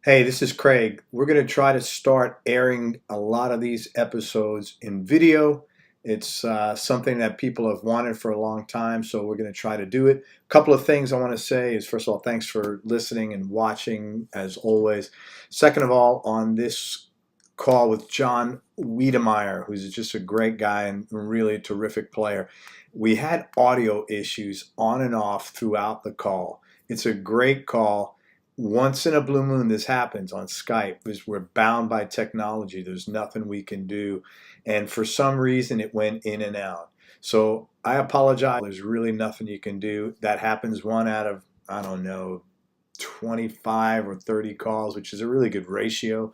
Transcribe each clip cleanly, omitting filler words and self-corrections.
Hey, this is Craig. We're going to try to start airing a lot of these episodes in video. It's something that people have wanted for a long time, so we're going to try to do it. A couple of things I want to say is, first of all, thanks for listening and watching as always. Second of all, on this call with John Wedemeyer, who's just a great guy and really a terrific player, we had audio issues on and off throughout the call. It's a great call. Once in a blue moon this happens on Skype because we're bound by technology. There's nothing we can do. And for some reason it went in and out. So I apologize. There's really nothing you can do. That happens one out of, I don't know, 25 or 30 calls, which is a really good ratio.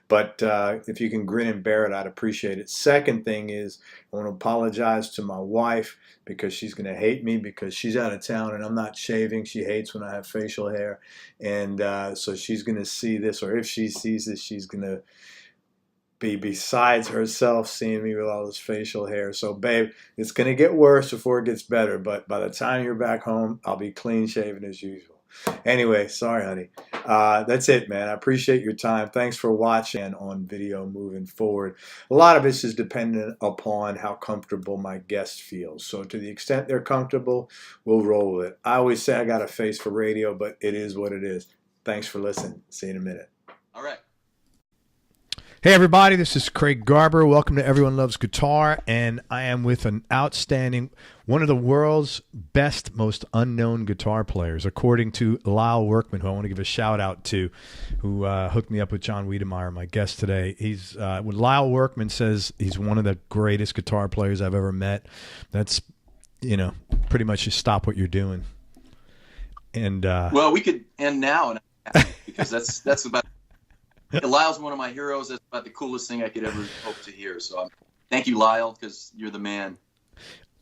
But if you can grin and bear it, I'd appreciate it. Second thing is I want to apologize to my wife because she's going to hate me because she's out of town and I'm not shaving. She hates when I have facial hair. And so she's going to see this, or if she sees this, she's going to be besides herself seeing me with all this facial hair. So, babe, it's going to get worse before it gets better. But by the time you're back home, I'll be clean shaven as usual. Anyway, sorry, honey. That's it, man. I appreciate your time. Thanks for watching on video moving forward. A lot of this is dependent upon how comfortable my guest feels. So to the extent they're comfortable, we'll roll with it. I always say I got a face for radio, but it is what it is. Thanks for listening. See you in a minute. All right. Hey everybody, this is Craig Garber. Welcome to Everyone Loves Guitar, and I am with an outstanding, one of the world's best, most unknown guitar players, according to Lowell Workman, who I want to give a shout out to, who hooked me up with John Wedemeyer, my guest today. He's when Lowell Workman says he's one of the greatest guitar players I've ever met, that's, you know, pretty much just stop what you're doing. And well, we could end now, because that's about. Lyle's one of my heroes. That's about the coolest thing I could ever hope to hear. So thank you, Lyle, because you're the man.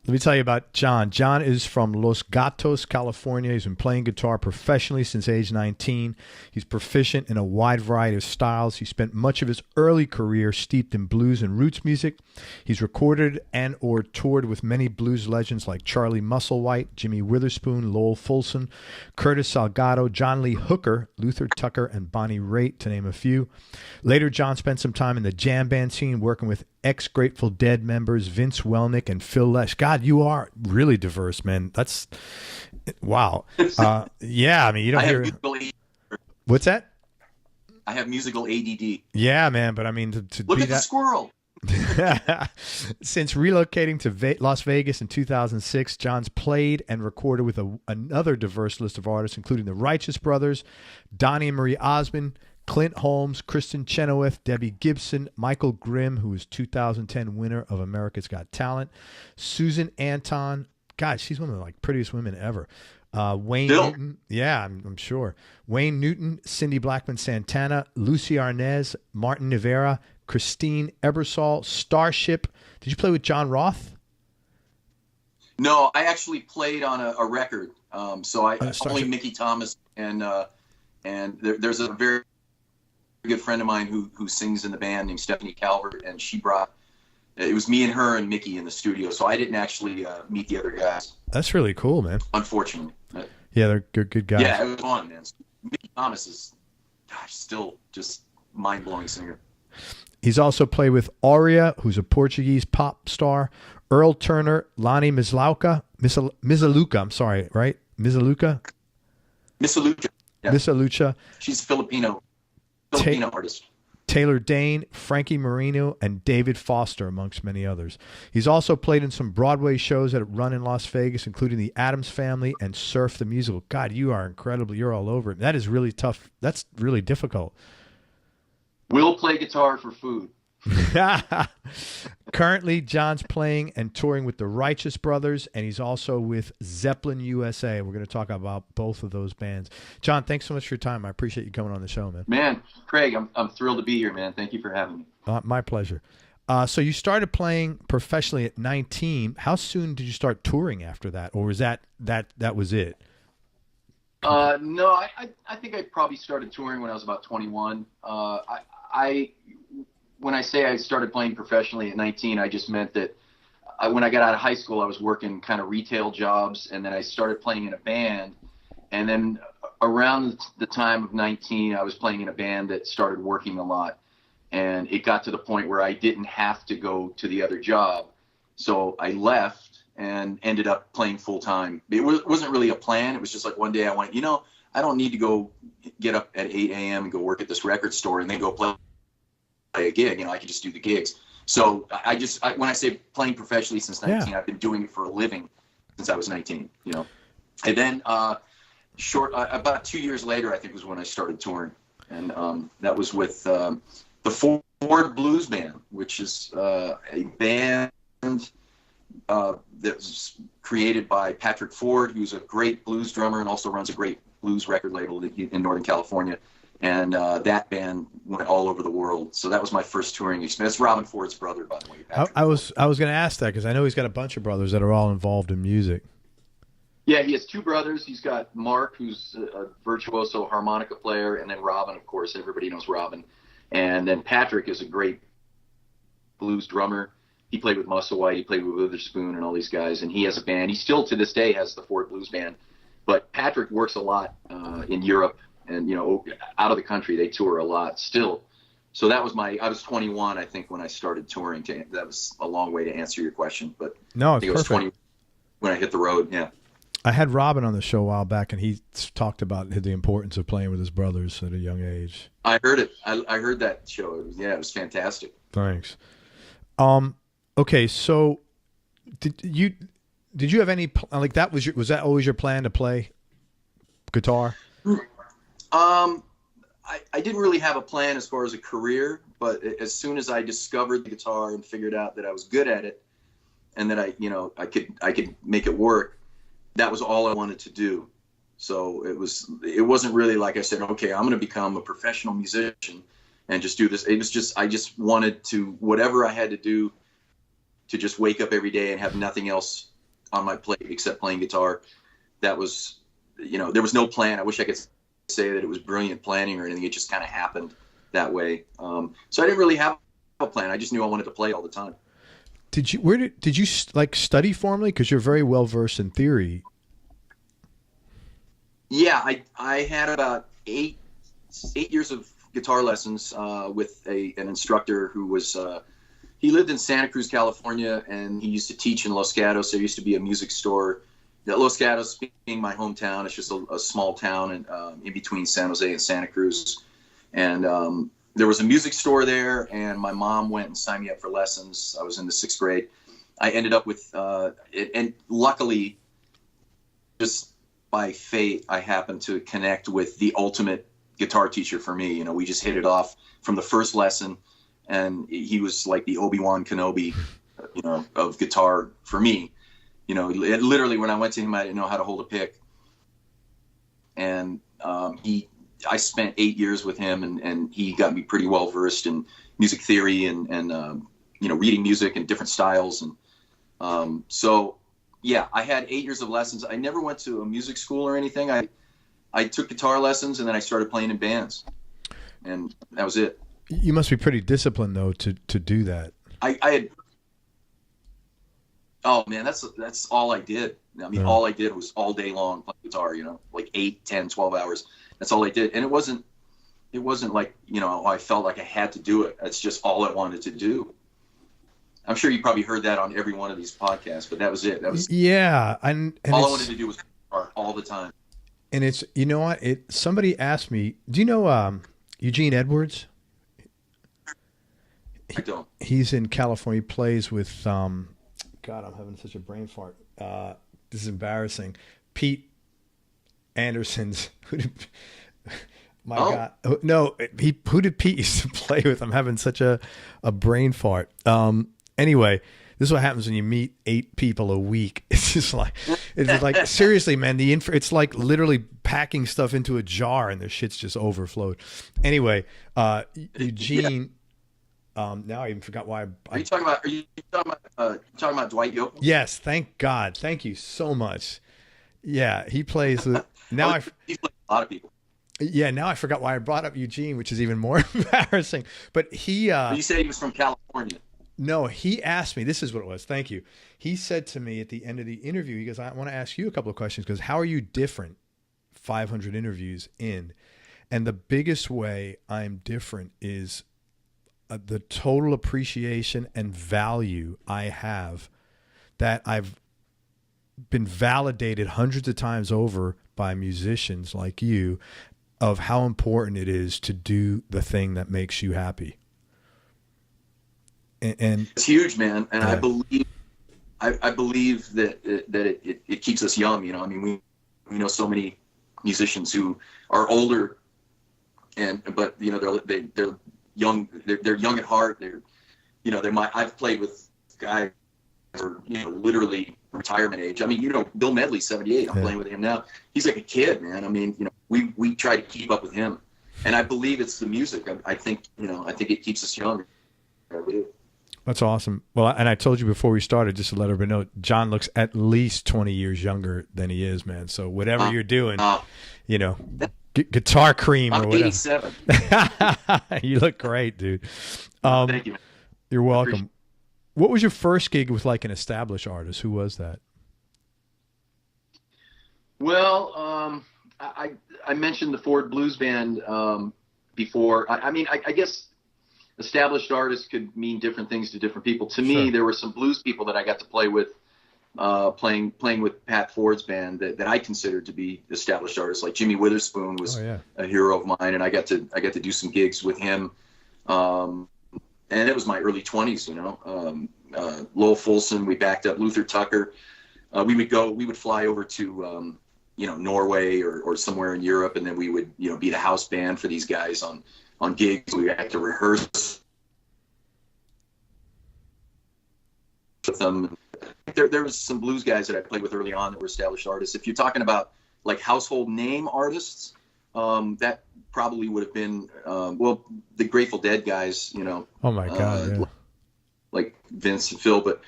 Let me tell you about John. John is from Los Gatos, California. He's been playing guitar professionally since age 19. He's proficient in a wide variety of styles. He spent much of his early career steeped in blues and roots music. He's recorded and or toured with many blues legends like Charlie Musselwhite, Jimmy Witherspoon, Lowell Fulson, Curtis Salgado, John Lee Hooker, Luther Tucker, and Bonnie Raitt, to name a few. Later, John spent some time in the jam band scene working with ex-Grateful Dead members Vince Welnick and Phil Lesh. God, you are really diverse, man. That's wow. Yeah, I mean, you don't hear. What's that? I have musical ADD. Yeah, man, but I mean, to look be at the squirrel. Since relocating to Las Vegas in 2006, John's played and recorded with another diverse list of artists, including the Righteous Brothers, Donnie and Marie Osmond, Clint Holmes, Kristen Chenoweth, Debbie Gibson, Michael Grimm, who was 2010 winner of America's Got Talent, Susan Anton. God, she's one of the prettiest women ever. Wayne Newton. Yeah, I'm sure. Wayne Newton, Cindy Blackman-Santana, Lucy Arnaz, Martin Rivera, Christine Ebersol, Starship. Did you play with John Roth? No, I actually played on a record. So I only Mickey Thomas and there's a very good friend of mine who sings in the band named Stephanie Calvert, and it was me and her and Mickey in the studio, so I didn't actually meet the other guys. That's really cool, man. Unfortunately. Yeah, they're good guys. Yeah, it was fun, man. Mickey Thomas is, still just mind-blowing singer. He's also played with Aurea, who's a Portuguese pop star, Earl Turner, Lonnie Mizaluka, I'm sorry, right? Mizaluka? Mizaluka. Yeah. Mizaluka. She's Filipino artist. Taylor Dane, Frankie Marino, and David Foster, amongst many others. He's also played in some Broadway shows that run in Las Vegas, including The Addams Family and Surf the Musical. God, you are incredible. You're all over it. That is really tough. That's really difficult. We'll play guitar for food. Currently, John's playing and touring with the Righteous Brothers, and he's also with Zeppelin USA. We're going to talk about both of those bands. John, thanks so much for your time. I appreciate you coming on the show, man. Man, Craig, I'm thrilled to be here, man. Thank you for having me. My pleasure. So you started playing professionally at 19. How soon did you start touring after that, or was that was it? No, I think I probably started touring when I was about 21. When I say I started playing professionally at 19, I just meant that when I got out of high school, I was working kind of retail jobs, and then I started playing in a band. And then around the time of 19, I was playing in a band that started working a lot, and it got to the point where I didn't have to go to the other job. So I left and ended up playing full time. It wasn't really a plan. It was just like one day I went, I don't need to go get up at 8 a.m. and go work at this record store and then go play a gig. I can just do the gigs. So when I say playing professionally since 19, I've been doing it for a living since I was 19, And then about 2 years later, I think was when I started touring. And that was with the Ford Blues Band, which is a band that was created by Patrick Ford, who's a great blues drummer and also runs a great blues record label in Northern California. And that band went all over the world. So that was my first touring experience. That's Robin Ford's brother, by the way. I was going to ask that because I know he's got a bunch of brothers that are all involved in music. Yeah, he has two brothers. He's got Mark, who's a virtuoso harmonica player, and then Robin, of course. Everybody knows Robin. And then Patrick is a great blues drummer. He played with Musselwhite. He played with Witherspoon and all these guys. And he has a band. He still, to this day, has the Ford Blues Band. But Patrick works a lot in Europe and, out of the country. They tour a lot still. So that was I was 21, I think, when I started touring. That was a long way to answer your question. But no, I think it was 20 when I hit the road, yeah. I had Robin on the show a while back, and he talked about the importance of playing with his brothers at a young age. I heard it. I heard that show. It was fantastic. Thanks. Okay, so did you have any like that? Was that always your plan to play guitar? I didn't really have a plan as far as a career, but as soon as I discovered the guitar and figured out that I was good at it, and that I could make it work, that was all I wanted to do. So it wasn't really like I said, okay, I'm going to become a professional musician and just do this. It was just I just wanted to, whatever I had to do to just wake up every day and have nothing else on my plate except playing guitar. That was, there was no plan. I wish I could say that it was brilliant planning or anything. It just kind of happened that way. So I didn't really have a plan. I just knew I wanted to play all the time. Did you study formally? Because you're very well versed in theory. Yeah, I had about eight years of guitar lessons with an instructor who was he lived in Santa Cruz, California, and he used to teach in Los Gatos. There used to be a music store. Los Gatos being my hometown, it's just a small town in between San Jose and Santa Cruz. And there was a music store there, and my mom went and signed me up for lessons. I was in the 6th grade. I ended up with, and luckily, just by fate, I happened to connect with the ultimate guitar teacher for me. We just hit it off from the first lesson, and he was like the Obi-Wan Kenobi, of guitar for me. Literally when I went to him, I didn't know how to hold a pick. And I spent 8 years with him, and he got me pretty well versed in music theory and reading music and different styles. And so, yeah, I had 8 years of lessons. I never went to a music school or anything. I took guitar lessons, and then I started playing in bands, and that was it. You must be pretty disciplined, though, to do that. I had. Oh man, that's all I did. I mean, all I did was all day long play guitar, like 8, 10, 12 hours. That's all I did. And it wasn't like, I felt like I had to do it. That's just all I wanted to do. I'm sure you probably heard that on every one of these podcasts, but that was it. That was and all I wanted to do was guitar all the time. And it's, what? Somebody asked me, do you know Eugene Edwards? I don't. He's in California. He plays with God, I'm having such a brain fart. This is embarrassing. Pete Anderson's. God. No, who did Pete used to play with? I'm having such a brain fart. Anyway, this is what happens when you meet 8 people a week. It's just like, seriously, man, it's like literally packing stuff into a jar and the shit's just overflowed. Anyway, Eugene, now I even forgot why. Are you talking about Dwight Yoakam? Yes, thank God. Thank you so much. Yeah, he plays with, now he's played a lot of people. Yeah, now I forgot why I brought up Eugene, which is even more embarrassing. But he you said he was from California. No, he asked me, this is what it was. Thank you. He said to me at the end of the interview, he goes, I want to ask you a couple of questions because how are you different 500 interviews in. And the biggest way I'm different is the total appreciation and value I have that I've been validated hundreds of times over by musicians like you of how important it is to do the thing that makes you happy. And it's huge, man. And yeah. I believe that it keeps us young. I mean, we know so many musicians who are older, but they're young. They're young at heart. I've played with guys who are literally retirement age. I mean, Bill Medley's 78. I'm playing with him now. He's like a kid, man. I mean, we try to keep up with him, and I believe it's the music. I think it keeps us young. I do. That's awesome. Well, and I told you before we started, just to let everybody know, John looks at least 20 years younger than he is, man. So whatever you're doing, guitar cream or whatever. 87. You look great, dude. Thank you, man. You're welcome. What was your first gig with like an established artist? Who was that? Well, I mentioned the Ford Blues Band before. I guess established artists could mean different things to different people. To me, there were some blues people that I got to play with, playing with Pat Ford's band that I considered to be established artists. Like Jimmy Witherspoon was a hero of mine, and I got to do some gigs with him. And it was my early 20s, Lowell Fulson, we backed up Luther Tucker. We would fly over to, Norway or somewhere in Europe, and then we would, be the house band for these guys on gigs. We had to rehearse with them. There was some blues guys that I played with early on that were established artists. If you're talking about like household name artists, that probably would have been, the Grateful Dead guys, Oh my God. Like Vince and Phil. But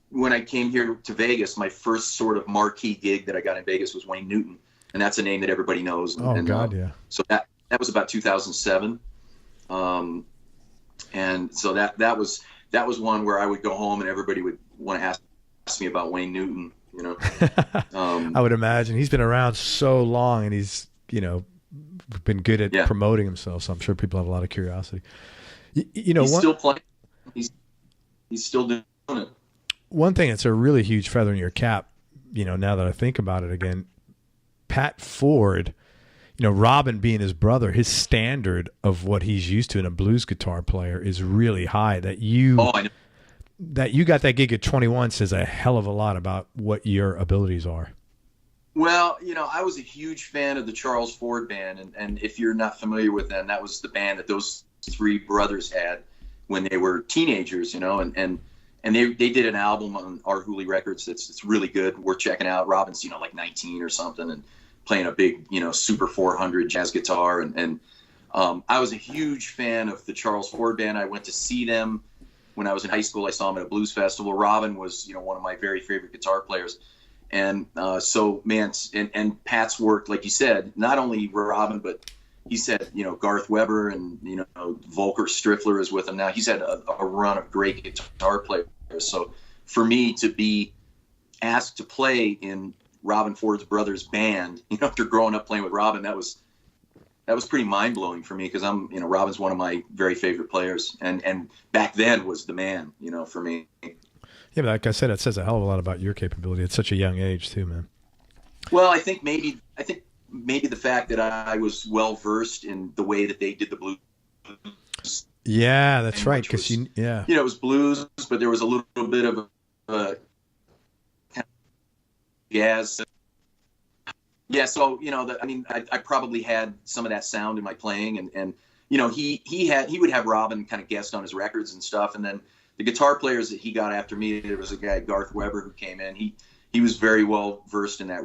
when I came here to Vegas, my first sort of marquee gig that I got in Vegas was Wayne Newton. And that's a name that everybody knows. So that was about 2007. And so that was one where I would go home and everybody would want to ask me about Wayne Newton, I would imagine he's been around so long and he's, been good at promoting himself. So I'm sure people have a lot of curiosity. He's still playing. He's still doing it. One thing that's a really huge feather in your cap, now that I think about it again, Pat Ford, Robin being his brother, his standard of what he's used to in a blues guitar player is really high. That you got that gig at 21 says a hell of a lot about what your abilities are. Well, I was a huge fan of the Charles Ford Band, and if you're not familiar with them, that was the band that those three brothers had when they were teenagers, and they did an album on Art Hooley Records that's really good. We're checking out. Robin's like 19 or something and playing a big Super 400 jazz guitar, and I was a huge fan of the Charles Ford Band. I went to see them when I was in high school. I saw them at a blues festival. Robin was one of my very favorite guitar players, and so man, and Pat's work, like you said, not only Robin, but he said Garth Weber and Volker Striffler is with him now. He's had a run of great guitar players. So for me to be asked to play in Robin Ford's brother's band, after growing up playing with Robin, that was pretty mind blowing for me, because Robin's one of my very favorite players, and back then was the man, for me. Yeah, but like I said, it says a hell of a lot about your capability at such a young age too, man. Well, I think maybe the fact that I was well versed in the way that they did the blues. Yeah, that's right. Because it was blues, but there was a little bit of kind of jazz. Yeah, so I probably had some of that sound in my playing, and he would have Robin kind of guest on his records and stuff, and then the guitar players that he got after me, there was a guy, Garth Weber, who came in. He was very well versed in that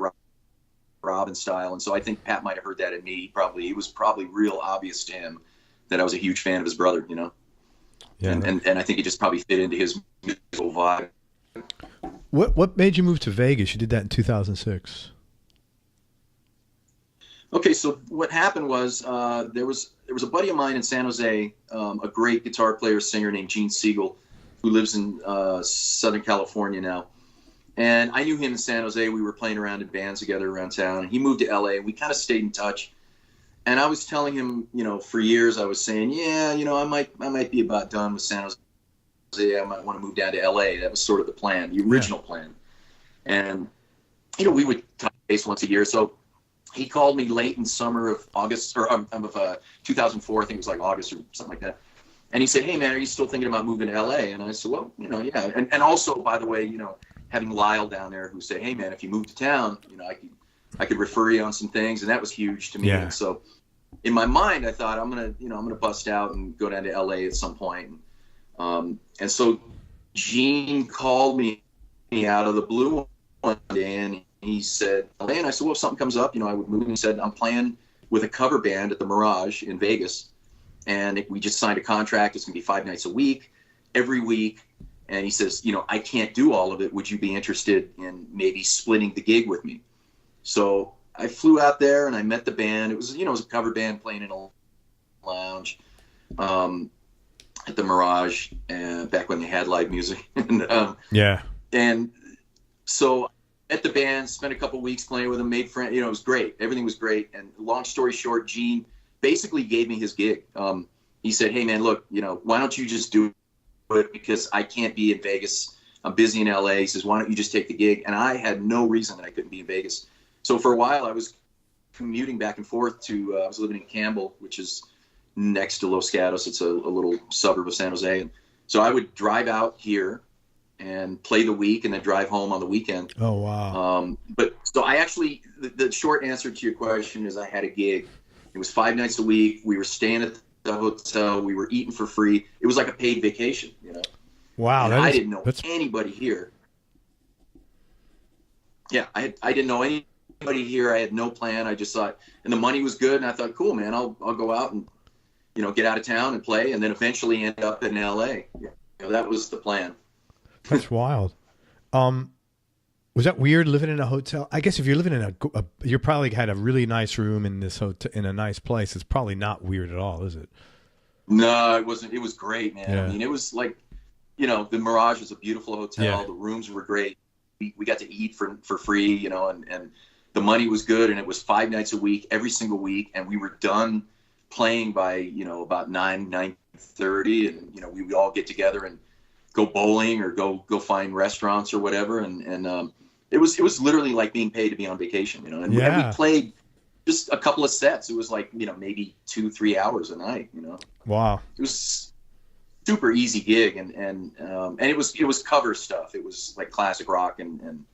Robin style, and so I think Pat might have heard that in me. It was probably real obvious to him that I was a huge fan of his brother, Yeah, and I think it just probably fit into his musical vibe. What made you move to Vegas? You did that in 2006. Okay, so what happened was there was a buddy of mine in San Jose, a great guitar player, singer named Gene Siegel, who lives in Southern California now. And I knew him in San Jose. We were playing around in bands together around town. And he moved to LA. We kind of stayed in touch. And I was telling him, for years I was saying, yeah, I might be about done with San Jose. I might want to move down to LA. That was sort of the plan, the original plan. And, we would touch base once a year. So he called me late in summer of August, or of 2004. I think it was like August or something like that. And he said, hey, man, are you still thinking about moving to LA? And I said, well, yeah. And also, by the way, having Lyle down there who said, hey, man, if you move to town, I could refer you on some things. And that was huge to me. Yeah. And so in my mind, I thought I'm going to bust out and go down to LA at some point. And so Gene called me out of the blue one day, and he said, and I said, well, if something comes up, I would move. And he said, I'm playing with a cover band at the Mirage in Vegas. And we just signed a contract. It's going to be 5 nights a week, every week. And he says, I can't do all of it. Would you be interested in maybe splitting the gig with me? So I flew out there and I met the band. It was, it was a cover band playing in a lounge at the Mirage, back when they had live music. And so at the band, spent a couple weeks playing with them, made friends. It was great. Everything was great. And long story short, Gene basically gave me his gig. He said, hey, man, look, why don't you just do it, because I can't be in Vegas. I'm busy in LA. He says, why don't you just take the gig? And I had no reason that I couldn't be in Vegas. So for a while I was commuting back and forth to, I was living in Campbell, which is next to Los Gatos. It's a little suburb of San Jose. And so I would drive out here and play the week and then drive home on the weekend. Oh, wow. But so I actually, the short answer to your question is I had a gig. It was 5 nights a week. We were staying at the hotel. We were eating for free. It was like a paid vacation, Wow. I didn't know anybody here. Yeah, I didn't know anybody here. I had no plan. I just thought, and the money was good. And I thought, cool, man, I'll go out and, get out of town and play, and then eventually end up in LA. That was the plan. That's wild. Was that weird living in a hotel? I guess if you're living in you probably had a really nice room in this hotel in a nice place. It's probably not weird at all, is it? No, it wasn't. It was great, man. Yeah. I mean, it was like, the Mirage was a beautiful hotel. Yeah. The rooms were great. We got to eat for free, and the money was good. And it was 5 nights a week, every single week. And we were done playing by, about 9:30. And, we would all get together and go bowling or go find restaurants or whatever. And it was literally like being paid to be on vacation, and we played just a couple of sets. It was like, maybe 2-3 hours a night, Wow. It was super easy gig. And it was cover stuff. It was like classic rock and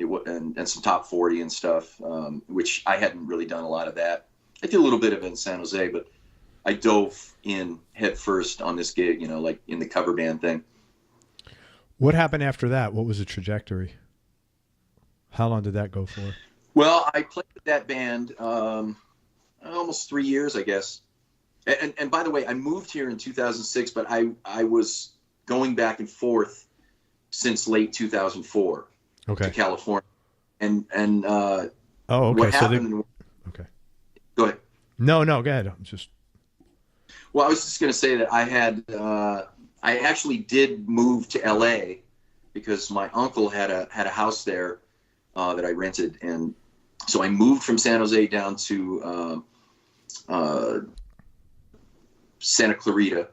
some top 40 and stuff, which I hadn't really done a lot of that. I did a little bit of it in San Jose, but I dove in head first on this gig, like in the cover band thing. What happened after that? What was the trajectory? How long did that go for? Well, I played with that band almost 3 years, I guess. And by the way, I moved here in 2006, but I was going back and forth since late 2004 to California. And okay. What happened? Okay. Go ahead. No, go ahead. Well, I was just going to say that I actually did move to LA because my uncle had a house there that I rented, and so I moved from San Jose down to Santa Clarita,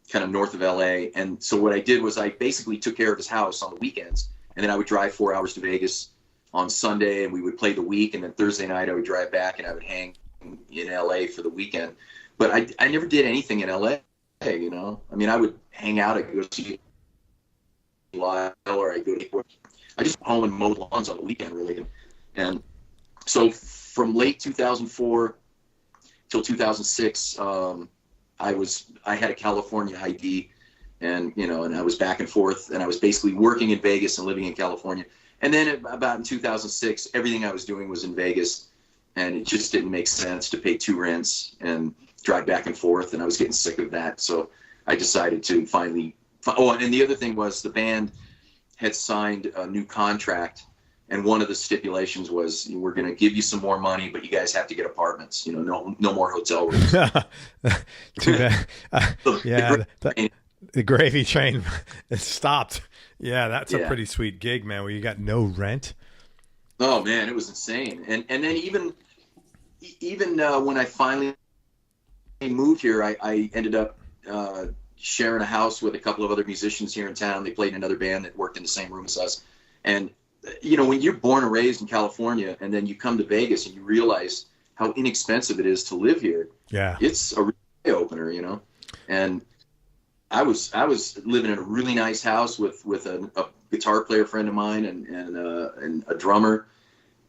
kind of north of LA. And so what I did was I basically took care of his house on the weekends, and then I would drive 4 hours to Vegas on Sunday, and we would play the week, and then Thursday night I would drive back and I would hang in LA for the weekend. But I never did anything in LA. I mean, I would hang out. I'd go see Lyle, or I'd go to I just home and mowed lawns on the weekend, really. And so from late 2004 till 2006, I had a California ID, and and I was back and forth, and I was basically working in Vegas and living in California. And then about in 2006, everything I was doing was in Vegas, and it just didn't make sense to pay 2 rents and drive back and forth, and I was getting sick of that. So I decided to finally. Oh, and the other thing was the band had signed a new contract, and one of the stipulations was, we're going to give you some more money, but you guys have to get apartments. No more hotel rooms. Too bad. The gravy train it stopped. Yeah, that's a Yeah. pretty sweet gig, man, where you got no rent. Oh man, it was insane. And then even when I finally moved here, I ended up sharing a house with a couple of other musicians here in town. They played in another band that worked in the same room as us. And when you're born and raised in California and then you come to Vegas and you realize how inexpensive it is to live here, Yeah, it's a eye opener, And I was living in a really nice house with a guitar player friend of mine and a drummer,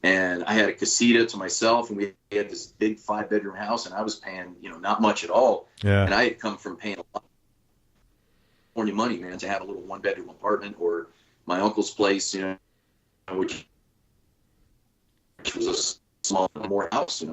and I had a casita to myself, and we had this big 5-bedroom house, and I was paying not much at all. yeah. And I had come from paying a lot of California money, man, to have a little 1-bedroom apartment or my uncle's place, which was a small more house,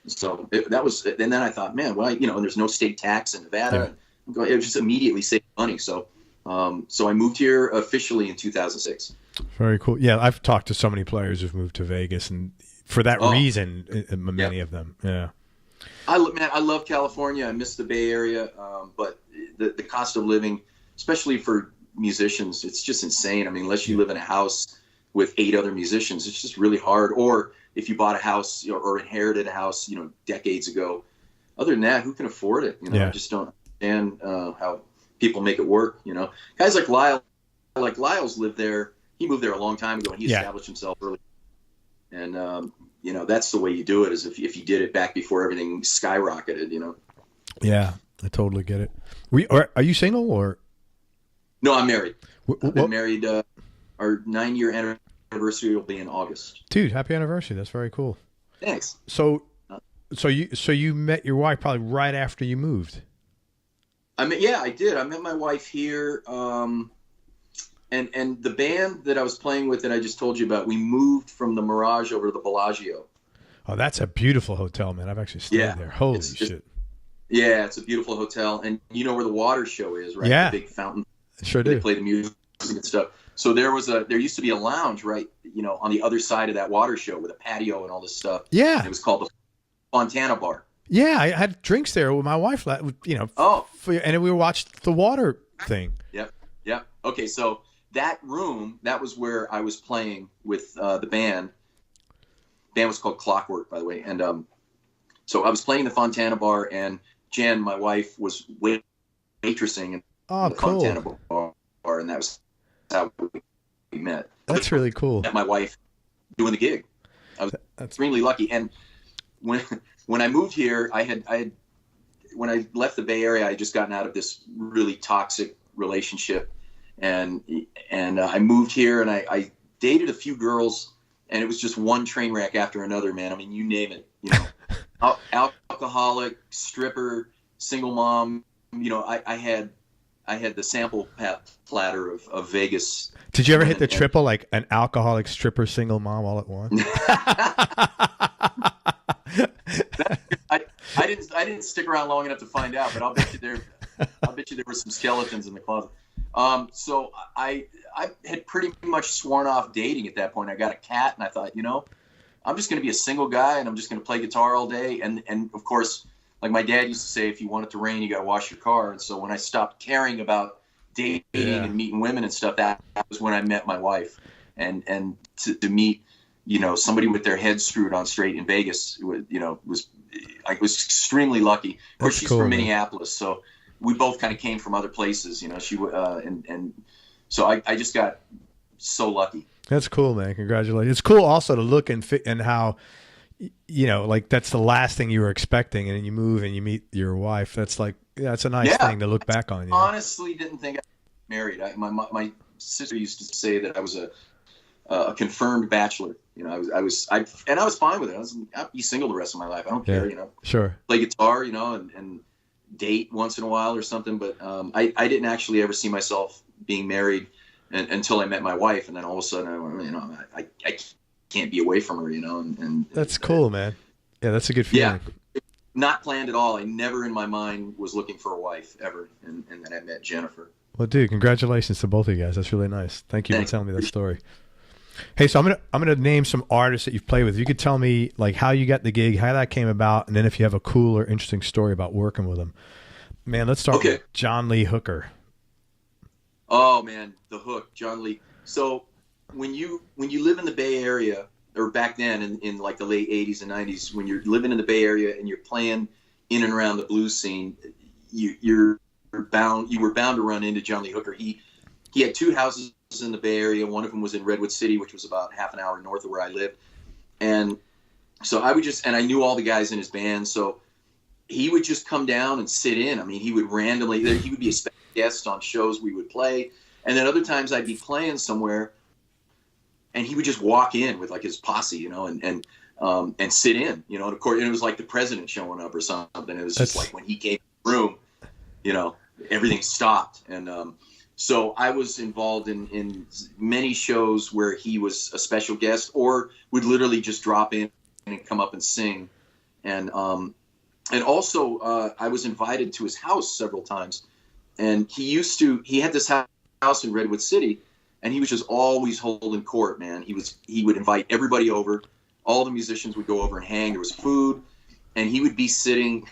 So that was, and then I thought, man, well, and there's no state tax in Nevada. Yeah. It was just immediately saving money. So I moved here officially in 2006. Very cool. Yeah, I've talked to so many players who've moved to Vegas, and for that reason, many of them. Yeah. I love California. I miss the Bay Area, but the cost of living, especially for musicians, it's just insane. I mean, unless you live in a house with 8 other musicians, it's just really hard. Or if you bought a house or inherited a house, decades ago. Other than that, who can afford it? I just don't understand how people make it work. Guys like Lyle, Lyle's lived there. He moved there a long time ago, and he established himself early. And that's the way you do it, is if you did it back before everything skyrocketed. Yeah, I totally get it. Are you single or? No, I'm married. I've been married. Our 9-year anniversary will be in August. Dude, happy anniversary! That's very cool. Thanks. So you met your wife probably right after you moved. I did. I met my wife here, and the band that I was playing with that I just told you about, we moved from the Mirage over to the Bellagio. Oh, that's a beautiful hotel, man. I've actually stayed there. Holy shit. Yeah, it's a beautiful hotel, and you know where the water show is, right? Yeah. The big fountain. Sure do. They play the music and stuff. So there used to be a lounge, right? On the other side of that water show with a patio and all this stuff. Yeah. And it was called the Fontana Bar. Yeah, I had drinks there with my wife. And we watched the water thing. Yep. Okay, so that room, that was where I was playing with the band. The band was called Clockwork, by the way. And so I was playing the Fontana Bar, and Jen, my wife, was waitressing in the Fontana Bar, and that was how we met. That's really cool. Met my wife doing the gig. I was extremely lucky. And when I moved here, when I left the Bay Area, I had just gotten out of this really toxic relationship, and I moved here, and I dated a few girls, and it was just one train wreck after another, man. I mean, you name it, alcoholic, stripper, single mom. I had the sample platter of Vegas. Did you ever hit the triple, like an alcoholic, stripper, single mom all at once? I didn't stick around long enough to find out, but I'll bet you there were some skeletons in the closet. So I had pretty much sworn off dating at that point. I got a cat, and I thought, I'm just going to be a single guy, and I'm just going to play guitar all day. And of course, like my dad used to say, if you want it to rain, you got to wash your car. And so when I stopped caring about dating and meeting women and stuff, that was when I met my wife. And to meet, somebody with their head screwed on straight in Vegas, I was extremely lucky. Of course, she's from Minneapolis, so we both kind of came from other places. And so I just got so lucky. That's cool, man. Congratulations. It's cool also to look and fit and how, like that's the last thing you were expecting, and then you move and you meet your wife. That's like, it's a nice thing to look back on. Honestly, didn't think I was married. My sister used to say that I was a confirmed bachelor. I was fine with it. I'd be single the rest of my life. I don't care. Sure. Play guitar, and date once in a while or something. But I didn't actually ever see myself being married until I met my wife, and then all of a sudden, I can't be away from her, and that's cool, man. Yeah, that's a good feeling. Yeah, not planned at all. I never in my mind was looking for a wife ever, and then I met Jennifer. Well, dude, congratulations to both of you guys. That's really nice. Thank you for telling me that story. Hey, so I'm gonna name some artists that you've played with. You could tell me like how you got the gig, how that came about, and then if you have a cool or interesting story about working with them. Man, let's start with John Lee Hooker. Oh man, the Hook, John Lee. So when you live in the Bay Area, or back then in like the late 80s and 90s, when you're living in the Bay Area and you're playing in and around the blues scene, you were bound to run into John Lee Hooker. He had two houses in the Bay Area. One of them was in Redwood City, which was about half an hour north of where I lived. And so I knew all the guys in his band. So he would just come down and sit in. I mean, he would he would be a special guest on shows we would play. And then other times I'd be playing somewhere and he would just walk in with like his posse, you know, and sit in, you know, and of course, and it was like the president showing up or something. It was just like when he came in the room, you know, everything stopped. And, so I was involved in many shows where he was a special guest or would literally just drop in and come up and sing. And also I was invited to his house several times, and he had this house in Redwood City, and he was just always holding court, man. He would invite everybody over. All the musicians would go over and hang. There was food, and he would be sitting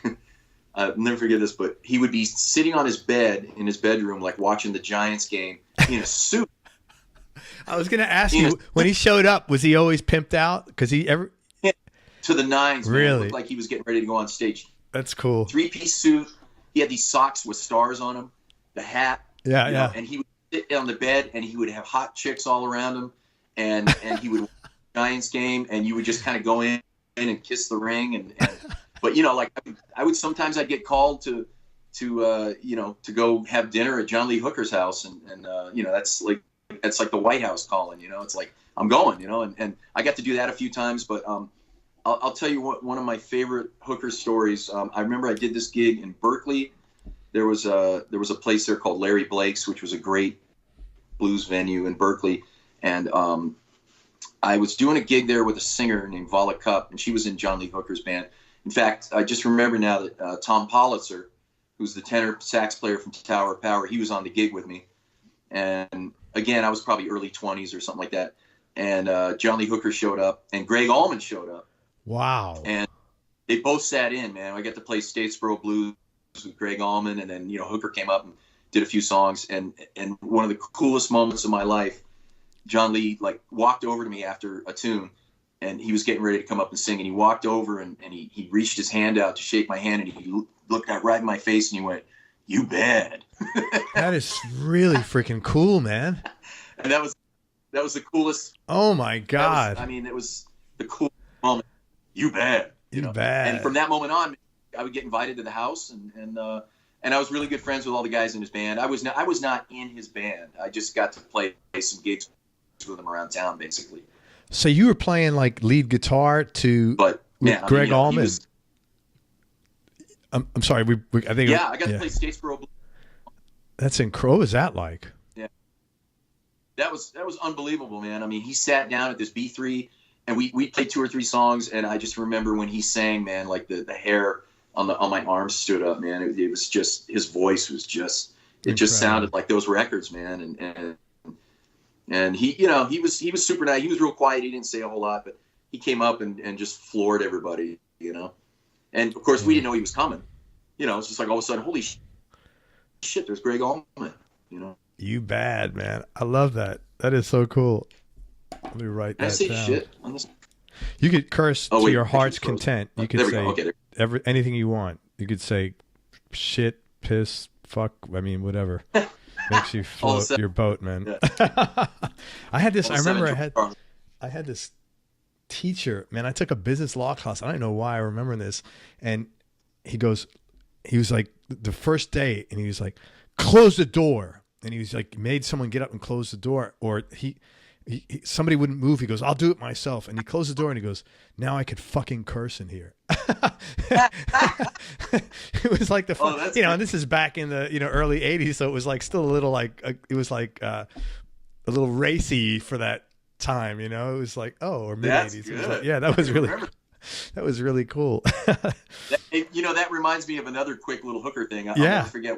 I'll never forget this, but he would be sitting on his bed in his bedroom, like watching the Giants game in a suit. I was going to ask you, when he showed up, was he always pimped out? Because to the nines, really? Man. It looked like he was getting ready to go on stage. That's cool. 3-piece suit. He had these socks with stars on them, the hat. Yeah, yeah. Know, and he would sit on the bed, and he would have hot chicks all around him, and he would watch the Giants game, and you would just kind of go in and kiss the ring, and but you know, like I'd get called to go have dinner at John Lee Hooker's house, and you know, that's like the White House calling, you know, it's like I'm going, you know, and I got to do that a few times, but I'll tell you one of my favorite Hooker stories. I remember I did this gig in Berkeley. There was a place there called Larry Blake's, which was a great blues venue in Berkeley, and I was doing a gig there with a singer named Vala Cupp, and she was in John Lee Hooker's band. In fact, I just remember now that Tom Politzer, who's the tenor sax player from Tower of Power, he was on the gig with me. And again, I was probably early 20s or something like that. And John Lee Hooker showed up, and Greg Allman showed up. Wow. And they both sat in, man. I got to play Statesboro Blues with Greg Allman, and then, you know, Hooker came up and did a few songs. And one of the coolest moments of my life, John Lee like walked over to me after a tune, and he was getting ready to come up and sing, and he walked over and he reached his hand out to shake my hand, and he looked out right in my face and he went, "You bad." That is really freaking cool, man. And that was the coolest. Oh my God. It was the coolest moment. You bad. You know? Bad. And from that moment on, I would get invited to the house, and I was really good friends with all the guys in his band. I was not in his band. I just got to play some gigs with him around town, basically. So you were playing like lead guitar with Greg Allman. I'm sorry. I think. Yeah, I got to play Statesboro Blues. That's incredible. What was that like? Yeah, that was unbelievable, man. I mean, he sat down at this B3, and we played 2 or 3 songs, and I just remember when he sang, man, like the hair on my arms stood up, man. It was just, his voice was just, it just sounded like those records, man, and he, you know, he was super nice. He was real quiet. He didn't say a whole lot, but he came up and just floored everybody, you know. And of course, we didn't know he was coming. You know, it's just like all of a sudden, holy shit, there's Greg Allman, you know. You bad, man. I love that. That is so cool. Let me write that down. I say shit on this? You could curse to your heart's content. You could say anything you want. You could say shit, piss, fuck, I mean, whatever. Makes you float your boat, man. Yeah. I had this. I remember I had this teacher, man. I took a business law class. I don't know why I remember this. And he was like the first day, and he was like, close the door. And he was like, made someone get up and close the door, or somebody wouldn't move. He goes, I'll do it myself. And he closed the door and he goes, now I could fucking curse in here. It was like and this is back in the, early 80s. So it was like still a little like, it was like a little racy for that time, it was like, or mid 80s. It was like, yeah, that was really cool. That reminds me of another quick little Hooker thing. I'll never forget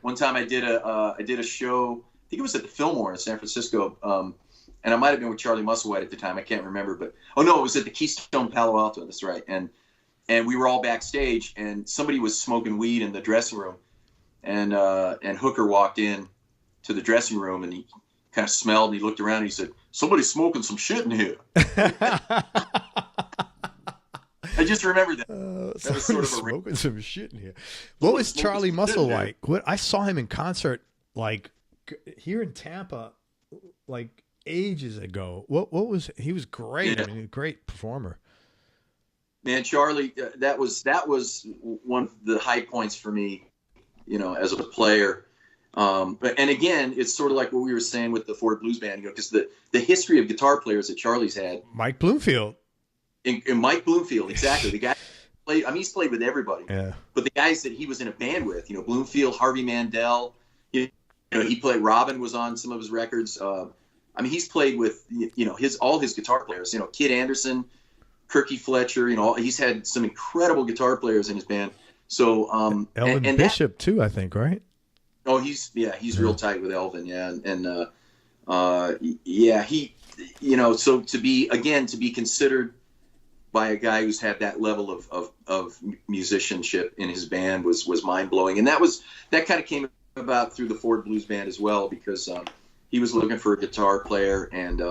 one time I did a show, I think it was at the Fillmore in San Francisco. And I might have been with Charlie Musselwhite at the time. I can't remember, but it was at the Keystone Palo Alto. That's right. And we were all backstage, and somebody was smoking weed in the dressing room, and Hooker walked in, to the dressing room, and he kind of smelled, and he looked around, and he said, "Somebody's smoking some shit in here." I just remember that. That was sort of smoking some shit in here. What was Charlie Musselwhite? What, I saw him in concert like here in Tampa, like ages ago. What was he was great. Yeah. I mean, a great performer. Man, Charlie, that was one of the high points for me, you know, as a player. And again, it's sort of like what we were saying with the Ford Blues Band, you know, because the history of guitar players that Charlie's had. Mike Bloomfield. And Mike Bloomfield, exactly. The guy played. I mean, he's played with everybody. Yeah. But the guys that he was in a band with, you know, Bloomfield, Harvey Mandel, you know, he played. Robin was on some of his records. I mean, he's played with, you know, all his guitar players. You know, Kid Anderson, Kirky Fletcher. You know, he's had some incredible guitar players in his band. So Elvin and Bishop too, I think, right? Oh, he's real tight with Elvin, yeah, yeah, he, you know, so to be considered by a guy who's had that level of musicianship in his band was mind blowing, and that kind of came about through the Ford Blues Band as well, because he was looking for a guitar player, and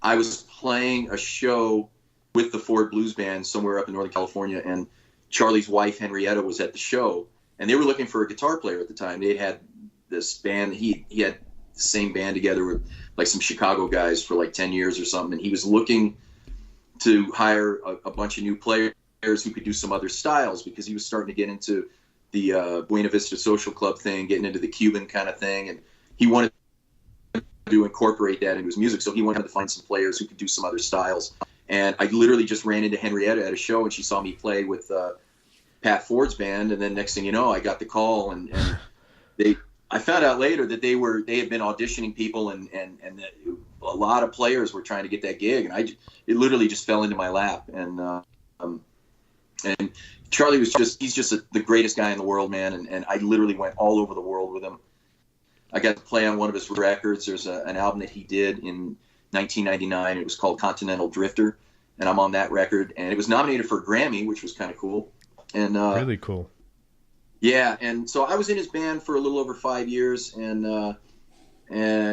I was playing a show with the Ford Blues Band somewhere up in Northern California, and Charlie's wife Henrietta was at the show. And they were looking for a guitar player at the time. They had this band. He had the same band together with like some Chicago guys for like 10 years or something. And he was looking to hire a bunch of new players who could do some other styles, because he was starting to get into the Buena Vista Social Club thing, getting into the Cuban kind of thing. And he wanted to incorporate that into his music. So he wanted to find some players who could do some other styles. And I literally just ran into Henrietta at a show, and she saw me play with Pat Ford's band, and then next thing you know, I got the call, and I found out later that they had been auditioning people, and that a lot of players were trying to get that gig, and it literally just fell into my lap, and Charlie he's just the greatest guy in the world, man, and I literally went all over the world with him. I got to play on one of his records. There's an album that he did in 1999. It was called Continental Drifter, and I'm on that record, and it was nominated for a Grammy, which was kind of cool. And really cool. Yeah, and so I was in his band for a little over 5 years, and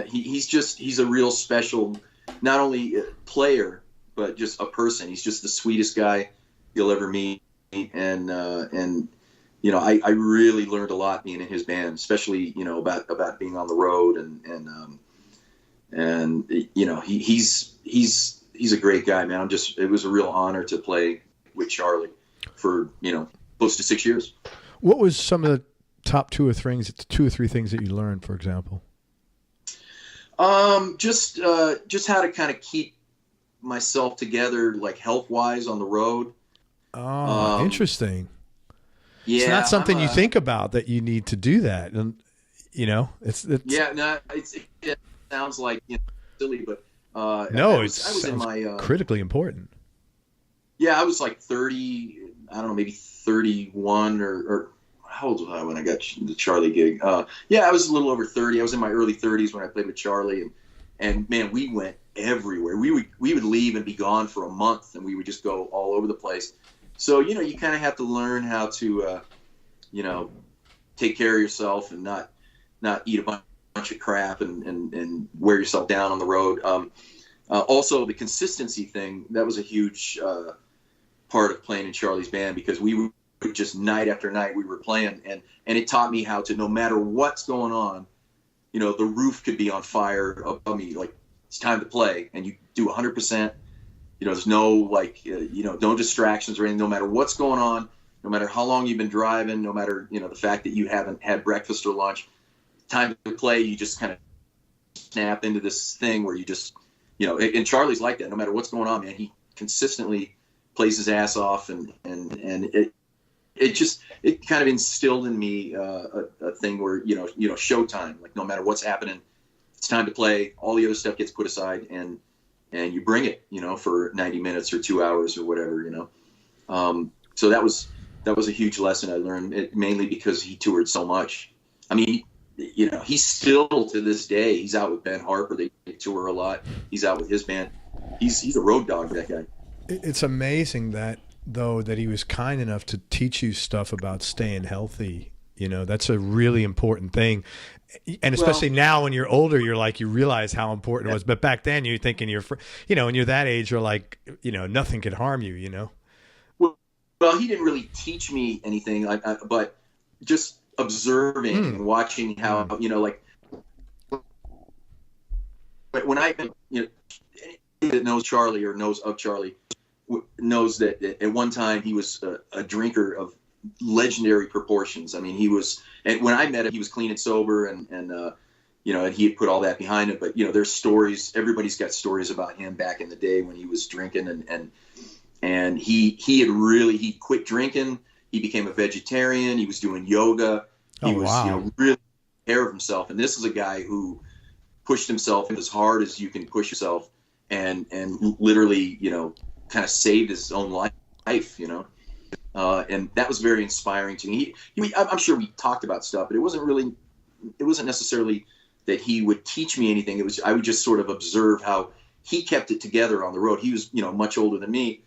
he's a real special, not only a player but just a person. He's just the sweetest guy you'll ever meet, and you know, I really learned a lot being in his band, especially, you know, about being on the road, and you know, he's a great guy, man. It was a real honor to play with Charlie for, you know, close to 6 years. What was some of the top two or three things that you learned, for example? Just how to kind of keep myself together, like health wise on the road. Oh, interesting. Yeah, it's not something you think about, that you need to do that, and you know, it's yeah, no, it sounds like, you know, silly, but no, I was in my critically important. Yeah, I was like 30. I don't know, maybe 31 or how old was I when I got the Charlie gig? Yeah, I was a little over 30. I was in my early 30s when I played with Charlie, and man, we went everywhere. We would leave and be gone for a month, and we would just go all over the place. So, you know, you kind of have to learn how to, you know, take care of yourself and not eat a bunch of crap and wear yourself down on the road. Also, the consistency thing, that was a huge part of playing in Charlie's band, because we would just night after night we were playing, and it taught me how to, no matter what's going on, you know, the roof could be on fire above me, like it's time to play, and you do 100%. You know, there's no like, you know, no distractions or anything, no matter what's going on, no matter how long you've been driving, no matter, you know, the fact that you haven't had breakfast or lunch, time to play, you just kind of snap into this thing where you just, you know, and Charlie's like that, no matter what's going on, man, he consistently plays his ass off, and it kind of instilled in me a thing where, you know, showtime, like no matter what's happening, it's time to play, all the other stuff gets put aside, and you bring it, you know, for 90 minutes or 2 hours or whatever, you know. So that was a huge lesson I learned, mainly because he toured so much. I mean, you know, he's still, to this day, he's out with Ben Harper. They tour a lot. He's out with his band. He's a road dog, that guy. It's amazing that, though, that he was kind enough to teach you stuff about staying healthy You know, that's a really important thing. And especially now when you're older, you're like, you realize how important it was. But back then you're thinking you know, when you're that age, you're like, you know, nothing could harm you, you know? Well, he didn't really teach me anything, but just observing and watching how, you know, like, when you know, anybody that knows Charlie or knows of Charlie knows that at one time he was a drinker of legendary proportions. I mean, and when I met him, he was clean and sober, and you know, and he had put all that behind him. But, you know, there's stories, everybody's got stories about him back in the day when he was drinking, and he quit drinking. He became a vegetarian. He was doing yoga. He was, you know, really aware of himself. And this is a guy who pushed himself as hard as you can push yourself, and literally, you know, kind of saved his own life, you know. And that was very inspiring to me. I'm sure we talked about stuff, but it wasn't necessarily that he would teach me anything. I would just sort of observe how he kept it together on the road. He was, you know, much older than me,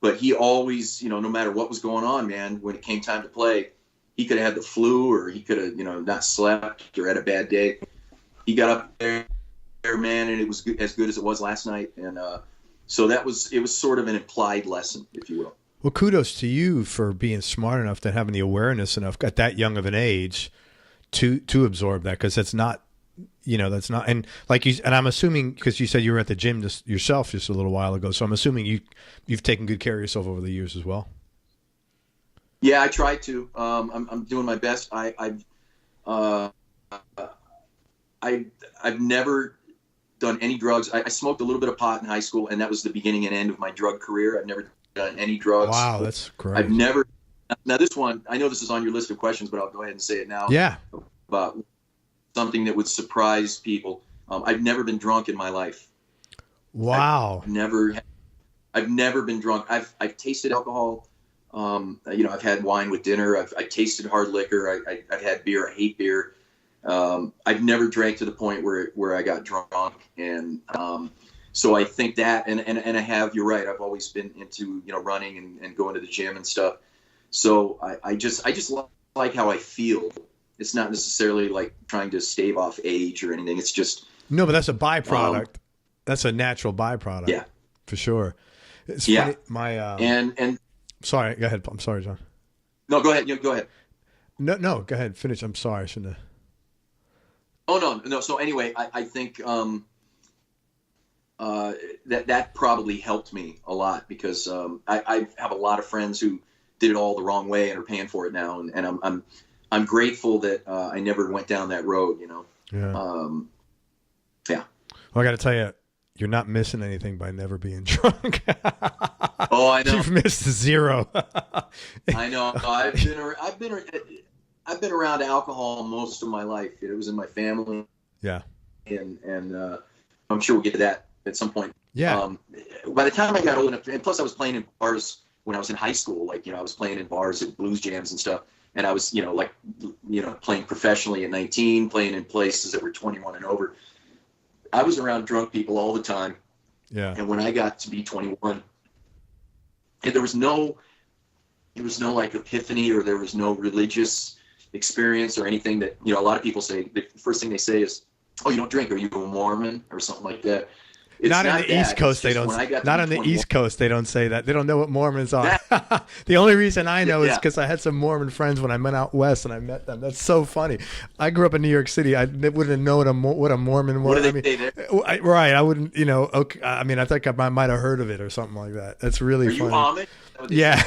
but he always, you know, no matter what was going on, man, when it came time to play, he could have had the flu, or he could have, you know, not slept or had a bad day. He got up there, man, and it was as good as it was last night. And so it was sort of an implied lesson, if you will. Well, kudos to you for being smart enough, to having the awareness enough at that young of an age to absorb that, because that's not, you know, that's not, and like you, and I'm assuming, because you said you were at the gym yourself just a little while ago, so I'm assuming you've taken good care of yourself over the years as well. Yeah, I try to. I'm doing my best. I've never done any drugs. I smoked a little bit of pot in high school, and that was the beginning and end of my drug career. I've never done any drugs. Wow, that's great. I've never. Now this one, I know this is on your list of questions, but I'll go ahead and say it now. Yeah. About something that would surprise people. I've never been drunk in my life. Wow. I've never been drunk. I've tasted alcohol. You know, I've had wine with dinner. I've tasted hard liquor. I've had beer. I hate beer. I've never drank to the point where I got drunk. And so I think that, and I have, you're right, I've always been into, you know, running and going to the gym and stuff. So I just like how I feel. It's not necessarily like trying to stave off age or anything. It's just. No, but that's a byproduct. That's a natural byproduct. Yeah. For sure. It's funny. And sorry, go ahead. I'm sorry, John. No, go ahead. Go ahead. No, go ahead. Finish. I'm sorry. I shouldn't have. Oh, no. So anyway, I think that probably helped me a lot, because I have a lot of friends who did it all the wrong way and are paying for it now. And I'm grateful that I never went down that road, you know? Yeah. Yeah. Well, I got to tell you, you're not missing anything by never being drunk. Oh, I know. You've missed zero. I know. I've been around alcohol most of my life. It was in my family. Yeah. And I'm sure we'll get to that at some point. Yeah. By the time I got old enough, and plus I was playing in bars when I was in high school. Like, you know, I was playing in bars at blues jams and stuff. And I was, playing professionally at 19, playing in places that were 21 and over. I was around drunk people all the time. Yeah. And when I got to be 21, and there was no like epiphany, or there was no religious experience or anything that, you know, a lot of people say, the first thing they say is, "Oh, you don't drink? Are you a Mormon?" or something like that. Not on the East Coast, they don't. Not on the East Coast, they don't say that. They don't know what Mormons are. The only reason I know is because I had some Mormon friends when I went out west and I met them. That's so funny. I grew up in New York City. I wouldn't know what a Mormon was. What do they say there? Right. I wouldn't. You know. Okay, I mean, I think I might have heard of it or something like that. That's really funny. Are you Amish? Yeah.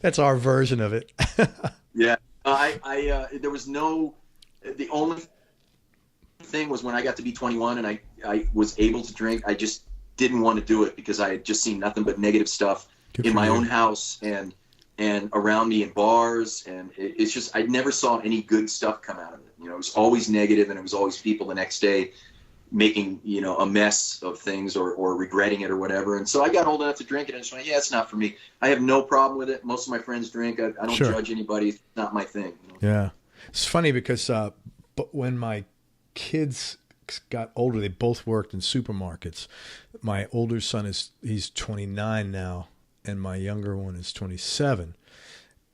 That's our version of it. Yeah. There was no. The only thing was when I got to be 21 and I was able to drink, I just didn't want to do it because I had just seen nothing but negative stuff in my own house and around me in bars, and it's just, I never saw any good stuff come out of it. You know, it was always negative, and it was always people the next day making, you know, a mess of things or regretting it or whatever. And so I got old enough to drink it, and I just went, yeah, it's not for me. I have no problem with it. Most of my friends drink. I don't judge anybody. It's not my thing. You know? Yeah. It's funny because but when my kids got older, they both worked in supermarkets. My older son he's 29 now, and my younger one is 27.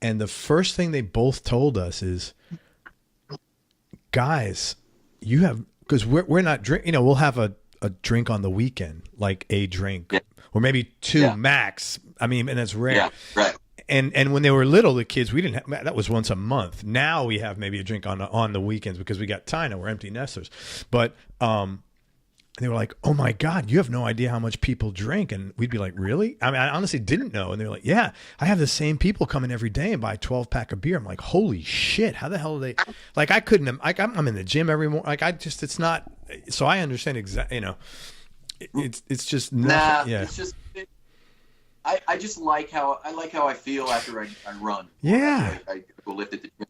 And the first thing they both told us is, guys, you have, because we're not drink, you know, we'll have a drink on the weekend, like a drink, or maybe two max. I mean, and it's rare. Yeah, right. And when they were little, the kids, we didn't have, that was once a month. Now we have maybe a drink on the weekends because we got time now. We're empty nesters. But they were like, oh my God, you have no idea how much people drink. And we'd be like, really? I mean, I honestly didn't know. And they were like, yeah, I have the same people come in every day and buy a 12-pack of beer. I'm like, holy shit, how the hell are they? Like, I couldn't, like, I'm in the gym every morning. Like, it's not, so I understand exactly, you know, it's just, nothing, it's just, I just like how I feel after I run. Yeah. I go lift at the gym.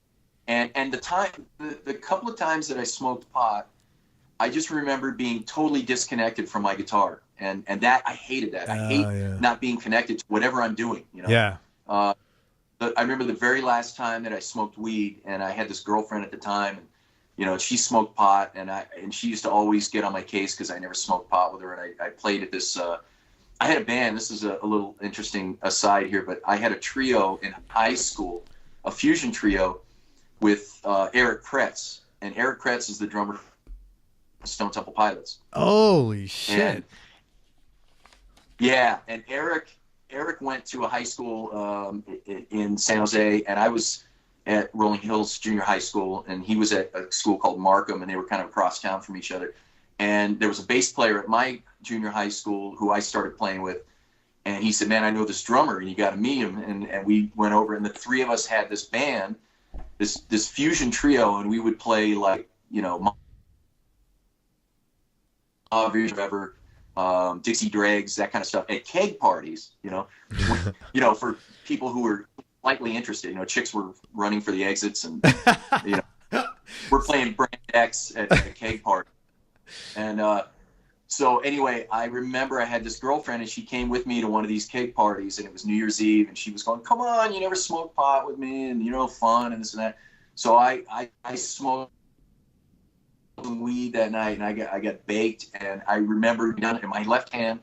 And the couple of times that I smoked pot, I just remember being totally disconnected from my guitar, and that I hated that. I hate not being connected to whatever I'm doing. You know. Yeah. I remember the very last time that I smoked weed, and I had this girlfriend at the time, and you know, she smoked pot, and she used to always get on my case because I never smoked pot with her, and I played at this. I had a band. This is a little interesting aside here, but I had a trio in high school, a fusion trio, with Eric Kretz, and Eric Kretz is the drummer Stone Temple Pilots. Holy shit. And Eric went to a high school in San Jose, and I was at Rolling Hills Junior High School, and he was at a school called Markham, and they were kind of across town from each other. And there was a bass player at my junior high school who I started playing with, and he said, man, I know this drummer, and you got to meet him. And we went over, and the three of us had this band, this fusion trio, and we would play, like, you know, whatever, Dixie Dregs, that kind of stuff at keg parties, you know, you know, for people who were slightly interested. You know, chicks were running for the exits, and you know, we're playing Brand X at a keg party. And so anyway, I remember I had this girlfriend, and she came with me to one of these keg parties, and it was New Year's Eve, and she was going, come on, you never smoked pot with me, and you know, fun and this and that. So I smoked some weed that night, and I got baked, and I remember down in my left hand,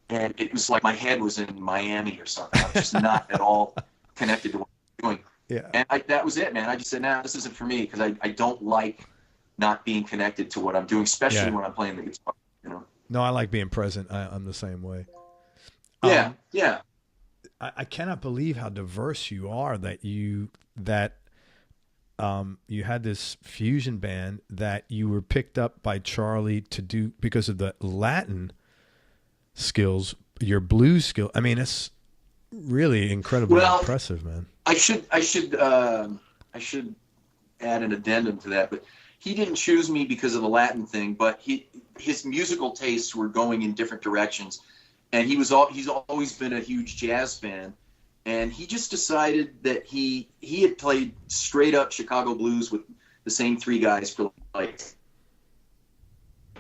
and it was like my head was in Miami or something. I was just not at all connected to what I'm doing. Yeah. And that was it, man. I just said, nah, this isn't for me, because I don't like not being connected to what I'm doing, especially when I'm playing the guitar, you know. No, I like being present. I'm the same way. Yeah. I cannot believe how diverse you are, that you had this fusion band that you were picked up by Charlie to do because of the Latin skills, your blues skill. I mean, it's really incredibly impressive, man. I should add an addendum to that, but he didn't choose me because of the Latin thing, but his musical tastes were going in different directions, and he's always been a huge jazz fan. And he just decided that he had played straight up Chicago blues with the same three guys for like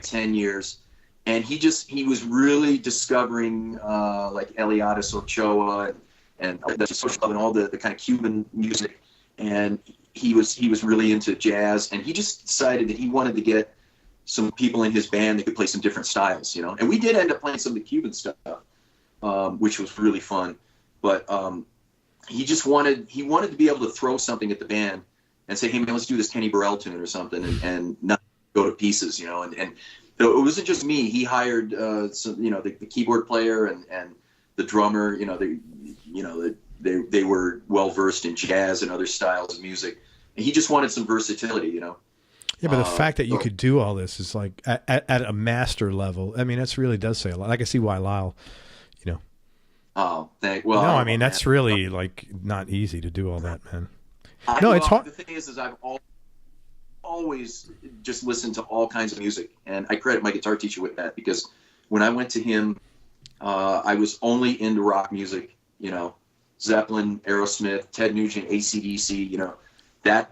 10 years. And he was really discovering like Eliades Ochoa and the social and all the kind of Cuban music. And he was really into jazz. And he just decided that he wanted to get some people in his band that could play some different styles, you know. And we did end up playing some of the Cuban stuff, which was really fun. But he wanted to be able to throw something at the band and say, hey man, let's do this Kenny Burrell tune or something, and not go to pieces, you know. And it wasn't just me. He hired some, you know, the keyboard player and the drummer. You know, they were well versed in jazz and other styles of music, and he just wanted some versatility, you know. Yeah, but the fact that you could do all this is like at a master level. I mean, that's really does say a lot. I can see why Lyle, you know. Oh, no, I mean, that's really like not easy to do all that, man. It's hard. The thing is I've always just listened to all kinds of music, and I credit my guitar teacher with that, because when I went to him, I was only into rock music, you know, Zeppelin, Aerosmith, Ted Nugent, AC/DC, you know, that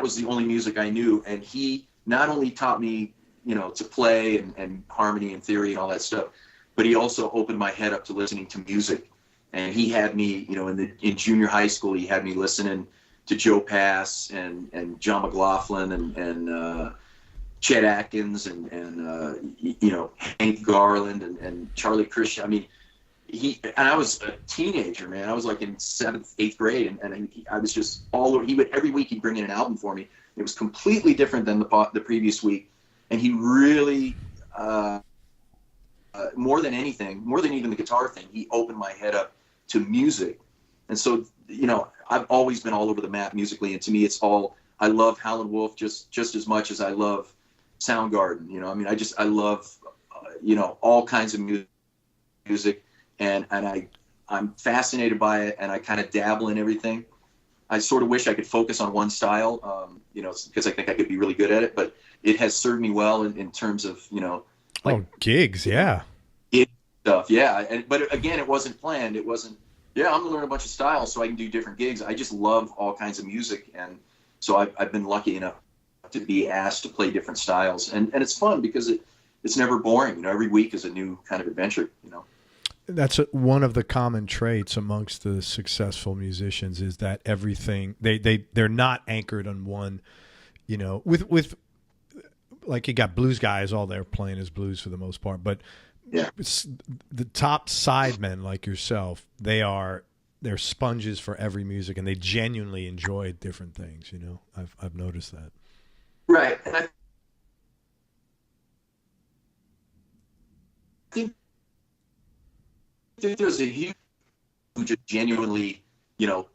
was the only music I knew. And he not only taught me, you know, to play and harmony and theory and all that stuff, but he also opened my head up to listening to music. And he had me, you know, in junior high school, he had me listening to Joe Pass and John McLaughlin and Chet Atkins and you know, Hank Garland and Charlie Christian. I mean, I was a teenager, man. I was like in 7th, 8th grade, and I was just all over. He would every week he'd bring in an album for me. It was completely different than the previous week, and he really, more than anything, more than even the guitar thing, he opened my head up to music. And so, I've always been all over the map musically, and to me, it's all. I love Howlin' Wolf just as much as I love Soundgarden. I love, all kinds of music, and I'm fascinated by it, and I kind of dabble in everything. I sort of wish I could focus on one style, because I think I could be really good at it, but it has served me well in terms of, gigs. Yeah. Gig stuff. Yeah. But again, it wasn't planned. It wasn't, I'm going to learn a bunch of styles so I can do different gigs. I just love all kinds of music. And so I've been lucky enough to be asked to play different styles, and it's fun because it's never boring. Every week is a new kind of adventure, That's one of the common traits amongst the successful musicians is that everything they're not anchored on one, with like you got blues guys, all they're playing is blues for the most part, but the top sidemen like yourself, they're sponges for every music, and they genuinely enjoy different things. I've noticed that. Right. And I think there's a huge who just genuinely,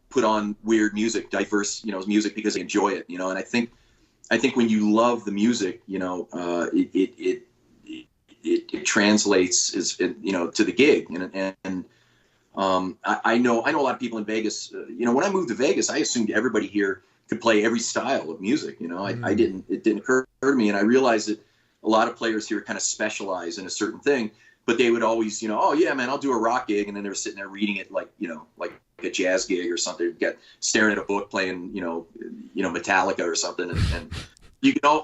put on weird music, diverse, music because they enjoy it, and I think when you love the music, it translates to the gig, and I know a lot of people in Vegas. When I moved to Vegas, I assumed everybody here could play every style of music. It didn't occur to me, and I realized that a lot of players here kind of specialize in a certain thing. But they would always, oh yeah, man, I'll do a rock gig, and then they're sitting there reading it like a jazz gig or something, staring at a book, playing, Metallica or something, and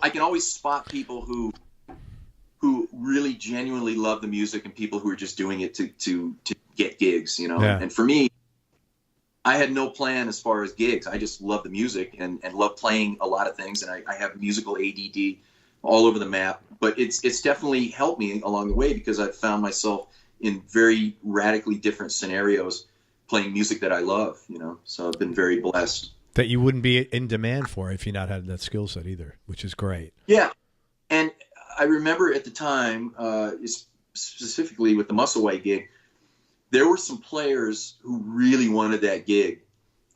I can always spot people who really genuinely love the music and people who are just doing it to get gigs, Yeah. And for me, I had no plan as far as gigs. I just love the music and love playing a lot of things, and I have musical ADD all over the map. But it's definitely helped me along the way because I've found myself in very radically different scenarios playing music that I love, So I've been very blessed. That you wouldn't be in demand for if you not had that skill set either, which is great. Yeah. And I remember at the time, specifically with the Musselwhite gig, there were some players who really wanted that gig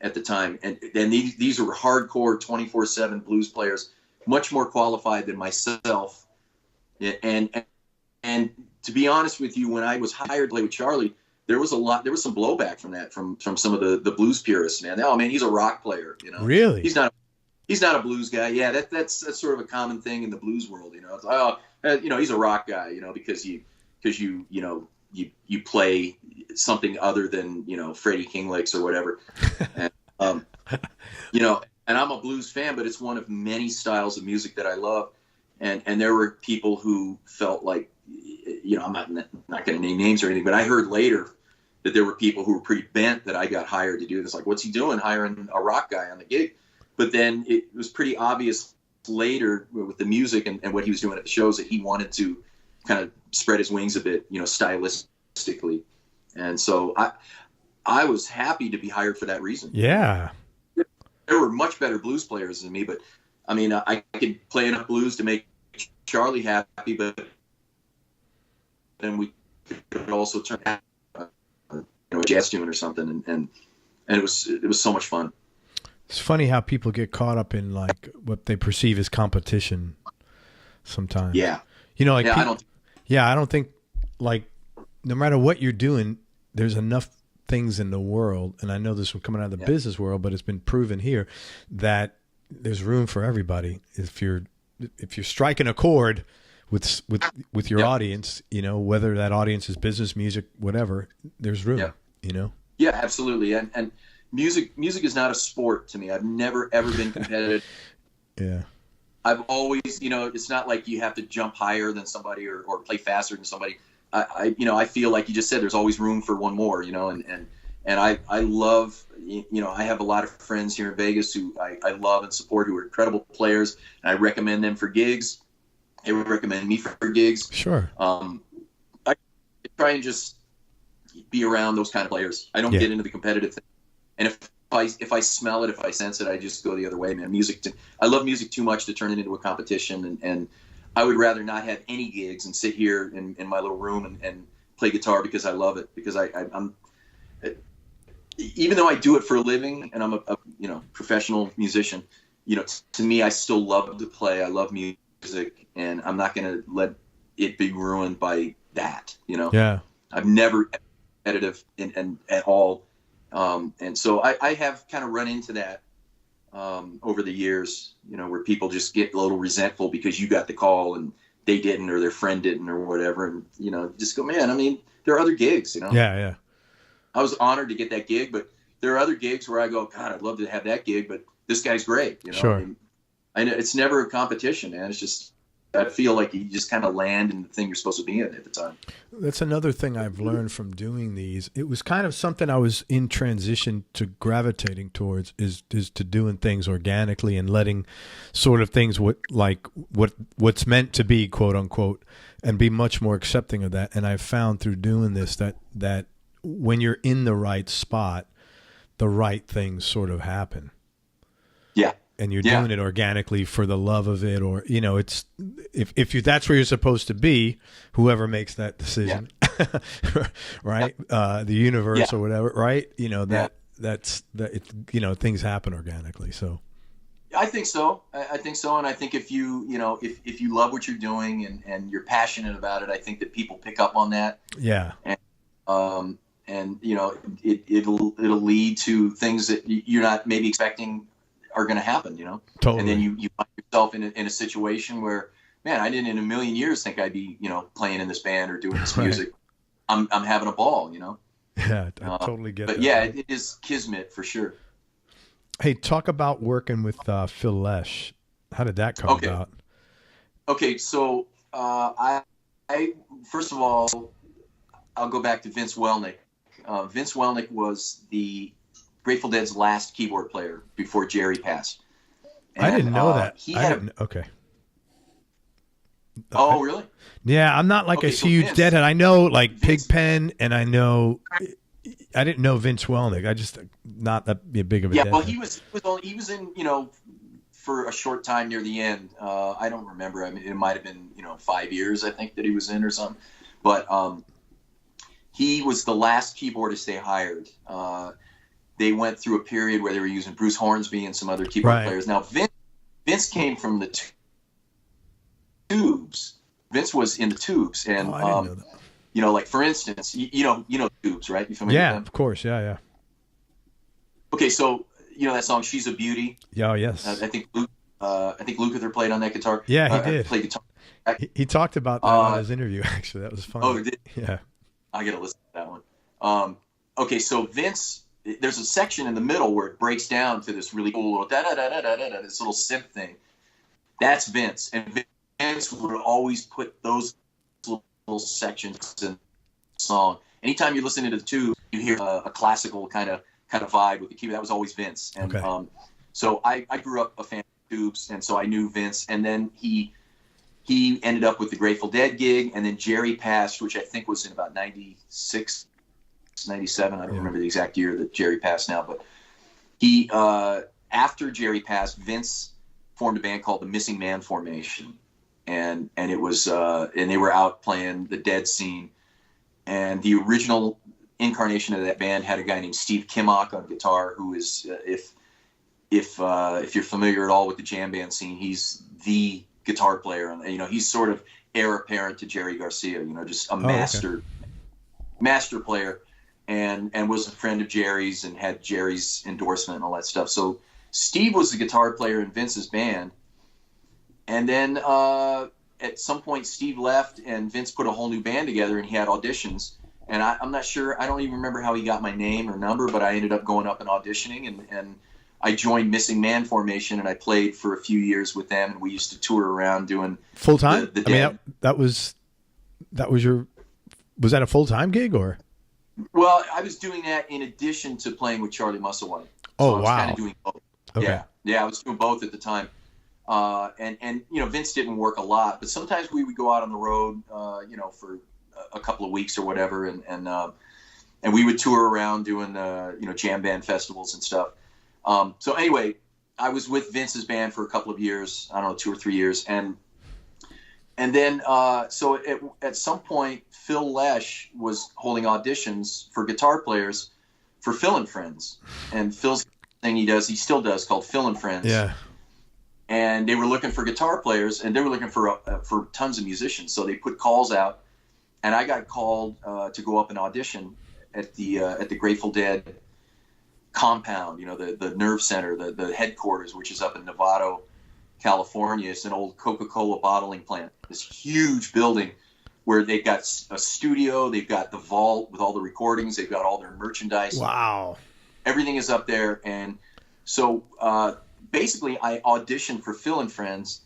at the time. And these were hardcore 24/7 blues players, much more qualified than myself. And to be honest with you, when I was hired to play with Charlie, there was some blowback from that, from some of the blues purists, man. Oh man, he's a rock player, Really? He's not a blues guy. Yeah, that's sort of a common thing in the blues world, It's like, he's a rock guy, because you play something other than, Freddie King Licks or whatever. And, and I'm a blues fan, but it's one of many styles of music that I love. And there were people who felt like, I'm not going to name names or anything, but I heard later that there were people who were pretty bent that I got hired to do this. Like, what's he doing hiring a rock guy on the gig? But then it was pretty obvious later with the music and what he was doing at the shows that he wanted to kind of spread his wings a bit, stylistically. And so I was happy to be hired for that reason. Yeah. There were much better blues players than me, but I mean, I could play enough blues to make Charlie happy, but then we could also turn a jazz tune or something, and it was so much fun. It's funny how people get caught up in like what they perceive as competition sometimes. Yeah. I don't think like no matter what you're doing, there's enough things in the world, and I know this was coming out of the business world, but it's been proven here that there's room for everybody. If you're striking a chord with your audience, whether that audience is business, music, whatever, there's room. Yeah, absolutely. And music is not a sport to me. I've never ever been competitive. Yeah. I've always, it's not like you have to jump higher than somebody or play faster than somebody. I feel like you just said there's always room for one more, and I love, I have a lot of friends here in Vegas who I love and support, who are incredible players, and I recommend them for gigs. They would recommend me for gigs. Sure. I try and just be around those kind of players. I don't get into the competitive thing. And if I smell it, if I sense it, I just go the other way, man. I love music too much to turn it into a competition. And I would rather not have any gigs and sit here in my little room and play guitar because I love it. Because I'm even though I do it for a living and I'm a professional musician, to me, I still love to play. I love music, and I'm not going to let it be ruined by that. Yeah. I've never competitive and at all. And so I have kind of run into that over the years, where people just get a little resentful because you got the call and they didn't, or their friend didn't, or whatever. And, just go, man, I mean, there are other gigs, Yeah. I was honored to get that gig, but there are other gigs where I go, God, I'd love to have that gig, but this guy's great. Sure. I know it's never a competition, man. It's just, I feel like you just kind of land in the thing you're supposed to be in at the time. That's another thing I've learned from doing these. It was kind of something I was in transition to gravitating towards is to doing things organically and letting sort of things what's meant to be, quote unquote, and be much more accepting of that. And I've found through doing this that when you're in the right spot, the right things sort of happen. Yeah. And you're doing it organically for the love of it, or it's if you that's where you're supposed to be, whoever makes that decision, right? The universe or whatever, right? That's things happen organically. So I think so. I think so, and I think if you if you love what you're doing and you're passionate about it, I think that people pick up on that. Yeah. And it'll lead to things that you're not maybe expecting are going to happen, Totally. And then you find yourself in a situation where, man, I didn't in a million years think I'd be, playing in this band or doing this music. I'm having a ball, Yeah, I totally get but that. yeah, it is kismet for sure. Hey, talk about working with Phil Lesh. How did that come about? Okay, so I first of all, I'll go back to Vince Welnick. Vince Welnick was the Grateful Dead's last keyboard player before Jerry passed. And, I didn't know that. Okay. Oh, really? Yeah, I'm not like a huge Vince, Deadhead. I know like Pigpen, and I didn't know Vince Welnick. I just not that big of a Deadhead. Well, he was in for a short time near the end. I don't remember. I mean, it might have been 5 years, I think, that he was in or something. But he was the last keyboardist they hired. They went through a period where they were using Bruce Hornsby and some other keyboard players. Now, Vince came from the Tubes. Vince was in the Tubes, and I didn't know that. like for instance, you know Tubes, right? You familiar with them? Of course, yeah. Okay, so that song "She's a Beauty." Yeah, yes. I think Lukather played on that guitar. Yeah, he did. Played guitar. He talked about that on his interview. Actually, that was fun. Oh, did? Yeah. I gotta listen to that one. Okay, so Vince, there's a section in the middle where it breaks down to this really cool little da-da-da-da-da-da, this little synth thing. That's Vince. And Vince would always put those little sections in the song. Anytime you're listening to the Tubes, you hear a classical kind of vibe with the keyboard. That was always Vince. And so I grew up a fan of Tubes, and so I knew Vince. And then he ended up with the Grateful Dead gig, and then Jerry passed, which I think was in about 96, 97. I don't remember the exact year that Jerry passed now, but he after Jerry passed, Vince formed a band called the Missing Man Formation, and it was and they were out playing the Dead scene, and the original incarnation of that band had a guy named Steve Kimmock on guitar, who is if you're familiar at all with the jam band scene, he's the guitar player, and he's sort of heir apparent to Jerry Garcia, just a master player, and was a friend of Jerry's and had Jerry's endorsement and all that stuff. So Steve was the guitar player in Vince's band, and then at some point Steve left and Vince put a whole new band together, and he had auditions, and I'm not sure, I don't even remember how he got my name or number, but I ended up going up and auditioning, and I joined Missing Man Formation, and I played for a few years with them, and we used to tour around doing full time. The I mean, that was that a full time gig or? Well, I was doing that in addition to playing with Charlie Musselwhite. Oh, I was kind of doing both. Okay. Yeah, I was doing both at the time. And Vince didn't work a lot, but sometimes we would go out on the road, for a couple of weeks or whatever, and and we would tour around doing jam band festivals and stuff. So anyway, I was with Vince's band for a couple of years, I don't know, 2 or 3 years, and then so at some point, Phil Lesh was holding auditions for guitar players for Phil and Friends, and Phil's thing he still does, called Phil and Friends. Yeah. And they were looking for guitar players, and they were looking for tons of musicians. So they put calls out, and I got called to go up and audition at the Grateful Dead compound, the Nerve Center, the headquarters, which is up in Novato, California. It's an old Coca-Cola bottling plant. This huge building where they've got a studio, they've got the vault with all the recordings, they've got all their merchandise. Wow. Everything is up there. And so basically I auditioned for Phil and Friends,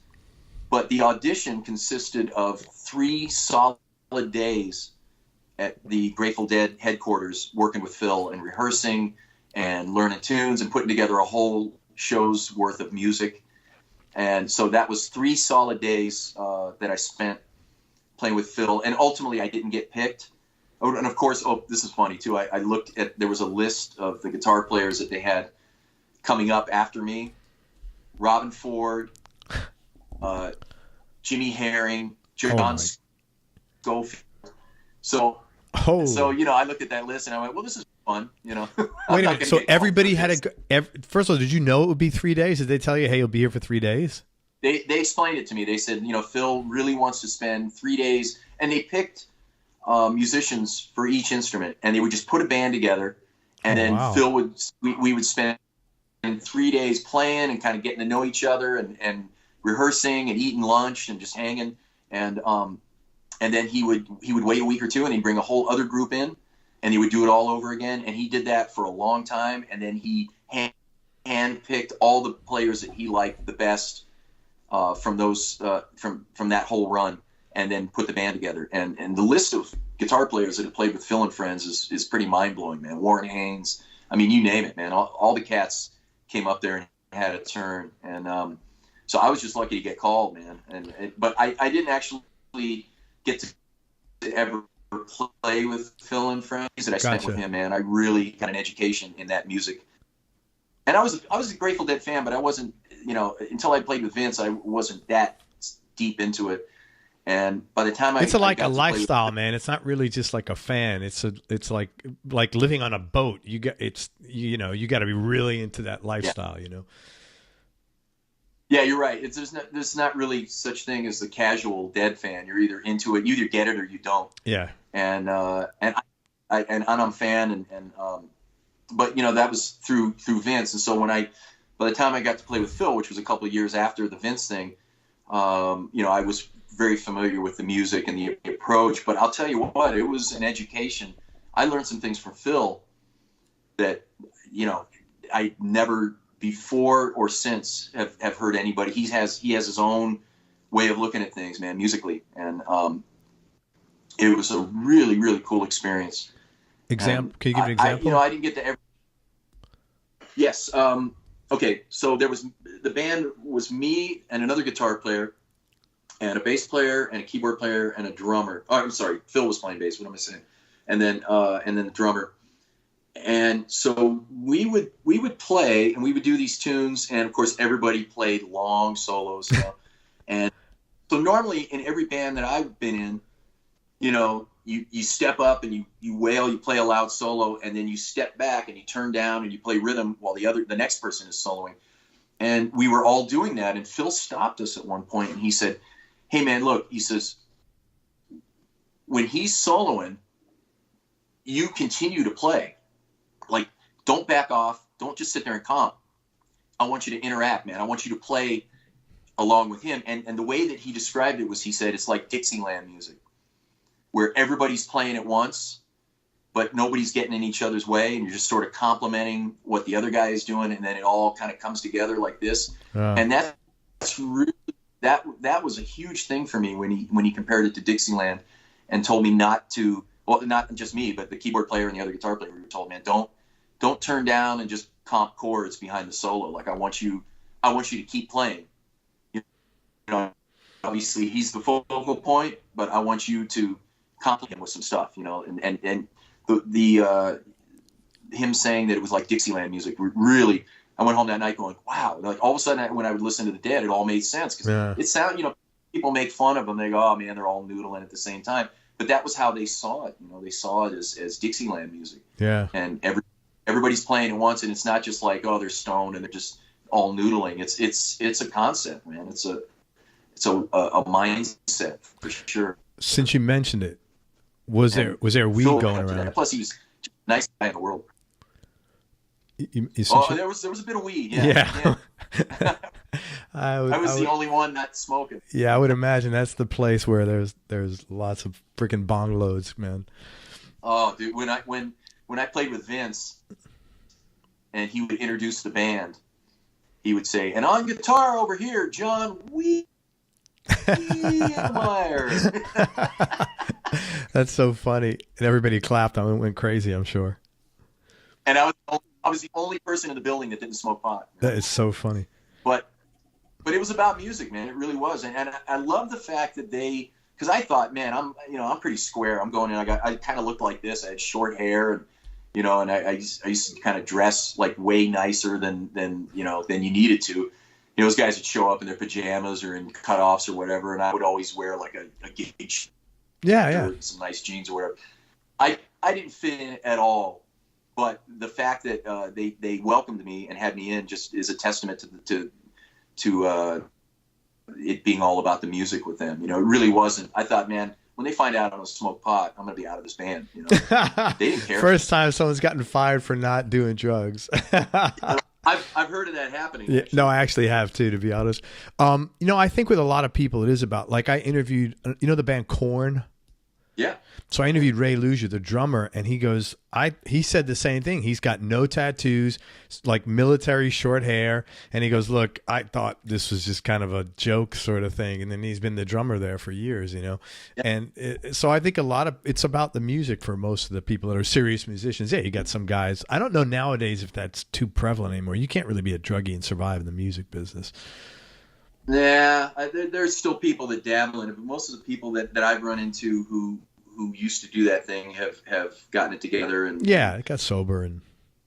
but the audition consisted of 3 solid days at the Grateful Dead headquarters working with Phil and rehearsing and learning tunes and putting together a whole show's worth of music. And so that was 3 solid days that I spent playing with Phil. And ultimately I didn't get picked. Oh, and of course, this is funny too. I looked at, there was a list of the guitar players that they had coming up after me. Robin Ford, Jimmy Herring, John Scofield. So I looked at that list and I went, well, this is fun, Wait a minute. So everybody had first of all, did you know it would be 3 days? Did they tell you, hey, you'll be here for 3 days? They explained it to me. They said, Phil really wants to spend 3 days, and they picked musicians for each instrument, and they would just put a band together, and then Phil we would spend 3 days playing and kind of getting to know each other and rehearsing and eating lunch and just hanging, and then he would wait a week or two and he'd bring a whole other group in and he would do it all over again, and he did that for a long time, and then he handpicked all the players that he liked the best from those from that whole run, and then put the band together. And the list of guitar players that have played with Phil and Friends is pretty mind-blowing, man. Warren Haynes, I mean, you name it, man. All the cats came up there and had a turn. And so I was just lucky to get called, man. But I didn't actually get to ever play with Phil and Friends that I spent with him, man. I really got an education in that music. And I was a Grateful Dead fan, but I wasn't, until I played with Vince, I wasn't that deep into it. And by the time it's like a lifestyle, man. It's not really just like a fan. It's like living on a boat. You got you got to be really into that lifestyle, Yeah, you're right. There's not really such thing as the casual Dead fan. You're either into it, you either get it or you don't. Yeah. And I'm a fan, but that was through Vince. And so by the time I got to play with Phil, which was a couple of years after the Vince thing, I was very familiar with the music and the approach. But I'll tell you what, it was an education. I learned some things from Phil that I never before or since have heard anybody. He has his own way of looking at things, man, musically, and it was a really, really cool experience. Can you give an example? I didn't get to Yes. Okay. So the band was me and another guitar player and a bass player and a keyboard player and a drummer. Oh, I'm sorry. Phil was playing bass. What am I saying? And then the drummer. And so we would play and we would do these tunes. And of course, everybody played long solos. And so normally in every band that I've been in, you step up and you wail, you play a loud solo, and then you step back and you turn down and you play rhythm while the next person is soloing. And we were all doing that. And Phil stopped us at one point and he said, "Hey man, look," he says, "when he's soloing, you continue to play. Like, don't back off. Don't just sit there and comp. I want you to interact, man. I want you to play along with him." And the way that he described it was, he said, it's like Dixieland music, where everybody's playing at once, but nobody's getting in each other's way, and you're just sort of complimenting what the other guy is doing, and then it all kind of comes together like this. And that's really, that was a huge thing for me when he compared it to Dixieland and told me not to, well, not just me, but the keyboard player and the other guitar player, we were told, man, don't turn down and just comp chords behind the solo. Like, I want you to keep playing. Obviously he's the focal point, but I want you to compliment him with some stuff, and him saying that it was like Dixieland music. Really, I went home that night going, wow. Like all of a sudden, when I would listen to the Dead, it all made sense because it sounded, you know, people make fun of them. They go, oh man, they're all noodling at the same time. But that was how they saw it. You know, they saw it as Dixieland music. Yeah. And everybody's playing it once, and it's not just like, oh, they're stoned and they're just all noodling. It's a concept, man. It's a mindset for sure. Since you mentioned it, was there weed going around? Plus, he was the nicest guy in the world. There was a bit of weed. Yeah. I was the only one not smoking. Yeah, I would imagine that's the place where there's lots of freaking bong loads, man. Oh, dude, when I played with Vince, and he would introduce the band, he would say, "And on guitar over here, John Wedemeyer." That's so funny, and everybody clapped. I went crazy, I'm sure. And I was the only person in the building that didn't smoke pot. That is so funny. But it was about music, man. It really was. And I love the fact that because I thought, man, I'm pretty square. I'm going in. I kind of looked like this. I had short hair, and and I used to kind of dress like way nicer than you needed to. Those guys would show up in their pajamas or in cutoffs or whatever, and I would always wear like a gig shirt, some nice jeans or whatever. I didn't fit in at all. But the fact that they welcomed me and had me in just is a testament to it being all about the music with them. It really wasn't. I thought, man, when they find out I'm gonna smoke pot, I'm gonna be out of this band. They didn't care. First time someone's gotten fired for not doing drugs. I've heard of that happening. Yeah, no, I actually have too, to be honest. I think with a lot of people, it is about, like, I interviewed, the band Korn. Yeah. So I interviewed Ray Luzier, the drummer, and he goes, he said the same thing. He's got no tattoos, like military short hair. And he goes, look, I thought this was just kind of a joke sort of thing. And then he's been the drummer there for years, Yeah. And so I think it's about the music for most of the people that are serious musicians. Yeah, you got some guys. I don't know nowadays if that's too prevalent anymore. You can't really be a druggie and survive in the music business. Yeah, there's still people that dabble in it, but most of the people that I've run into who used to do that thing have gotten it together and it got sober. And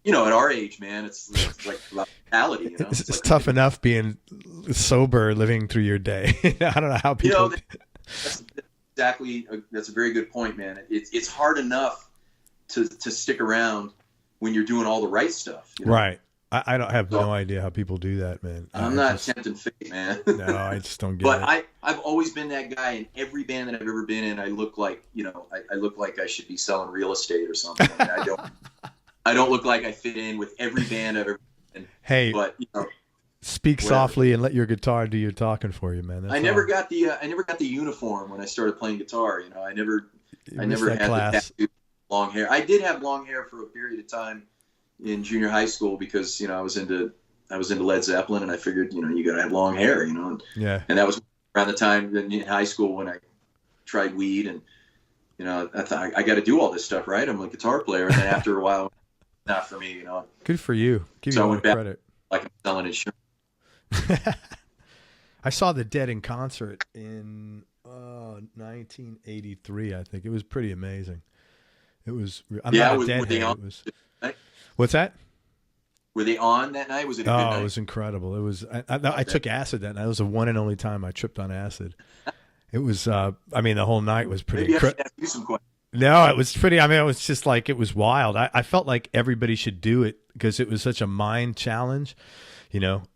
at our age, man, it's like about mentality. It's like, tough enough being sober, living through your day. I don't know how people. That's a very good point, man. It's hard enough to stick around when you're doing all the right stuff. Right. I don't have no idea how people do that, man. I'm not tempting fate, man. No, I just don't get but it. But I've always been that guy in every band that I've ever been in. I look like, I look like I should be selling real estate or something. I don't look like I fit in with every band I've ever been in. Hey, but speak softly and let your guitar do your talking for you, man. I never got the uniform when I started playing guitar. I never had the tattoo, long hair. I did have long hair for a period of time in junior high school because I was into Led Zeppelin, and I figured you gotta have long hair, and that was around the time in high school when I tried weed, and I thought I got to do all this stuff, right? I'm a guitar player, and then after a while, not for me, Good for you. Give you I went back credit. Like I'm selling insurance. I saw the Dead in concert in 1983. I think it was pretty amazing. It was. I'm not a Deadhead. It was. What's that? Were they on that night? Was it a good night? It was incredible. It was. I took acid that night. It was the one and only time I tripped on acid. It was. The whole night was pretty. Maybe I should ask you some questions. No, it was pretty. It was just like, it was wild. I felt like everybody should do it because it was such a mind challenge,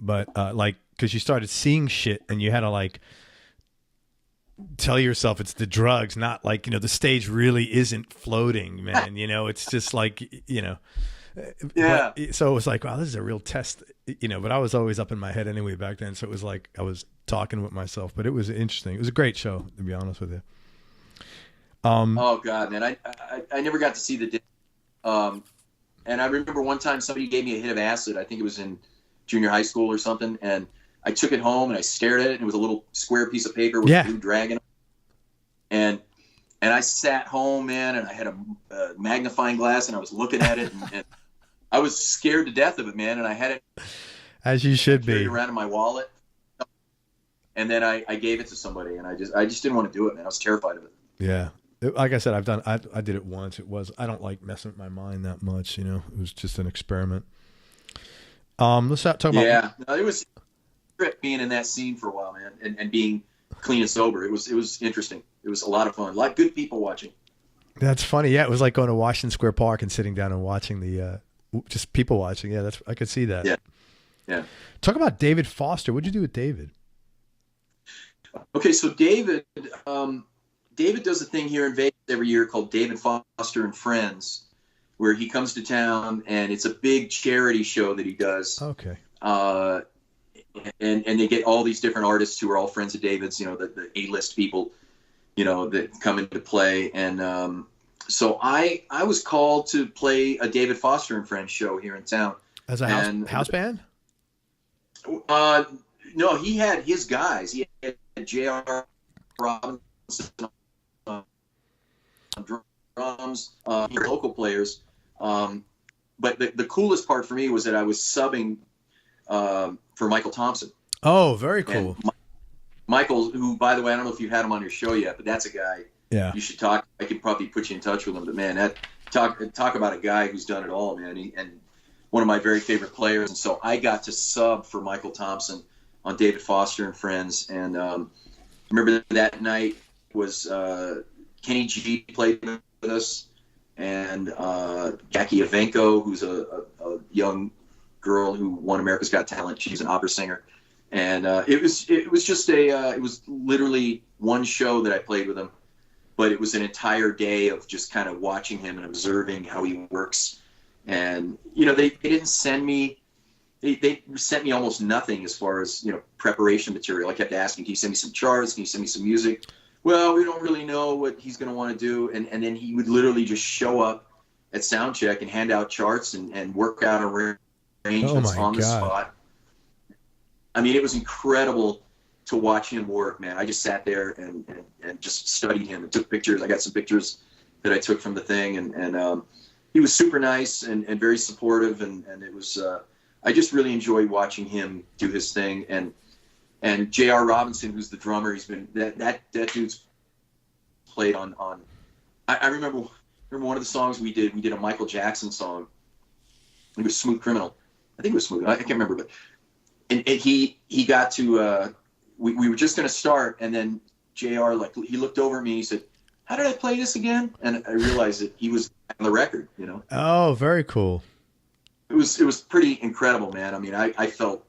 But because you started seeing shit and you had to tell yourself it's the drugs, not the stage really isn't floating, man. It's just Yeah. So it was like, wow, this is a real test, but I was always up in my head anyway back then. So it was like I was talking with myself, but it was interesting. It was a great show, to be honest with you. Oh God, man. I never got to see the, and I remember one time somebody gave me a hit of acid. I think it was in junior high school or something. And I took it home and I stared at it, and it was a little square piece of paper with a blue dragon. And I sat home, man, and I had a magnifying glass, and I was looking at it, and I was scared to death of it, man. And I had it, as you should be, around in my wallet. And then I gave it to somebody, and I just didn't want to do it, man. I was terrified of it. Yeah. Like I said, I did it once. I don't like messing with my mind that much. You know, it was just an experiment. Let's talk about. Yeah, no, it was being in that scene for a while, man, and being clean and sober. It was interesting. It was a lot of fun. A lot of good people watching. That's funny. Yeah, it was like going to Washington Square Park and sitting down and watching just people watching. Yeah, I could see that. Yeah, yeah. Talk about David Foster. What'd you do with David? Okay, so David does a thing here in Vegas every year called David Foster and Friends, where he comes to town, and it's a big charity show that he does. Okay. And they get all these different artists who are all friends of David's, you know, the A-list people, you know, that come into play. And so I was called to play a David Foster and Friends show here in town. As a house band? No, he had his guys. He had J.R. Robinson on drums, local players. But the coolest part for me was that I was subbing for Michael Thompson. Oh, very cool. And Michael, who, by the way, I don't know if you've had him on your show yet, but that's a guy you should talk. I could probably put you in touch with him. But, man, talk about a guy who's done it all, man. And one of my very favorite players. And so I got to sub for Michael Thompson on David Foster and Friends. And I remember that night was Kenny G played with us, and Jackie Evenko, who's a young girl who won America's Got Talent. She's an opera singer. And it was just it was literally one show that I played with him, but it was an entire day of just kind of watching him and observing how he works. And, you know, they didn't send me, they sent me almost nothing as far as, you know, preparation material. I kept asking, can you send me some charts? Can you send me some music? Well, we don't really know what he's going to want to do. And then he would literally just show up at sound check and hand out charts and work out arrangements on the spot. I mean, it was incredible to watch him work, man. I just sat there and just studied him and took pictures. I got some pictures that I took from the thing, and he was super nice and very supportive, and it was I just really enjoyed watching him do his thing. And J.R. Robinson, who's the drummer, he's been that dude's played on I remember one of the songs we did a Michael Jackson song. It was Smooth Criminal. I think it was Smooth. I can't remember, but and he got to we were just going to start, and then JR, like, he looked over at me and he said, how did I play this again? And I realized that he was on the record, you know. Oh, very cool. It was pretty incredible, man. I mean, I felt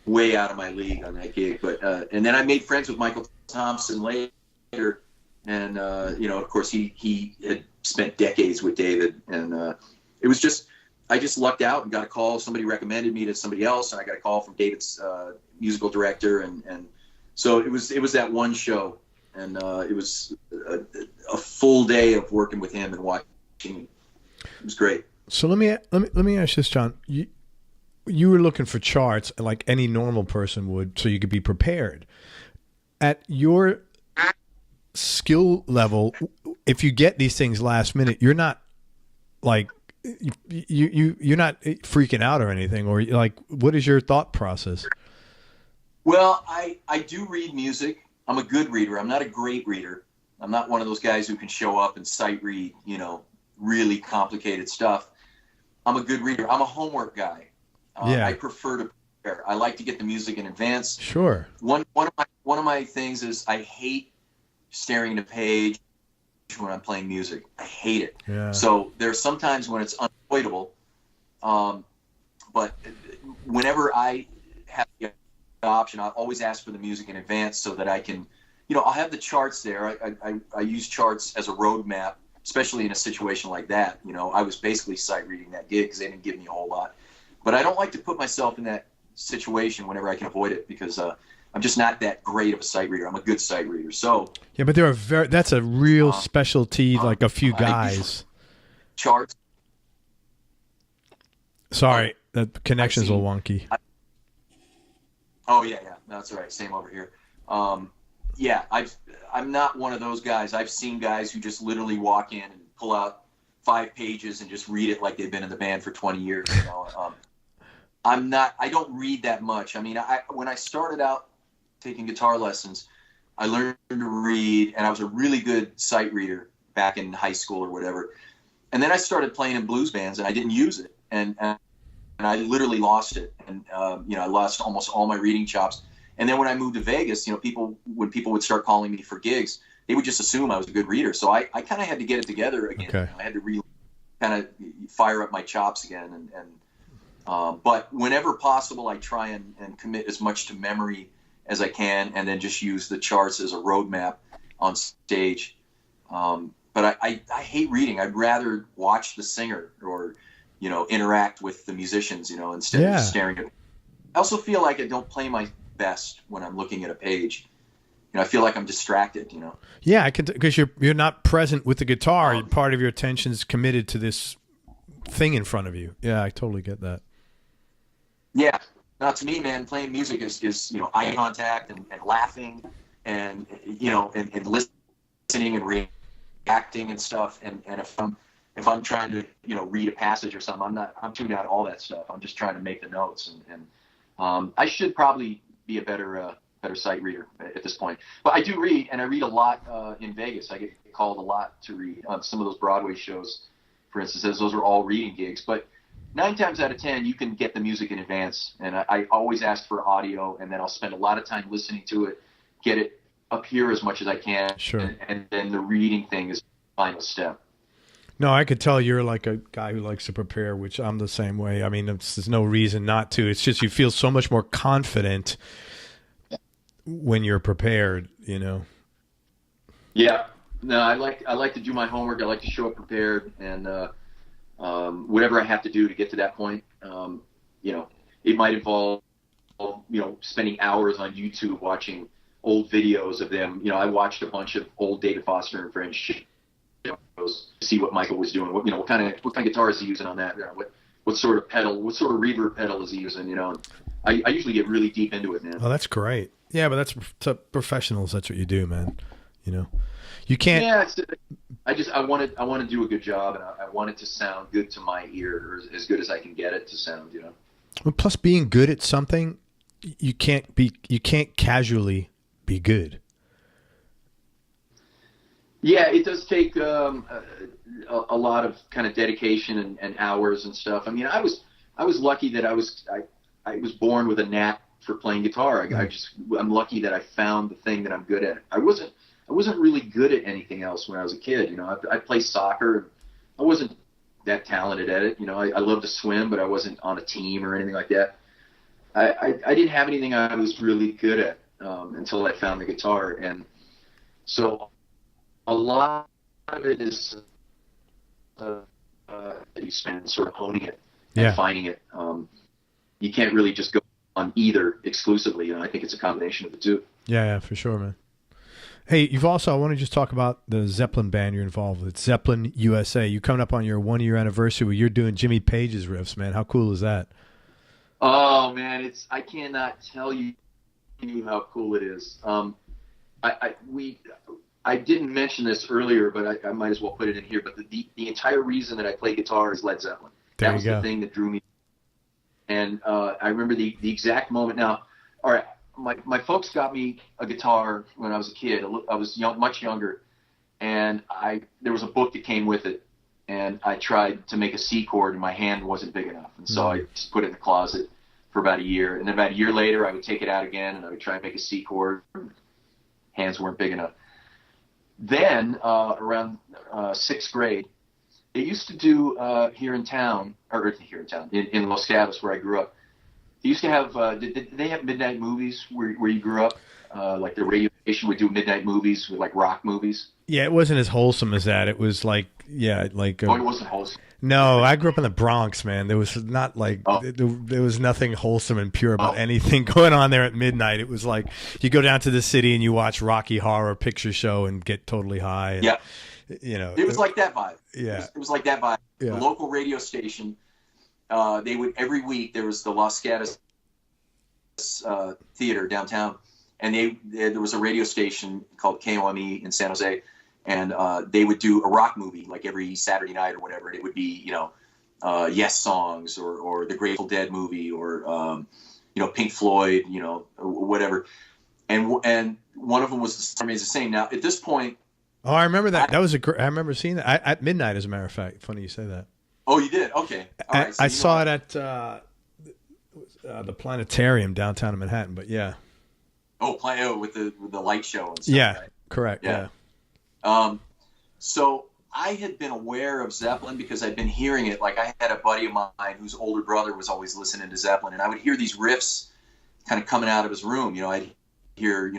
way out of my league on that gig, but and then I made friends with Michael Thompson later, and you know, of course, he had spent decades with David, and it was just, I just lucked out and got a call. Somebody recommended me to somebody else, and I got a call from David's musical director, and so it was that one show, and it was a full day of working with him and watching. It was great. So let me ask this, John. You were looking for charts like any normal person would, so you could be prepared. At your skill level, if you get these things last minute, you're not like you're not freaking out or anything, or like, what is your thought process? Well, I do read music. I'm a good reader. I'm not a great reader. I'm not one of those guys who can show up and sight read, you know, really complicated stuff. I'm a good reader. I'm a homework guy. I prefer to prepare. I like to get the music in advance. Sure. One of my things is I hate staring at a page when I'm playing music. I hate it. Yeah. So there's sometimes when it's unavoidable. But whenever I have the option, I always ask for the music in advance so that I can, you know, I'll have the charts there. I use charts as a roadmap, especially in a situation like that. You know, I was basically sight reading that gig because they didn't give me a whole lot. But I don't like to put myself in that situation whenever I can avoid it, because I'm just not that great of a sight reader. I'm a good sight reader. So yeah, but that's a real specialty, like a few guys. Charts. Sorry, the connection's a little wonky. Oh yeah, that's all right. Same over here. Yeah, I'm not one of those guys. I've seen guys who just literally walk in and pull out 5 pages and just read it like they've been in the band for 20 years. You know? I don't read that much. I mean, when I started out taking guitar lessons, I learned to read, and I was a really good sight reader back in high school or whatever. And then I started playing in blues bands, and I didn't use it, and I literally lost it, and I lost almost all my reading chops. And then when I moved to Vegas, when people would start calling me for gigs, they would just assume I was a good reader. So I kind of had to get it together again. Okay. I had to really kind of fire up my chops again, but whenever possible, I try and commit as much to memory as I can, and then just use the charts as a roadmap on stage. But I hate reading. I'd rather watch the singer or, interact with the musicians, instead of staring at. I also feel like I don't play my best when I'm looking at a page. I feel like I'm distracted, Yeah, I can, because you're not present with the guitar. Part of your attention's committed to this thing in front of you. Yeah, I totally get that. Yeah. Now, to me, man, playing music is eye contact and laughing and and listening and reacting and stuff. And if I'm trying to read a passage or something, I'm tuning out all that stuff. I'm just trying to make the notes. And I should probably be a better sight reader at this point. But I do read, and I read a lot in Vegas. I get called a lot to read on some of those Broadway shows, for instance, as those are all reading gigs. But 9 times out of 10, you can get the music in advance. And I always ask for audio, and then I'll spend a lot of time listening to it, get it up here as much as I can. Sure. And then the reading thing is the final step. No, I could tell you're like a guy who likes to prepare, which I'm the same way. I mean, there's no reason not to. It's just you feel so much more confident when you're prepared, Yeah. No, I like to do my homework. I like to show up prepared, and whatever I have to do to get to that point. It might involve spending hours on YouTube watching old videos of them. I watched a bunch of old David Foster and Friends shows to see what Michael was doing. What kind of guitar is he using on that? What sort of pedal? What sort of reverb pedal is he using? I usually get really deep into it, man. Oh, that's great. Yeah, but that's to professionals. That's what you do, man. You can't. Yeah, I want to do a good job, and I want it to sound good to my ear, or as good as I can get it to sound. Well, plus, being good at something, you can't casually be good. Yeah, it does take a lot of kind of dedication and hours and stuff. I mean, I was lucky that I was born with a knack for playing guitar. I'm lucky that I found the thing that I'm good at. I wasn't really good at anything else when I was a kid. I played soccer, and I wasn't that talented at it. I loved to swim, but I wasn't on a team or anything like that. I didn't have anything I was really good at until I found the guitar, and so a lot of it is you spend sort of honing it and finding it. You can't really just go on either exclusively. I think it's a combination of the two. Yeah, for sure, man. Hey, I want to just talk about the Zeppelin band you're involved with, Zeppelin USA. You're coming up on your 1-year anniversary where you're doing Jimmy Page's riffs, man. How cool is that? Oh man, I cannot tell you how cool it is. I didn't mention this earlier, but I might as well put it in here. But the entire reason that I play guitar is Led Zeppelin. That was the thing that drew me. And I remember the exact moment. Now, all right, my folks got me a guitar when I was a kid. I was much younger, and there was a book that came with it, and I tried to make a C chord, and my hand wasn't big enough, and so I just put it in the closet for about a year. And then about a year later, I would take it out again, and I would try and make a C chord. Hands weren't big enough. Then around 6th grade, they used to do in Los Gatos, where I grew up. They used to have, did they have midnight movies where you grew up? Like the radio station would do midnight movies with like rock movies. Yeah, it wasn't as wholesome as that. It was like, it wasn't wholesome. No, I grew up in the Bronx, man. There was not like, there was nothing wholesome and pure about anything going on there at midnight. It was like, you go down to the city and you watch Rocky Horror Picture Show and get totally high. And, yeah. It was like that vibe. Yeah. It was like that vibe. Yeah. The local radio station, they would, every week there was the Los Gatos theater downtown, and there was a radio station called KOME in San Jose, and they would do a rock movie like every Saturday night or whatever. And it would be Yes songs or the Grateful Dead movie or Pink Floyd, or whatever. And one of them was the same. Now at this point, Oh, I remember that. That was I remember seeing that at midnight, as a matter of fact. Funny you say that. Oh, you did? Okay. All right. So I saw it at the planetarium downtown in Manhattan, but yeah. Oh, with the light show and stuff. Yeah, right? correct. Yeah. So I had been aware of Zeppelin because I'd been hearing it. Like, I had a buddy of mine whose older brother was always listening to Zeppelin, and I would hear these riffs kind of coming out of his room. You know, I'd hear,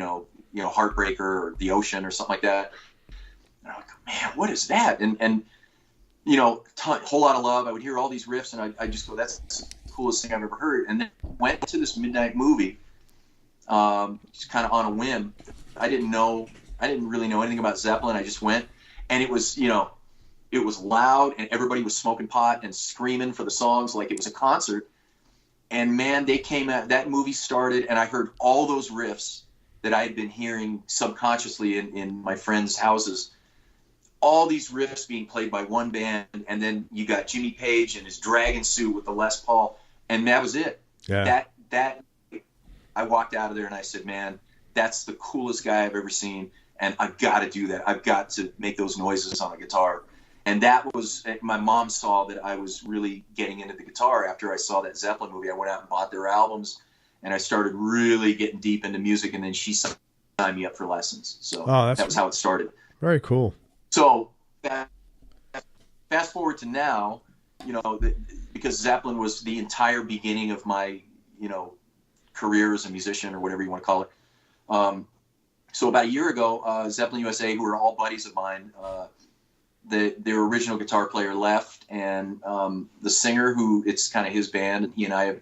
Heartbreaker or The Ocean or something like that. And I would go, man, what is that? And Whole Lot of Love. I would hear all these riffs, and I just go, that's the coolest thing I've ever heard. And then went to this midnight movie, just kind of on a whim. I didn't really know anything about Zeppelin. I just went, and it was loud, and everybody was smoking pot and screaming for the songs like it was a concert. And man, they came out. That movie started, and I heard all those riffs that I had been hearing subconsciously in my friends' houses. All these riffs being played by one band, and then you got Jimmy Page in his dragon suit with the Les Paul, and that was it. Yeah. That I walked out of there and I said, man, that's the coolest guy I've ever seen, and I've got to do that. I've got to make those noises on the guitar. And that was, my mom saw that I was really getting into the guitar after I saw that Zeppelin movie. I went out and bought their albums, and I started really getting deep into music, and then she signed me up for lessons. So that was how it started. Very cool. So fast forward to now, because Zeppelin was the entire beginning of my, career as a musician or whatever you want to call it. So about a year ago, Zeppelin USA, who are all buddies of mine, their original guitar player left, and the singer, who it's kind of his band, and he and I have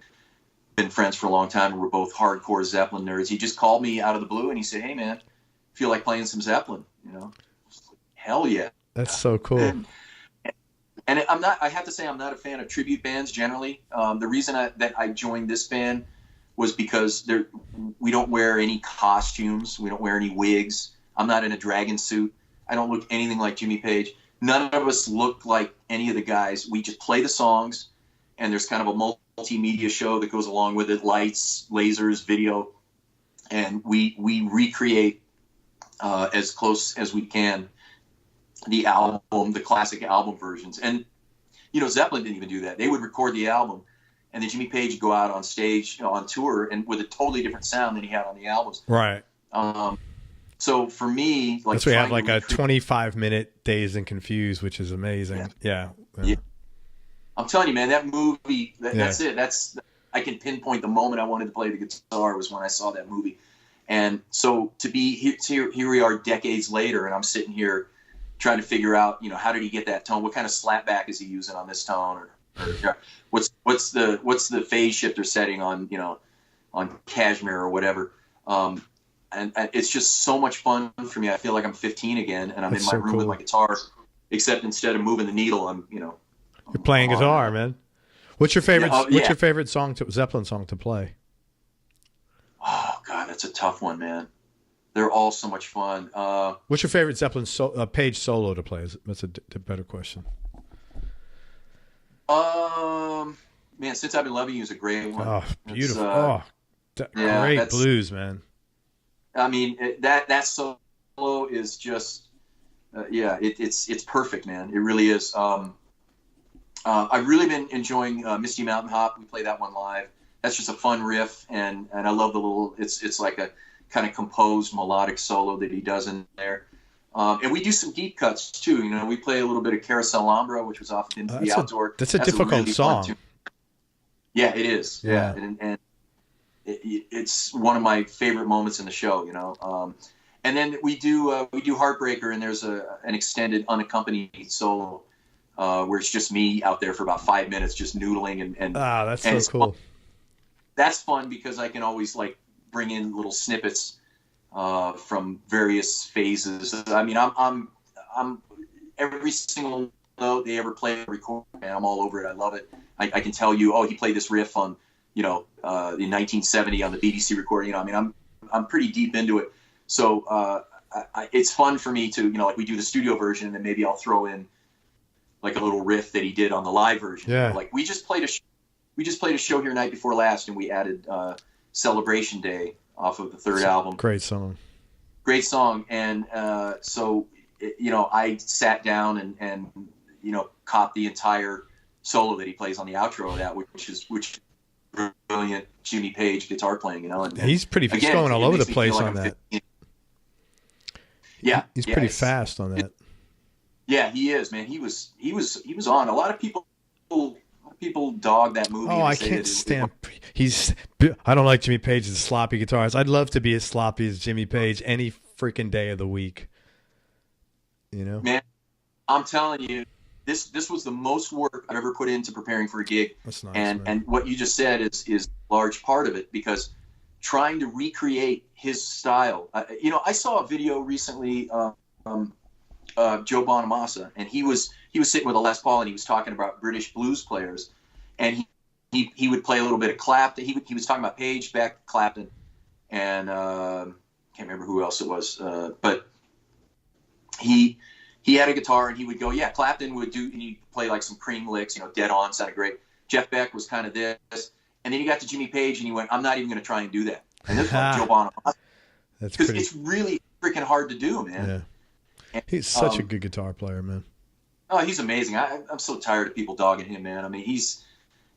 been friends for a long time. We're both hardcore Zeppelin nerds. He just called me out of the blue and he said, "Hey man, feel like playing some Zeppelin?" Hell yeah. That's so cool. And I have to say, I'm not a fan of tribute bands generally. The reason that I joined this band was because we don't wear any costumes. We don't wear any wigs. I'm not in a dragon suit. I don't look anything like Jimmy Page. None of us look like any of the guys. We just play the songs, and there's kind of a multimedia show that goes along with it, lights, lasers, video, and we recreate as close as we can the classic album versions. And Zeppelin didn't even do that. They would record the album, and then Jimmy Page would go out on stage on tour and with a totally different sound than he had on the albums. Right. So for me, that's why we have like a 25-minute Dazed and Confused, which is amazing. Yeah. I'm telling you, man, that movie, that's it. I can pinpoint the moment I wanted to play the guitar was when I saw that movie. And so to be here we are decades later, and I'm sitting here trying to figure out, how did he get that tone? What kind of slapback is he using on this tone? Or what's the phase shifter setting on, on Cashmere or whatever? And it's just so much fun for me. I feel like I'm 15 again, and I'm in my room with my guitar, except instead of moving the needle, I'm, you're playing guitar, man. What's your favorite? What's your favorite Zeppelin song to play? Oh God, that's a tough one, man. They're all so much fun. What's your favorite Zeppelin Page solo to play? That's a better question. Man, Since I've Been Loving You is a great one. Oh, beautiful. Great blues, man. I mean, that solo is just, it's perfect, man. It really is. I've really been enjoying Misty Mountain Hop. We play that one live. That's just a fun riff, and I love the little. It's like a kind of composed melodic solo that he does in there. And we do some deep cuts too. We play a little bit of Carousel Alhambra, which was off into the outdoor. That's a difficult really song. Yeah, it is. Yeah, and it's one of my favorite moments in the show. And then we do Heartbreaker, and there's an extended unaccompanied solo where it's just me out there for about 5 minutes, just noodling and that's so cool. Fun. That's fun because I can always bring in little snippets from various phases. I mean, I'm every single note they ever play and record, man, I'm all over it. I love it. I can tell you, he played this riff on, in 1970 on the BBC recording. I mean, I'm pretty deep into it. So it's fun for me to, we do the studio version, and then maybe I'll throw in a little riff that he did on the live version. Yeah. We just played a show here night before last, and we added Celebration Day off of the third album. Great song. And so I sat down and caught the entire solo that he plays on the outro of that, which is brilliant Jimmy Page guitar playing, and he's he's going all over the place on that. Yeah, he's pretty fast on that. Yeah, he is, man. He was on. A lot of people dog that movie. Oh, I can't stand. I don't like Jimmy Page's sloppy guitars. I'd love to be as sloppy as Jimmy Page any freaking day of the week. Man, I'm telling you, this was the most work I've ever put into preparing for a gig. That's nice, and what you just said is a large part of it, because trying to recreate his style. I saw a video recently, Joe Bonamassa, and he was sitting with a Les Paul, and he was talking about British blues players, and he would play a little bit of Clapton. He was talking about Page, Beck, Clapton, and can't remember who else it was, but he had a guitar, and he would go, yeah, Clapton would do, and he'd play like some Cream licks, Dead On, sounded great. Jeff Beck was kind of this, and then he got to Jimmy Page, and he went, I'm not even going to try and do that. And this was Joe Bonamassa. Because it's really freaking hard to do, man. Yeah. And, he's such a good guitar player, man. Oh, he's amazing. I'm so tired of people dogging him, man. I mean,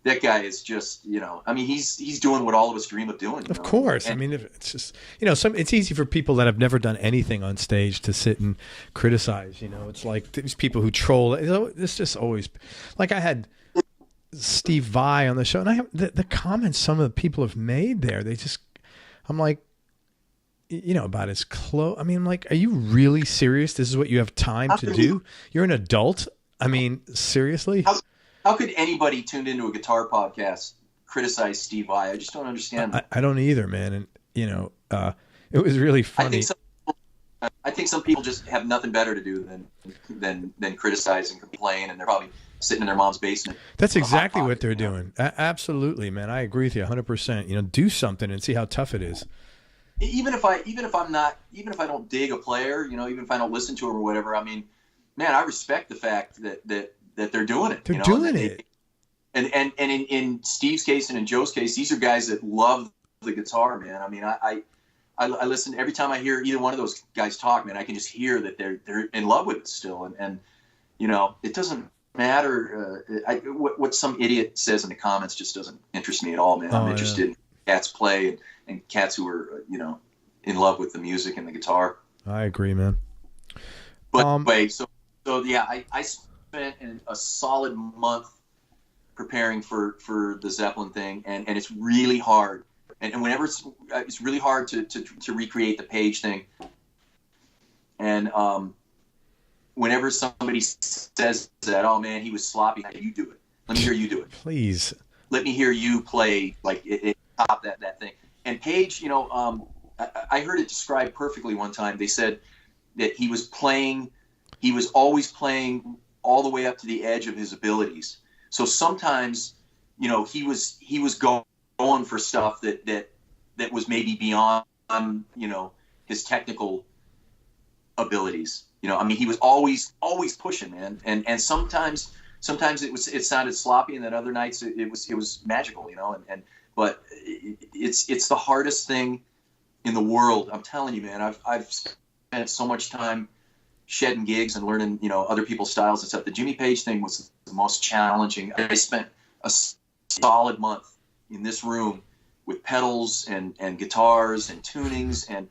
that guy is just, he's doing what all of us dream of doing. Of course. It's just, it's easy for people that have never done anything on stage to sit and criticize, it's like these people who troll. It's just always, like I had Steve Vai on the show, and I have the comments some of the people have made there. I'm like, about his clothes. I'm like, are you really serious? This is what you have time to do? You're an adult. Seriously? How could anybody tuned into a guitar podcast criticize Steve Vai? I just don't understand. I don't either, man. And it was really funny. I think some people just have nothing better to do than criticize and complain, and they're probably sitting in their mom's basement. That's exactly what they're doing. Absolutely, man. I agree with you 100%. Do something and see how tough it is. Even if I don't dig a player, even if I don't listen to him or whatever, man, I respect the fact that they're doing it. They're doing it. And in Steve's case and in Joe's case, these are guys that love the guitar, man. I listen every time I hear either one of those guys talk, man. I can just hear that they're in love with it still, and it doesn't matter what some idiot says in the comments. Just doesn't interest me at all, man. I'm interested in cats play and cats who are in love with the music and the guitar. I agree, man. But anyway, so yeah, I spent a solid month preparing for the Zeppelin thing, and it's really hard. And whenever it's really hard to recreate the Page thing. And whenever somebody says that, oh man, he was sloppy, you do it. Let me hear you do it. Please. Let me hear you play like it top that thing. And Page, I heard it described perfectly one time. They said that he was always playing all the way up to the edge of his abilities. So sometimes, he was going for stuff that was maybe beyond, his technical abilities. He was always pushing, man. And sometimes it sounded sloppy, and then other nights it was magical, but it's the hardest thing in the world. I'm telling you, man. I've spent so much time shedding gigs and learning, other people's styles and stuff. The Jimmy Page thing was the most challenging. I spent a solid month in this room with pedals and guitars and tunings, and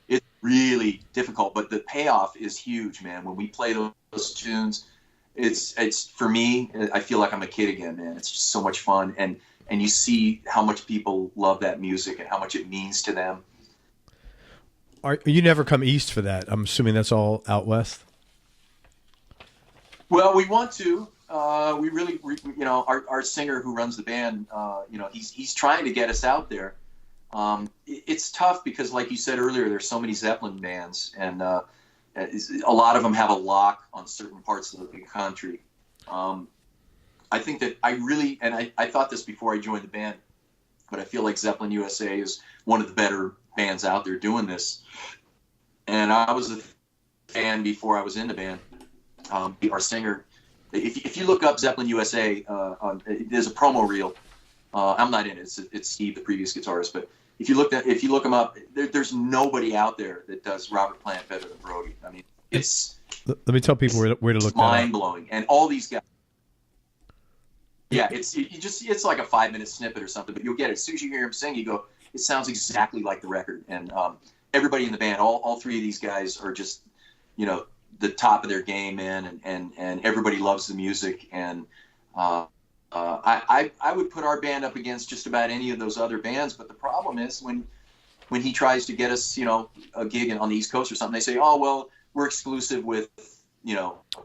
it's really difficult, but the payoff is huge, man. When we play those tunes, it's for me, I feel like I'm a kid again, man. It's just so much fun, and you see how much people love that music and how much it means to them. You never come east for that? I'm assuming that's all out west. Well, we want to. We really, our singer who runs the band, he's trying to get us out there. It's tough because, like you said earlier, there's so many Zeppelin bands, and a lot of them have a lock on certain parts of the country. I think that I thought this before I joined the band, but I feel like Zeppelin USA is one of the better bands out there doing this. And I was a fan before I was in the band. Our singer, if you look up Zeppelin USA, there's a promo reel. I'm not in it. It's Steve, the previous guitarist. But if you look them up, there's nobody out there that does Robert Plant better than Brody. It's Let me tell people where to look. Mind blowing, and all these guys. Yeah, it's like a 5-minute snippet or something, but you'll get it as soon as you hear him sing. You go, it sounds exactly like the record, and everybody in the band, all three of these guys are just, the top of their game, man, and everybody loves the music, and I would put our band up against just about any of those other bands, but the problem is when he tries to get us, a gig on the East Coast or something, they say, oh, well, we're exclusive with,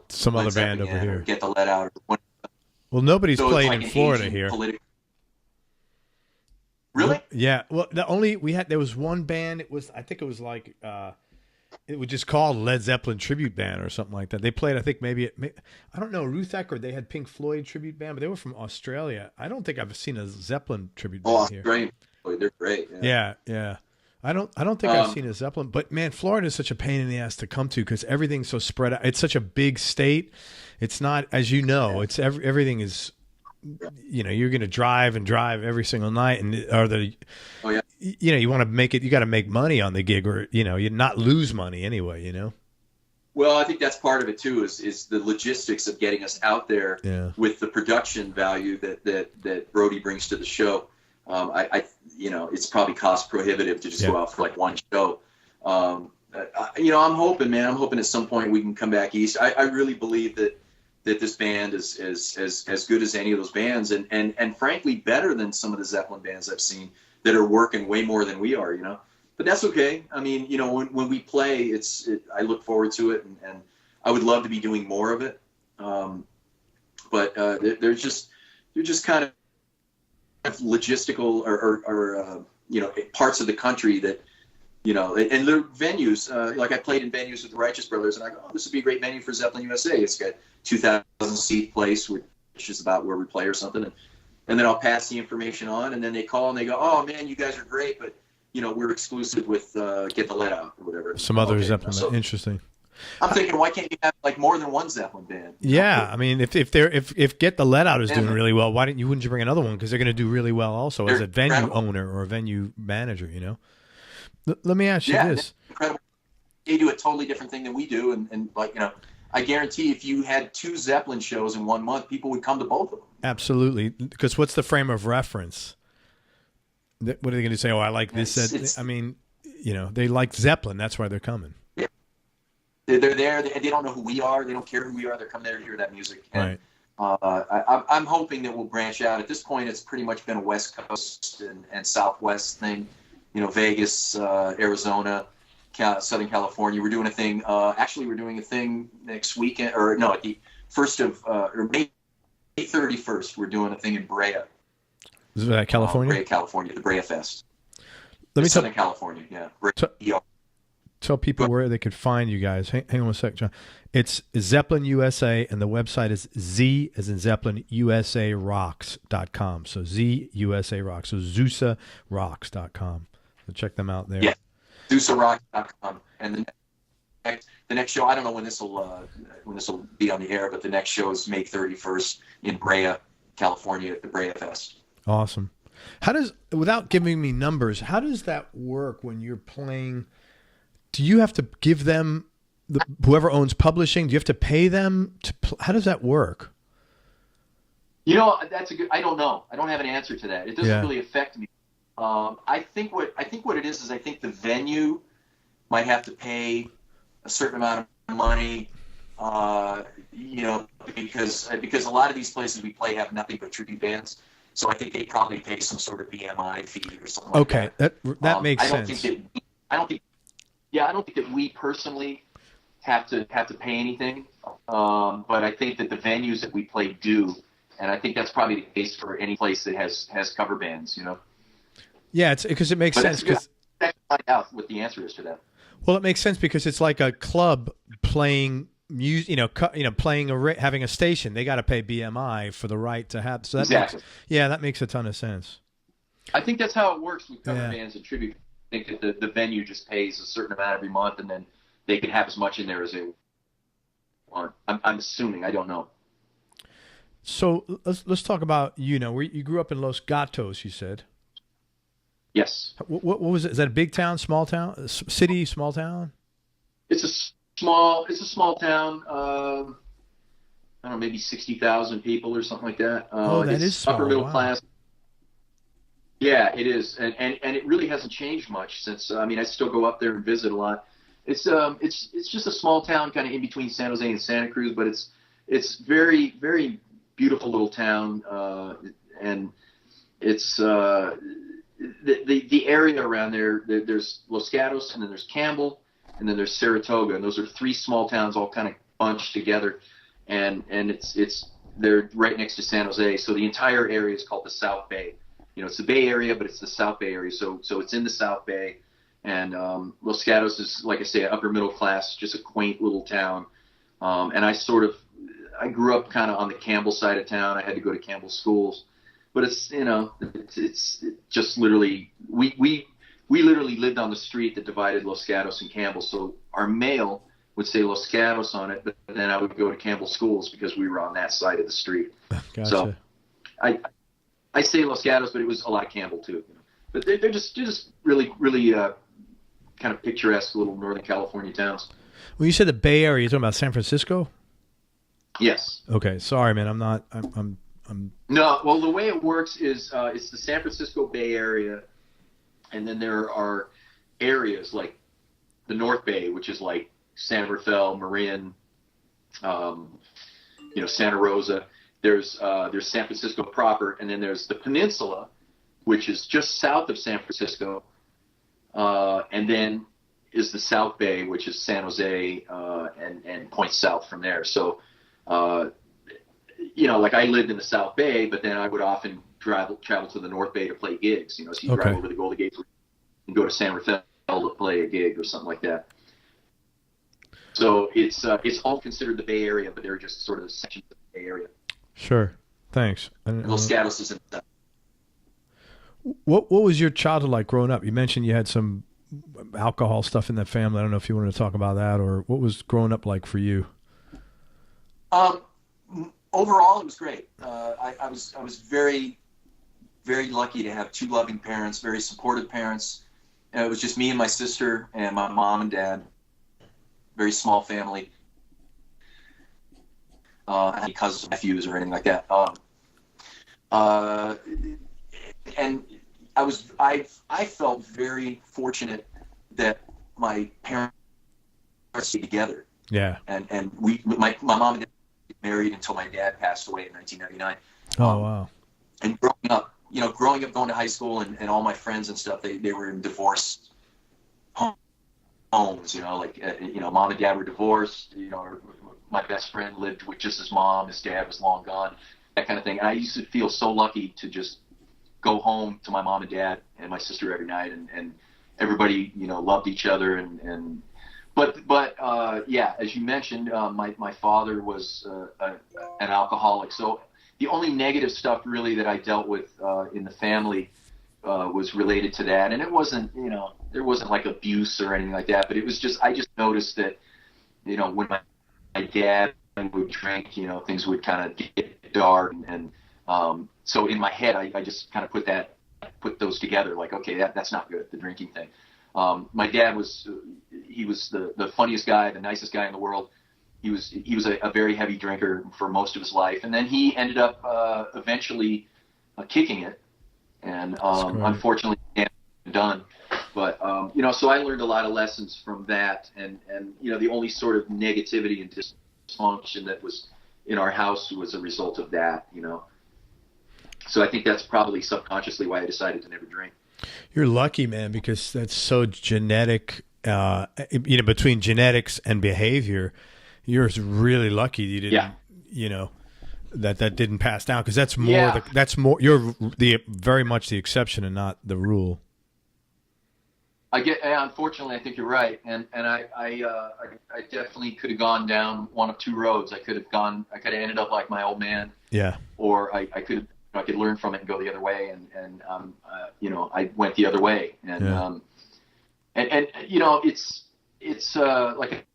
some other band over here. Get the Let Out. Well, nobody's playing in Florida here. Really? Yeah. Well, there was one band. I think it was like, it was just called Led Zeppelin Tribute Band or something like that. They played, I think I don't know, Ruth Eckerd, they had Pink Floyd Tribute Band, but they were from Australia. I don't think I've seen a Zeppelin Tribute Band here. Great. They're great. Yeah. I don't think I've seen a Zeppelin, but man, Florida is such a pain in the ass to come to because everything's so spread out. It's such a big state. It's not, as you know, it's everything is, you're going to drive every single night, and you want to make it, you got to make money on the gig, or you not lose money anyway. Well, I think that's part of it too. Is the logistics of getting us out there with the production value that Brody brings to the show. It's probably cost prohibitive to just go out for like one show. I'm hoping, man. I'm hoping at some point we can come back east. I really believe that this band is as good as any of those bands, and frankly better than some of the Zeppelin bands I've seen that are working way more than we are. But that's okay. I mean, when we play, I look forward to it, and I would love to be doing more of it. But they're just kind of logistical or parts of the country that, and their venues, like I played in venues with the Righteous Brothers, and I go, oh, this would be a great venue for Zeppelin USA. It's got 2,000 seat place, which is about where we play or something. And then I'll pass the information on, and then they call and they go, oh man, you guys are great, but we're exclusive with Get the Let Out or whatever. Some other Zeppelin. So, interesting. I'm thinking, why can't you have like more than one Zeppelin band? Yeah, I mean, if Get the Let Out is doing really well, wouldn't you bring another one? Because they're going to do really well also as a venue owner or a venue manager. Let me ask you this: incredible. They do a totally different thing than we do, and I guarantee if you had 2 Zeppelin shows in 1 month, people would come to both of them. Absolutely, because what's the frame of reference? What are they going to say? Oh, I like this. I mean, they like Zeppelin. That's why they're coming. Yeah. They're there. They don't know who we are. They don't care who we are. They're coming there to hear that music. And, right. I'm hoping that we'll branch out. At this point, it's pretty much been a West Coast and Southwest thing. Vegas, Arizona, Southern California. We're doing a thing. Actually, we're doing a thing next weekend, at the first of May 31st. We're doing a thing in Brea. Is that California? Brea, California, the Brea Fest. Southern California, yeah. Tell people where they could find you guys. Hang on a sec, John. It's Zeppelin USA, and the website is Z as in Zeppelin, USARocks.com. So Z-USA Rocks. So ZeusaRocks.com. So check them out there. Yeah, ZeusaRocks.com. And the next show, I don't know when this will be on the air, but the next show is May 31st in Brea, California at the Brea Fest. Awesome. Without giving me numbers, how does that work when you're playing? Do you have to give them, whoever owns publishing, do you have to pay them how does that work? That's I don't know. I don't have an answer to that. It doesn't really affect me. I think what it is I think the venue might have to pay a certain amount of money, because a lot of these places we play have nothing but tribute bands. So I think they probably pay some sort of BMI fee or something like that. Okay, that makes sense. I don't think that we personally have to pay anything. But I think that the venues that we play do, and I think that's probably the case for any place that has cover bands. Yeah, it's because it makes sense. Let's find out what the answer is to that. Well, it makes sense because it's like a club playing music, having a station. They got to pay BMI for the right to have. So that that makes a ton of sense. I think that's how it works with cover bands and tribute. I think that the venue just pays a certain amount every month, and then they can have as much in there as they want. I'm assuming. I don't know. So let's talk about where you grew up in Los Gatos. You said. Yes. What was it? Is that a big town, small town, city, small town? It's It's a small town. I don't know, maybe 60,000 people or something like that. That is small. Upper middle Wow. class. Yeah, it is, and it really hasn't changed much since. I mean, I still go up there and visit a lot. It's just a small town, kind of in between San Jose and Santa Cruz, but it's very, very beautiful little town, and it's the area around there. There's Los Gatos, and then there's Campbell, and then there's Saratoga, and those are three small towns all kind of bunched together, and they're right next to San Jose. So the entire area is called the South Bay. You know, it's the Bay Area, but it's the South Bay Area. So it's in the South Bay, and Los Gatos is, like I say, upper middle class, just a quaint little town. And I grew up kind of on the Campbell side of town. I had to go to Campbell schools, but it's just literally we literally lived on the street that divided Los Gatos and Campbell. So our mail would say Los Gatos on it, but then I would go to Campbell schools because we were on that side of the street. Gotcha. So I say Los Gatos, but it was a lot of Campbell too. But they're just really, really kind of picturesque little Northern California towns. When you said the Bay Area, you're talking about San Francisco? Yes. Okay. Sorry, man. I'm No. Well, the way it works is it's the San Francisco Bay Area, and then there are areas like the North Bay, which is like San Rafael, Marin, Santa Rosa. There's San Francisco proper, and then there's the peninsula, which is just south of San Francisco, and then is the South Bay, which is San Jose, and points south from there. So, like I lived in the South Bay, but then I would often travel to the North Bay to play gigs. So you drive over the Golden Gate and go to San Rafael to play a gig or something like that. So it's all considered the Bay Area, but they're just sort of sections of the Bay Area. Sure. Thanks. Los Gatos is in that. What was your childhood like growing up? You mentioned you had some alcohol stuff in that family. I don't know if you wanted to talk about that, or what was growing up like for you? Overall, it was great. I was very, very lucky to have two loving parents, very supportive parents. And it was just me and my sister and my mom and dad. Very small family. Any cousins or nephews or anything like that. And I felt very fortunate that my parents stayed together. Yeah. And my mom and dad were married until my dad passed away in 1999. Oh, wow. And growing up, going to high school and all my friends and stuff, they were in divorced homes, mom and dad were divorced, my best friend lived with just his mom, his dad was long gone, that kind of thing. And I used to feel so lucky to just go home to my mom and dad and my sister every night, and everybody, loved each other. But as you mentioned, my father was an alcoholic. So the only negative stuff really that I dealt with in the family was related to that. And it wasn't, there wasn't like abuse or anything like that, but it was just, I just noticed that, when my dad would drink, things would kind of get dark. And so in my head, I just kind of put those together, like, okay, that's not good, the drinking thing. My dad was the funniest guy, the nicest guy in the world. He was a very heavy drinker for most of his life. And then he ended up eventually kicking it. And unfortunately, done. But, so I learned a lot of lessons from that. And the only sort of negativity and dysfunction that was in our house was a result of that, So I think that's probably subconsciously why I decided to never drink. You're lucky, man, because that's so genetic, between genetics and behavior. You're really lucky you didn't, that didn't pass down, because that's more, you're very much the exception and not the rule. Unfortunately, I think you're right. And I definitely could have gone down one of two roads. I could have ended up like my old man. Yeah. Or I could learn from it and go the other way. And I went the other way. And, it's like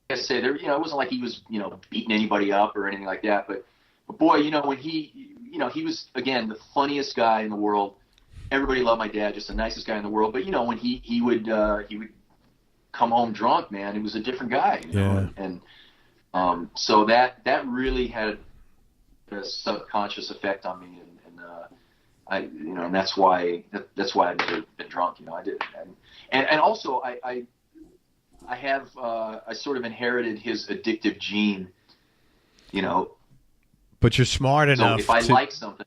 I say there, it wasn't like he was, beating anybody up or anything like that. But boy, when he was, again, the funniest guy in the world. Everybody loved my dad, just the nicest guy in the world. But when he would come home drunk, man, he was a different guy, you know? So that really had a subconscious effect on me, and that's why I've never been drunk, you know. I did, and also I sort of inherited his addictive gene, you know. But you're smart enough. So if I like something,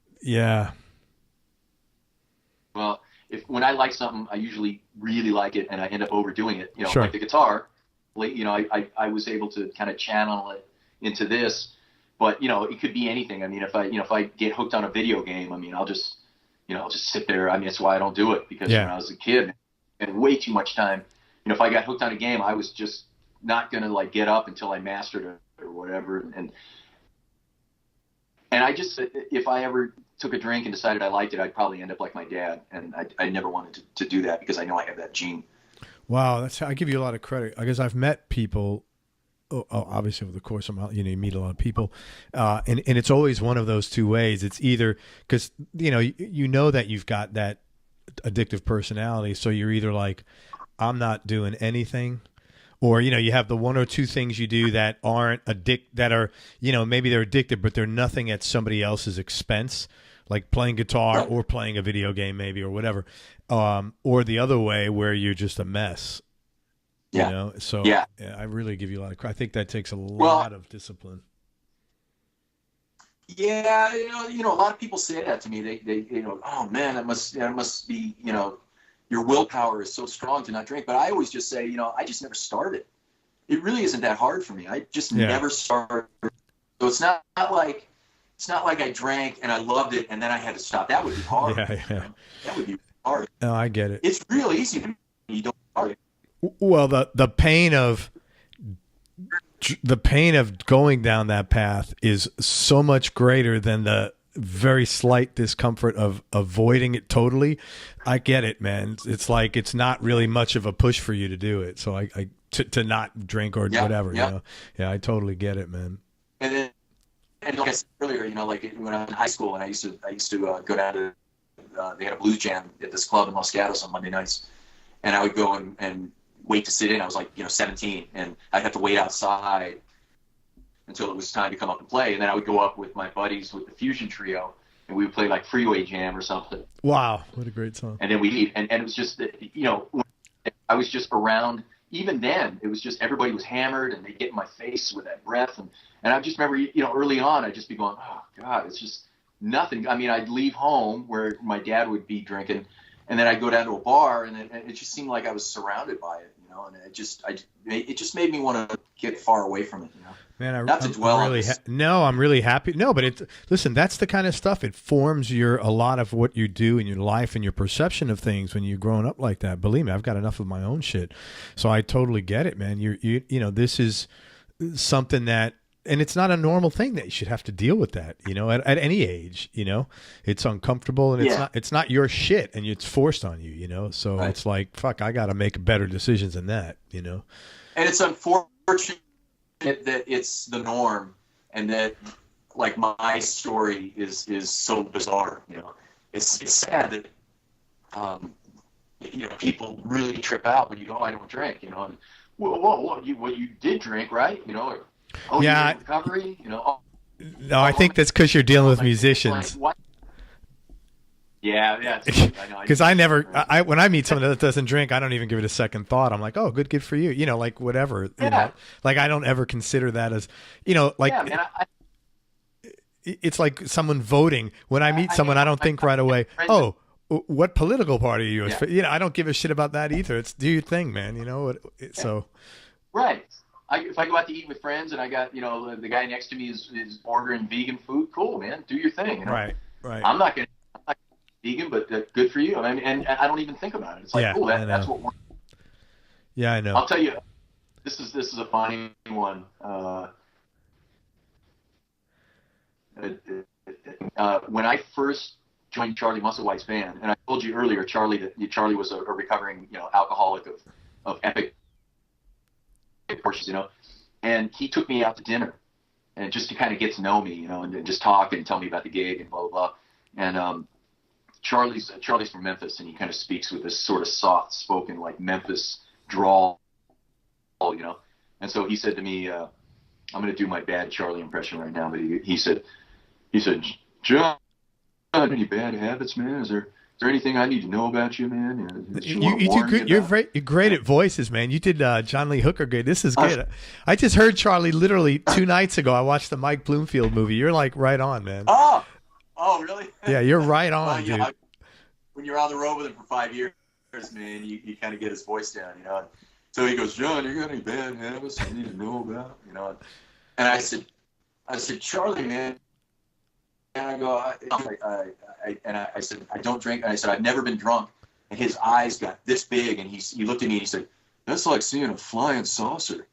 well, when I like something, I usually really like it, and I end up overdoing it. You know, like the guitar. You know, I was able to kind of channel it into this, but you know, it could be anything. I mean, if I get hooked on a video game, I mean, I'll just sit there. I mean, that's why I don't do it, because when I was a kid, and way too much time. You know, if I got hooked on a game, I was just not gonna like get up until I mastered it or whatever. And I just, if I ever took a drink and decided I liked it, I'd probably end up like my dad, and I never wanted to do that, because I know I have that gene. Wow, I give you a lot of credit, because I've met people. Obviously, over the course of you meet a lot of people, and it's always one of those two ways. It's either because you know that you've got that addictive personality, so you're either like, I'm not doing anything, or you have the one or two things you do that aren't that are maybe they're addictive, but they're nothing at somebody else's expense, like playing guitar or playing a video game maybe, or whatever, or the other way where you're just a mess. So I really give you a lot of credit. I think that takes a lot of discipline. Yeah, a lot of people say that to me. They oh man, it must be, your willpower is so strong to not drink. But I always just say, I just never started. It really isn't that hard for me. I just never started. So it's not like I drank and I loved it and then I had to stop. That would be hard. That would be hard. No, I get it. It's real easy to me. You don't start it. Well, the pain of going down that path is so much greater than the very slight discomfort of avoiding it totally. I get it, man. It's like it's not really much of a push for you to do it. So to not drink or whatever. Yeah, I totally get it, man. And like I said earlier, like when I was in high school, and I used to go down to they had a blues jam at this club in Salgado on Monday nights, and I would go and wait to sit in. I was like 17, and I'd have to wait outside until it was time to come up and play, and then I would go up with my buddies with the Fusion Trio, and we would play like Freeway Jam or something. Wow, what a great song! And then we'd eat, and it was just I was just around. Even then, it was just everybody was hammered, and they'd get in my face with that breath, and I just remember early on I'd just be going, oh God, it's just nothing. I mean, I'd leave home where my dad would be drinking, and then I'd go down to a bar, and it just seemed like I was surrounded by it, and it just made me want to get far away from it, Man, I'm really happy. No, but listen, that's the kind of stuff. It forms a lot of what you do in your life and your perception of things when you're growing up like that. Believe me, I've got enough of my own shit, so I totally get it, man. This is something that. And it's not a normal thing that you should have to deal with that, at any age, it's uncomfortable, and it's not your shit, and it's forced on you, so It's like, fuck, I got to make better decisions than that, And it's unfortunate that it's the norm, and that like my story is so bizarre, it's sad that, people really trip out when you go, I don't drink, and whoa, you did drink, right? Oh, yeah, recovery, No, I think that's because you're dealing with musicians. Like, yeah. Because when I meet someone that doesn't drink, I don't even give it a second thought. I'm like, oh, good for you. Like whatever. Like I don't ever consider that as, like. Yeah, man, it's like someone voting. When I meet someone, I don't think right away, oh, what political party are you? Yeah. I don't give a shit about that either. It's do your thing, man. So. Right. If I go out to eat with friends and I got, the guy next to me is ordering vegan food, cool, man, do your thing. Right. I'm not going to be vegan, but good for you. I mean, and I don't even think about it. It's like, cool, that's what we're. Yeah, I know. I'll tell you, this is a funny one. When I first joined Charlie Musselwhite's band, and I told you earlier, Charlie was a recovering, alcoholic of epic portions, and he took me out to dinner, and just to kind of get to know me, and just talk and tell me about the gig and blah blah blah. And Charlie's from Memphis, and he kind of speaks with this sort of soft spoken like Memphis drawl, you know. And so he said to me, I'm going to do my bad Charlie impression right now, but he said, John, any bad habits, man? Is there anything I need to know about you, man? You do good. You're great at voices, man. You did John Lee Hooker good. This is good. I just heard Charlie literally 2 nights ago. I watched the Mike Bloomfield movie. You're like right on, man. Oh, really? Yeah, you're right on, well, dude. When you're on the road with him for 5 years, man, you kind of get his voice down, you know. So he goes, John, you got any bad habits I need to know about, you know? And I said, Charlie, man. And I go, I said, I don't drink. And I said, I've never been drunk. And his eyes got this big, and he looked at me and he said, that's like seeing a flying saucer.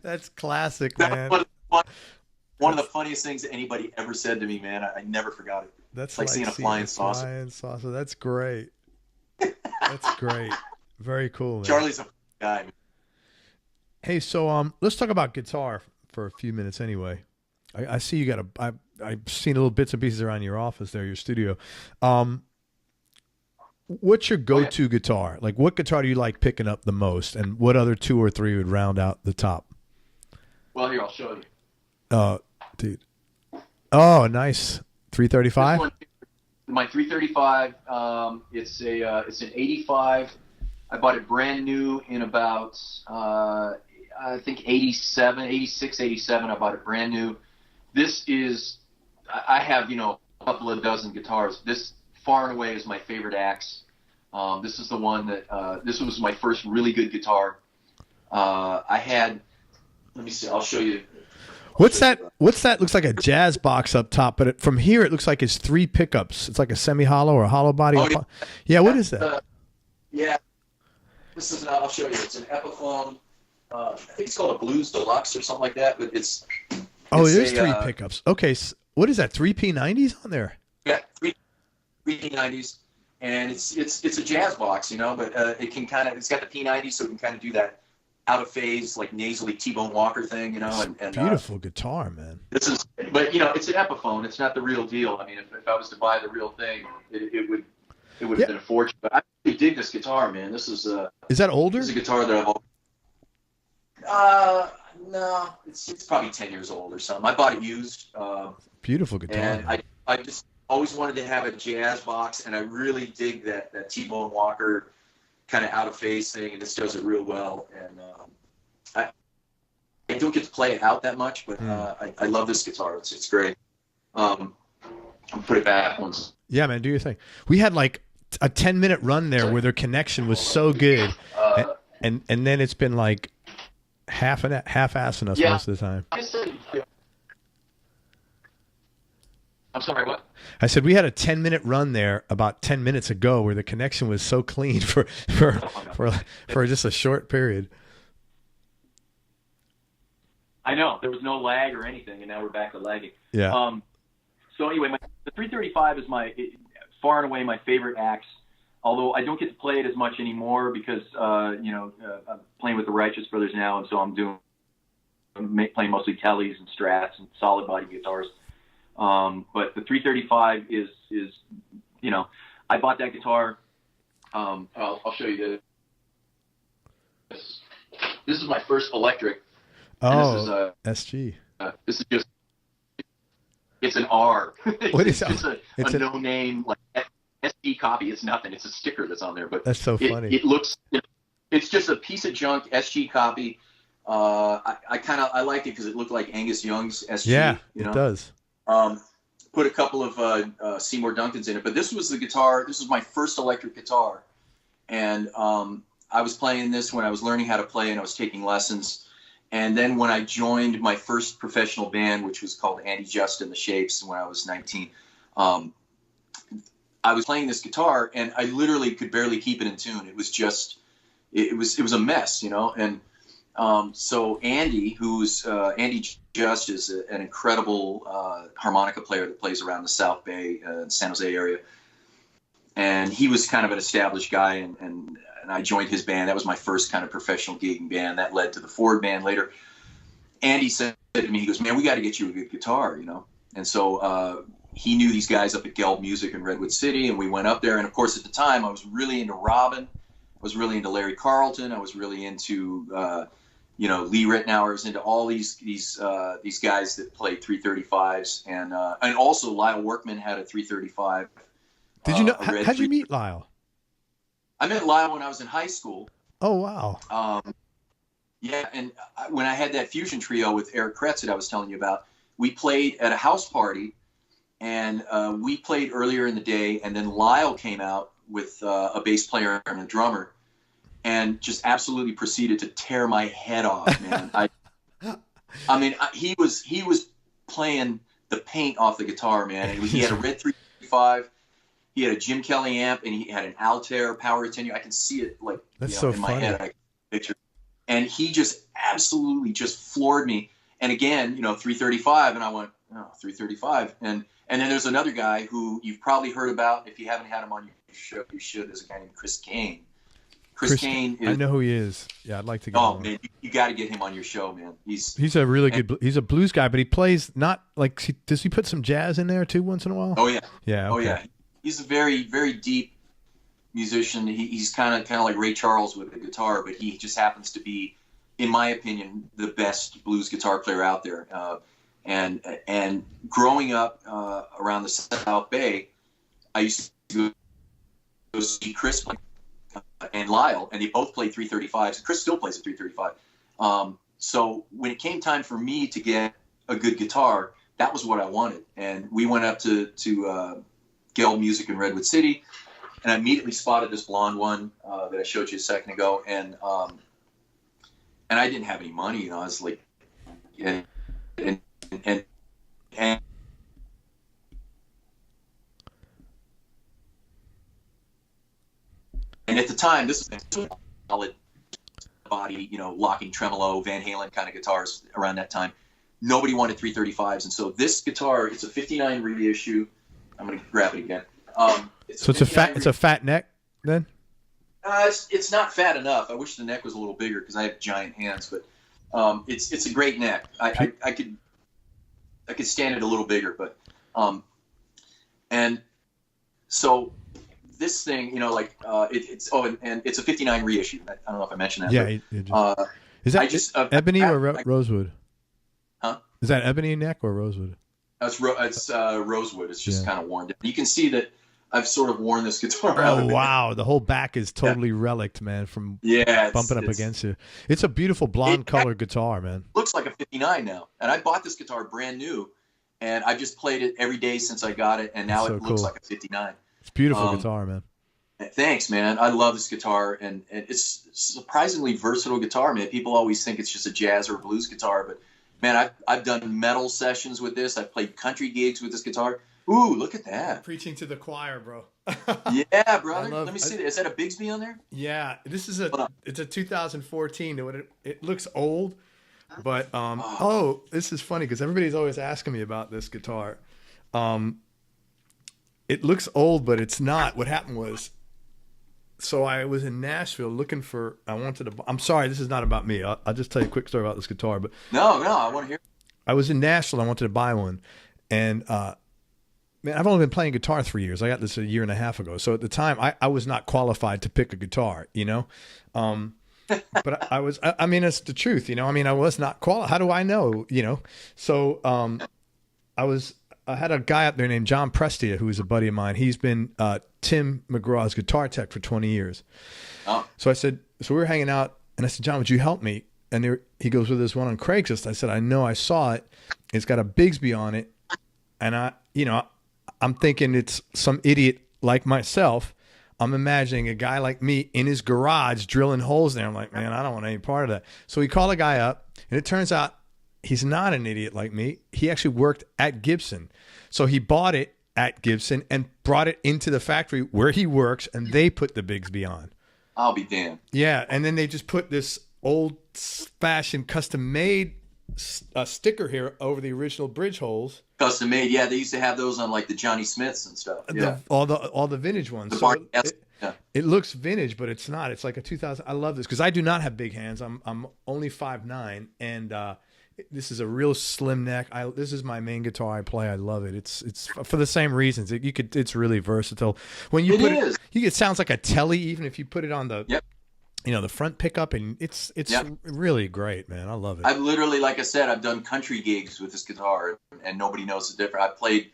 That's classic, man. One of the funniest things that anybody ever said to me, man. I never forgot it. That's like seeing a flying saucer. That's great. That's great. Very cool, man. Charlie's a guy, man. Hey, so let's talk about guitar for a few minutes anyway. I see you got I've seen little bits and pieces around your office there, your studio. What's your go-to guitar? Like, what guitar do you like picking up the most, and what other 2 or 3 would round out the top? Well, here, I'll show you. Dude. Oh, nice. 335? My 335, it's an 85. I bought it brand new in about, I think 86, 87. I bought it brand new. This is, I have, a couple of dozen guitars. This far and away is my favorite axe. This is the one that, this was my first really good guitar. I had, let me see, I'll show you. What's that? Looks like a jazz box up top, but from here it looks like it's 3 pickups. It's like a semi-hollow or a hollow body. Oh, yeah, what is that? Yeah, this is. I'll show you. It's an Epiphone. I think it's called a Blues Deluxe or something like that. But it's there's 3 pickups. Okay, so what is that? 3 P90s on there? Yeah, 3 P90s, and it's a jazz box, but it can it's got the P90, so it can kind of do that out of phase, like nasally T-Bone Walker thing, and beautiful guitar, man. This is, but it's an Epiphone. It's not the real deal. I mean, if I was to buy the real thing, it would have been a fortune. But I really dig this guitar, man. This is that older? This is a guitar that no, it's probably 10 years old or something. I bought it used. Beautiful guitar. And I just always wanted to have a jazz box, and I really dig that T-Bone Walker kind of out of phase thing, and this does it real well. And I don't get to play it out that much, but I love this guitar. It's great. I'll put it back once. Yeah, man, do your thing. We had like a 10-minute run there where their connection was so good, and then it's been like half-assing us most of the time. I'm sorry, what? I said we had a 10-minute run there about 10 minutes ago where the connection was so clean for just a short period. I know. There was no lag or anything, and now we're back to lagging. Yeah. So anyway, the 335 is far and away my favorite axe, although I don't get to play it as much anymore because, I'm playing with the Righteous Brothers now, and so I'm playing mostly Kellys and Strats and solid body guitars. But the 335 is I bought that guitar. I'll show you this. This is my first electric. Oh, this is SG. This is just, it's an R. What is that? It's a no-name like SG copy. It's nothing. It's a sticker that's on there. But that's so funny. It looks, it's just a piece of junk SG copy. I liked it because it looked like Angus Young's SG. Yeah, it does. Put a couple of Seymour Duncans in it, but this was the guitar. This was my first electric guitar, and I was playing this when I was learning how to play, and I was taking lessons. And then when I joined my first professional band, which was called Andy Just and the Shapes, when I was 19, I was playing this guitar, and I literally could barely keep it in tune. It was just, it was a mess, And so Andy, Andy Just is an incredible harmonica player that plays around the South Bay, San Jose area. And he was kind of an established guy, and I joined his band. That was my first kind of professional gigging band. That led to the Ford band later. Andy said to me, he goes, man, we got to get you a good guitar, And so he knew these guys up at Gelb Music in Redwood City, and we went up there. And, of course, at the time, I was really into Robin. was really into Larry Carlton. I was really into Lee Ritenour. I was into all these guys that played 335s, and also Lyle Workman had a 335. Did you know? How'd you meet Lyle? I met Lyle when I was in high school. Oh wow. Yeah, and when I had that fusion trio with Eric Kretz that I was telling you about, we played at a house party, and we played earlier in the day, and then Lyle came out with a bass player and a drummer, and just absolutely proceeded to tear my head off, man. He was playing the paint off the guitar, man. He had a red 355. He had a Jim Kelly amp, and he had an Altair power attenuator. I can see it in my head. I can picture. And he just absolutely just floored me. And again, 335, and I went, oh, 335. And then there's another guy who you've probably heard about. If you haven't had him on your show, you should. There's a guy named Chris Kane. Chris Kane is, I know who he is. Yeah, I'd like to get him. Oh, man, you got to get him on your show, man. He's a really good. He's a blues guy, but he plays not like. Does he put some jazz in there too once in a while? Oh yeah. Yeah. Okay. Oh yeah. He's a very, very deep musician. He's kind of like Ray Charles with the guitar, but he just happens to be, in my opinion, the best blues guitar player out there. And growing up around the South Bay, I used to go see Chris and Lyle, and they both played 335s. And Chris still plays a 335. So when it came time for me to get a good guitar, that was what I wanted. And we went up to Gale Music in Redwood City, and I immediately spotted this blonde one that I showed you a second ago, and I didn't have any money, I was like, and at the time, this was a solid body, locking tremolo, Van Halen kind of guitars around that time. Nobody wanted 335s, and so this guitar, it's a 59 reissue. I'm going to grab it again. So it's a fat neck then? It's not fat enough. I wish the neck was a little bigger because I have giant hands, but it's a great neck. I could stand it a little bigger, but and so this thing, it's a 59 reissue. I don't know if I mentioned that. Yeah. Is that ebony or rosewood? Huh? Is that ebony neck or rosewood? It's rosewood. It's just kind of worn down. You can see that I've sort of worn this guitar out. Oh, wow. The whole back is totally relict, man, from bumping up against you. It's a beautiful blonde colored guitar, man. Looks like a 59 now. And I bought this guitar brand new, and I've just played it every day since I got it, and now it looks like a 59. It's a beautiful guitar, man. Thanks, man. I love this guitar, and it's a surprisingly versatile guitar, man. People always think it's just a jazz or a blues guitar, but man, I've done metal sessions with this. I've played country gigs with this guitar. Ooh, look at that. Preaching to the choir, bro. Yeah, brother. Let me see that. Is that a Bigsby on there? Yeah, it's a 2014. It looks old, but this is funny because everybody's always asking me about this guitar. It looks old, but it's not. What happened was, so I was in Nashville looking for. I'm sorry, this is not about me. I'll just tell you a quick story about this guitar. But no, I want to hear. I was in Nashville. I wanted to buy one, and man, I've only been playing guitar 3 years. I got this a year and a half ago. So at the time, I was not qualified to pick a guitar, But I was. I mean, it's the truth, I was not qualified. How do I know, So I had a guy up there named John Prestia, who is a buddy of mine. He's been Tim McGraw's guitar tech for 20 years. Oh. So we were hanging out, and I said, John, would you help me? And he goes, with this one on Craigslist. I said, I know, I saw it. It's got a Bigsby on it. And I'm thinking it's some idiot like myself. I'm imagining a guy like me in his garage drilling holes there. I'm like, man, I don't want any part of that. So we call a guy up, and it turns out he's not an idiot like me. He actually worked at Gibson. So he bought it at Gibson and brought it into the factory where he works, and they put the Bigsby on. I'll be damned. Yeah, and then they just put this old-fashioned custom-made sticker here over the original bridge holes. Custom made, yeah. They used to have those on like the Johnny Smiths and stuff. Yeah, all the vintage ones. It looks vintage, but it's not. It's like a 2000. I love this because I do not have big hands. I'm only 5'9", and This is a real slim neck. This is my main guitar I play. I love it. It's for the same reasons. It's really versatile. When you put it, it sounds like a Telly, even if you put it on the the front pickup, and it's really great, man. I love it. I've literally, like I said, I've done country gigs with this guitar, and nobody knows the difference. I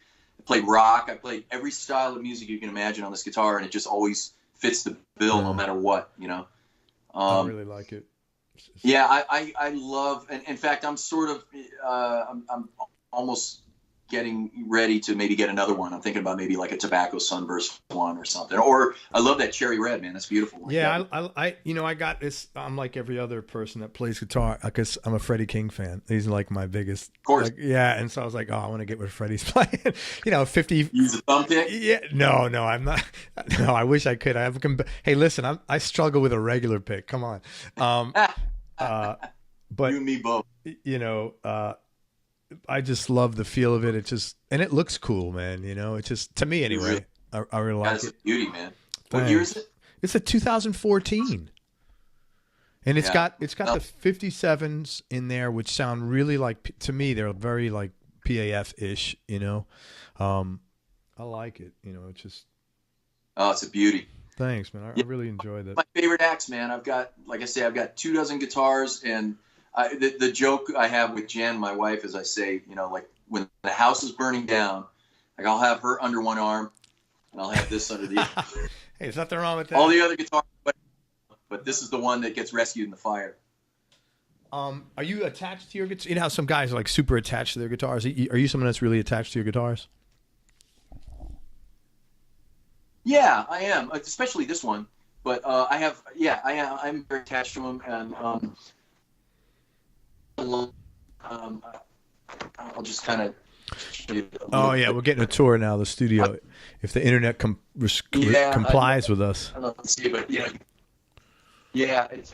played rock. I played every style of music you can imagine on this guitar, and it just always fits the bill no matter what, I really like it. Yeah, I love, and in fact, I'm sort of, I'm almost getting ready to maybe get another one. I'm thinking about maybe like a Tobacco Sunburst one or something. Or I love that Cherry Red, man. That's beautiful. Yeah, I got this. I'm like every other person that plays guitar, because I'm a Freddie King fan. He's like my biggest. Of course. And so I was like, oh, I want to get what Freddie's playing. 50. Use a thumb pick? Yeah, no, I'm not. No, I wish I could. Hey, listen, I struggle with a regular pick. Come on. But you and me both. I just love the feel of it. And it looks cool, man. It's just, to me anyway. I really like it. That's a beauty, man. What year is it? It's a 2014, and it's got the 57s in there, which sound really like, to me, they're very like PAF-ish. I like it. It's just. Oh, it's a beauty. Thanks, man. I really enjoy that. My favorite acts, man. I've got 24 guitars, and the joke I have with Jen, my wife, is I say, like when the house is burning down, like I'll have her under one arm, and I'll have this under the other. Hey, there's nothing wrong with that. All the other guitars, but this is the one that gets rescued in the fire. Are you attached to your guitar? You know how some guys are like super attached to their guitars. Are you someone that's really attached to your guitars? Yeah, I am, especially this one. But I'm very attached to them, and I'll just kind of. Oh yeah, we're getting a tour now of the studio. If the internet complies with us. I don't see it, but yeah, it's.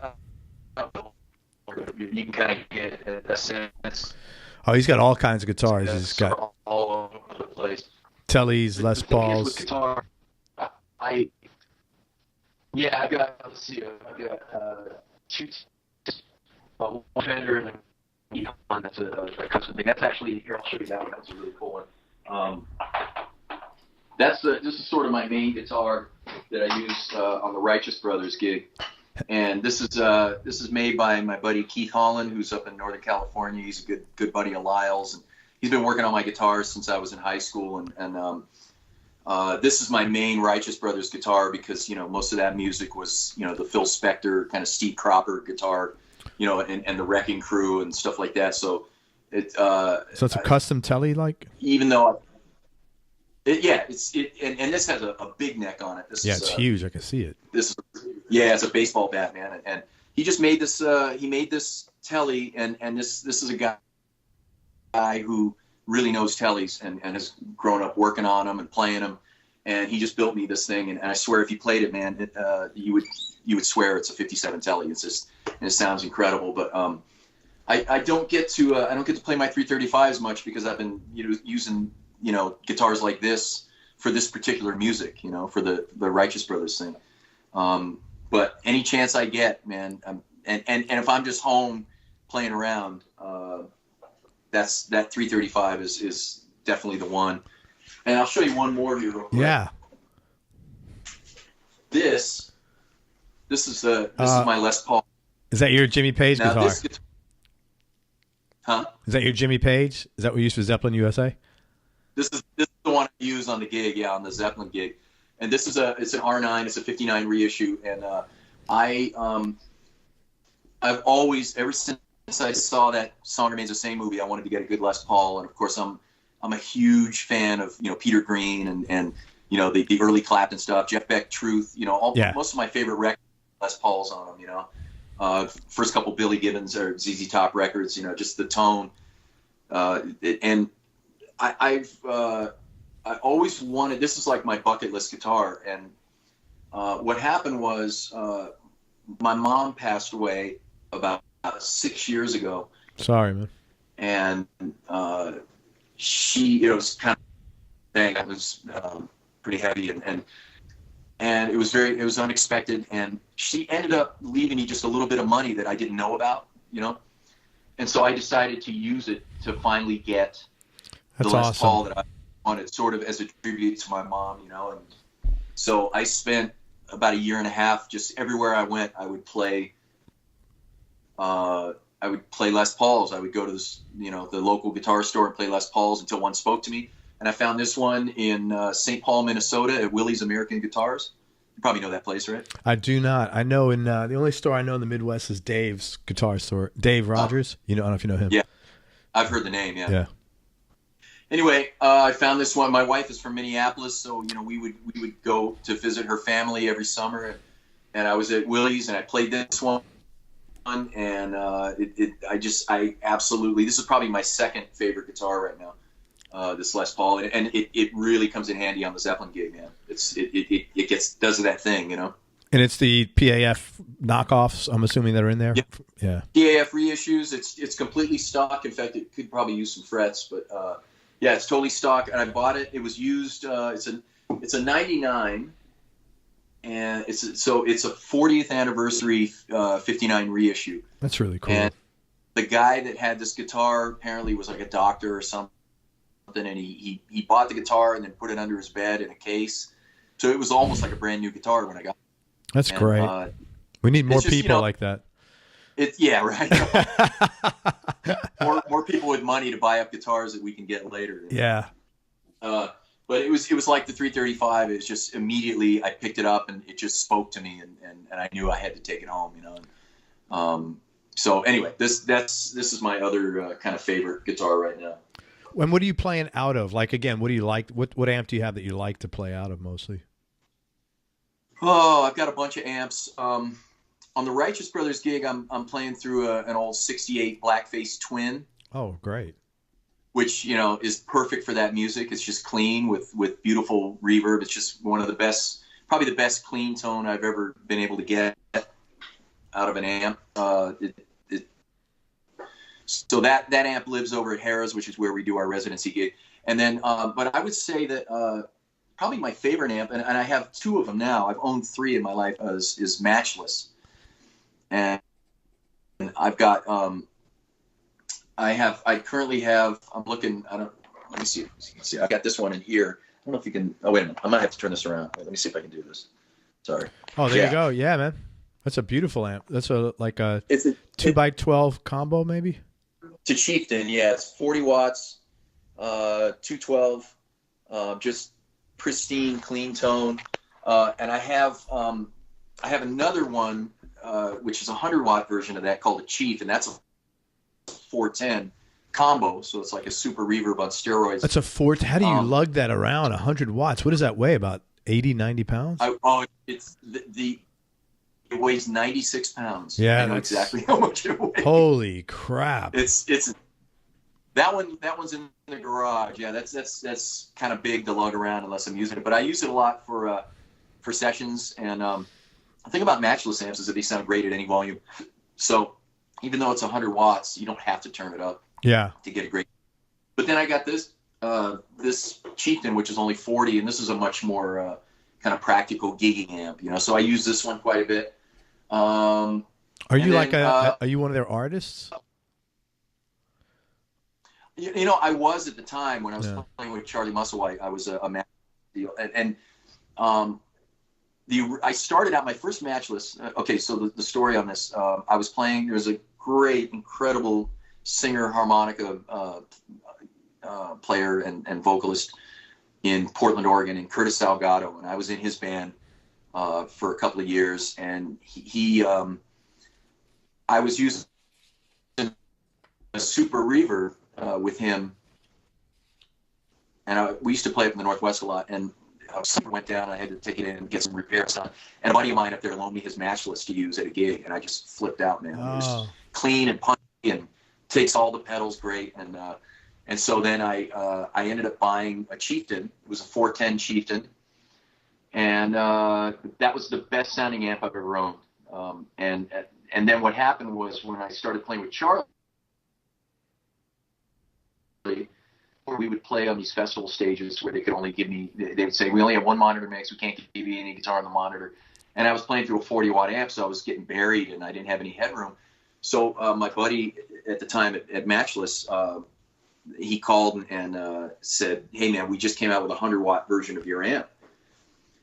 You can kind of get a sense. Oh, he's got all kinds of guitars. He's got all over the place. Tellys, Les Pauls. With guitar, I've got. Let's see. I've got two. One Fender and one that's a custom thing. That's actually, here, I'll show you that one. That's a really cool one. This is sort of my main guitar that I use on the Righteous Brothers gig. And this is made by my buddy Keith Holland, who's up in Northern California. He's a good buddy of Lyle's, and he's been working on my guitars since I was in high school. And this is my main Righteous Brothers guitar because most of that music was the Phil Spector kind of Steve Cropper guitar, and the Wrecking Crew and stuff like that. So it's a custom Telly, like. Even though. And this has a big neck on it. It's huge. I can see it. It's a baseball bat, man. And he just made this. He made this Telly, and this is a guy who really knows Tellys and has grown up working on them and playing them. And he just built me this thing, and I swear if you played it, man, you would swear it's a '57 Telly. It's just, and it sounds incredible. But I don't get to play my 335s much because I've been using guitars like this for this particular music, for the Righteous Brothers thing. But any chance I get, man, and if I'm just home playing around, that 335 is definitely the one. And I'll show you one more here real quick. Yeah. This is my Les Paul. Is that your Jimmy Page guitar? Huh? Is that your Jimmy Page? Is that what you used for Zeppelin USA? This is the one I use on the gig, on the Zeppelin gig. And it's an R9, it's a 59 reissue, and I've always, ever since I saw that Song Remains the Same movie, I wanted to get a good Les Paul, and of course I'm a huge fan of Peter Green and the early Clapton stuff, Jeff Beck, Truth, most of my favorite records, Les Paul's on them, first couple Billy Gibbons or ZZ Top records, just the tone, and I always wanted, this is like my bucket list guitar. And what happened was my mom passed away about 6 years ago. Sorry, man. And it was kind of thing. It was pretty heavy and it was unexpected. And she ended up leaving me just a little bit of money that I didn't know about, And so I decided to use it to finally get the That's Les awesome. Paul that I wanted, sort of as a tribute to my mom, you know. And so I spent about a year and a half, just everywhere I went, I would play Les Pauls. I would go to this, you know, the local guitar store and play Les Pauls until one spoke to me. And I found this one in St. Paul, Minnesota at Willie's American Guitars. You probably know that place, right? I do not. I know the only store I know in the Midwest is Dave's guitar store. Dave Rogers. You know, I don't know if you know him. Yeah. I've heard the name, yeah. Yeah. Anyway, I found this one. My wife is from Minneapolis, so, you know, we would go to visit her family every summer. And I was at Willie's and I played this one. And I absolutely, this is probably my second favorite guitar right now. This Les Paul, and it really comes in handy on the Zeppelin gig, man. It does that thing, you know. And it's the PAF knockoffs, I'm assuming, that are in there. Yep. Yeah. PAF reissues. It's completely stock. In fact, it could probably use some frets, but yeah, it's totally stock. And I bought it. It was used. It's a '99, and it's a 40th anniversary 59 reissue. That's really cool. And the guy that had this guitar apparently was like a doctor or something. And he bought the guitar and then put it under his bed in a case, so it was almost like a brand new guitar when I got it. That's great. We need more people like that. Yeah, right. more people with money to buy up guitars that we can get later. Yeah. But it was like the 335. It was just immediately I picked it up and it just spoke to me, and I knew I had to take it home, you know. So anyway, this is my other kind of favorite guitar right now. And what are you playing out of? Like, again, what do you like? What amp do you have that you like to play out of mostly? Oh, I've got a bunch of amps. On the Righteous Brothers gig, I'm playing through an old '68 Blackface Twin. Oh, great. Which, you know, is perfect for that music. It's just clean with beautiful reverb. It's just one of the best, probably the best clean tone I've ever been able to get out of an amp. So that amp lives over at Harrah's, which is where we do our residency gig. And then, but I would say that probably my favorite amp, and I have two of them now. I've owned three in my life. Is Matchless, and I've got I currently have. I'm looking. Let me see. If you can see. I got this one in here. I don't know if you can. Oh, wait a minute. I might have to turn this around. Wait, let me see if I can do this. Sorry. Oh, there you go. Yeah, man. That's a beautiful amp. That's a 2x12 combo, maybe. It's a Chieftain, yeah. It's 40 watts, 212, just pristine, clean tone. And I have another one, which is a 100-watt version of that called a Chief, and that's a 410 combo. So it's like a super reverb on steroids. That's a 410. How do you lug that around? 100 watts. What does that weigh? About 80, 90 pounds? It weighs 96 pounds. Yeah, I know exactly how much it weighs. Holy crap! It's that one's in the garage. Yeah, that's kind of big to lug around unless I'm using it. But I use it a lot for sessions. And the thing about Matchless amps is that they sound great at any volume. So even though it's 100 watts, you don't have to turn it up. Yeah. To get a great. But then I got this Chieftain, which is only 40, and this is a much more kind of practical gigging amp. You know, so I use this one quite a bit. Are you are you one of their artists? You know, I was at the time when I was playing with Charlie Musselwhite. I was a match deal, and I started out my first Matchless. Okay, so the story on this, I was playing. There was a great, incredible singer harmonica player and vocalist in Portland, Oregon, and Curtis Salgado, and I was in his band for a couple of years, and I was using a super reverb with him, and we used to play up in the Northwest a lot, and something went down, and I had to take it in and get some repairs done, and a buddy of mine up there loaned me his Matchless to use at a gig, and I just flipped out, man. It was clean and punchy and takes all the pedals great, and so then I ended up buying a Chieftain. It was a 410 Chieftain, and that was the best sounding amp I've ever owned. And then what happened was when I started playing with Charlie, we would play on these festival stages where they could only give me, they would say, we only have one monitor mix, we can't give you any guitar on the monitor. And I was playing through a 40-watt amp, so I was getting buried and I didn't have any headroom. So my buddy at the time at Matchless, he called and said, "Hey man, we just came out with a 100-watt version of your amp."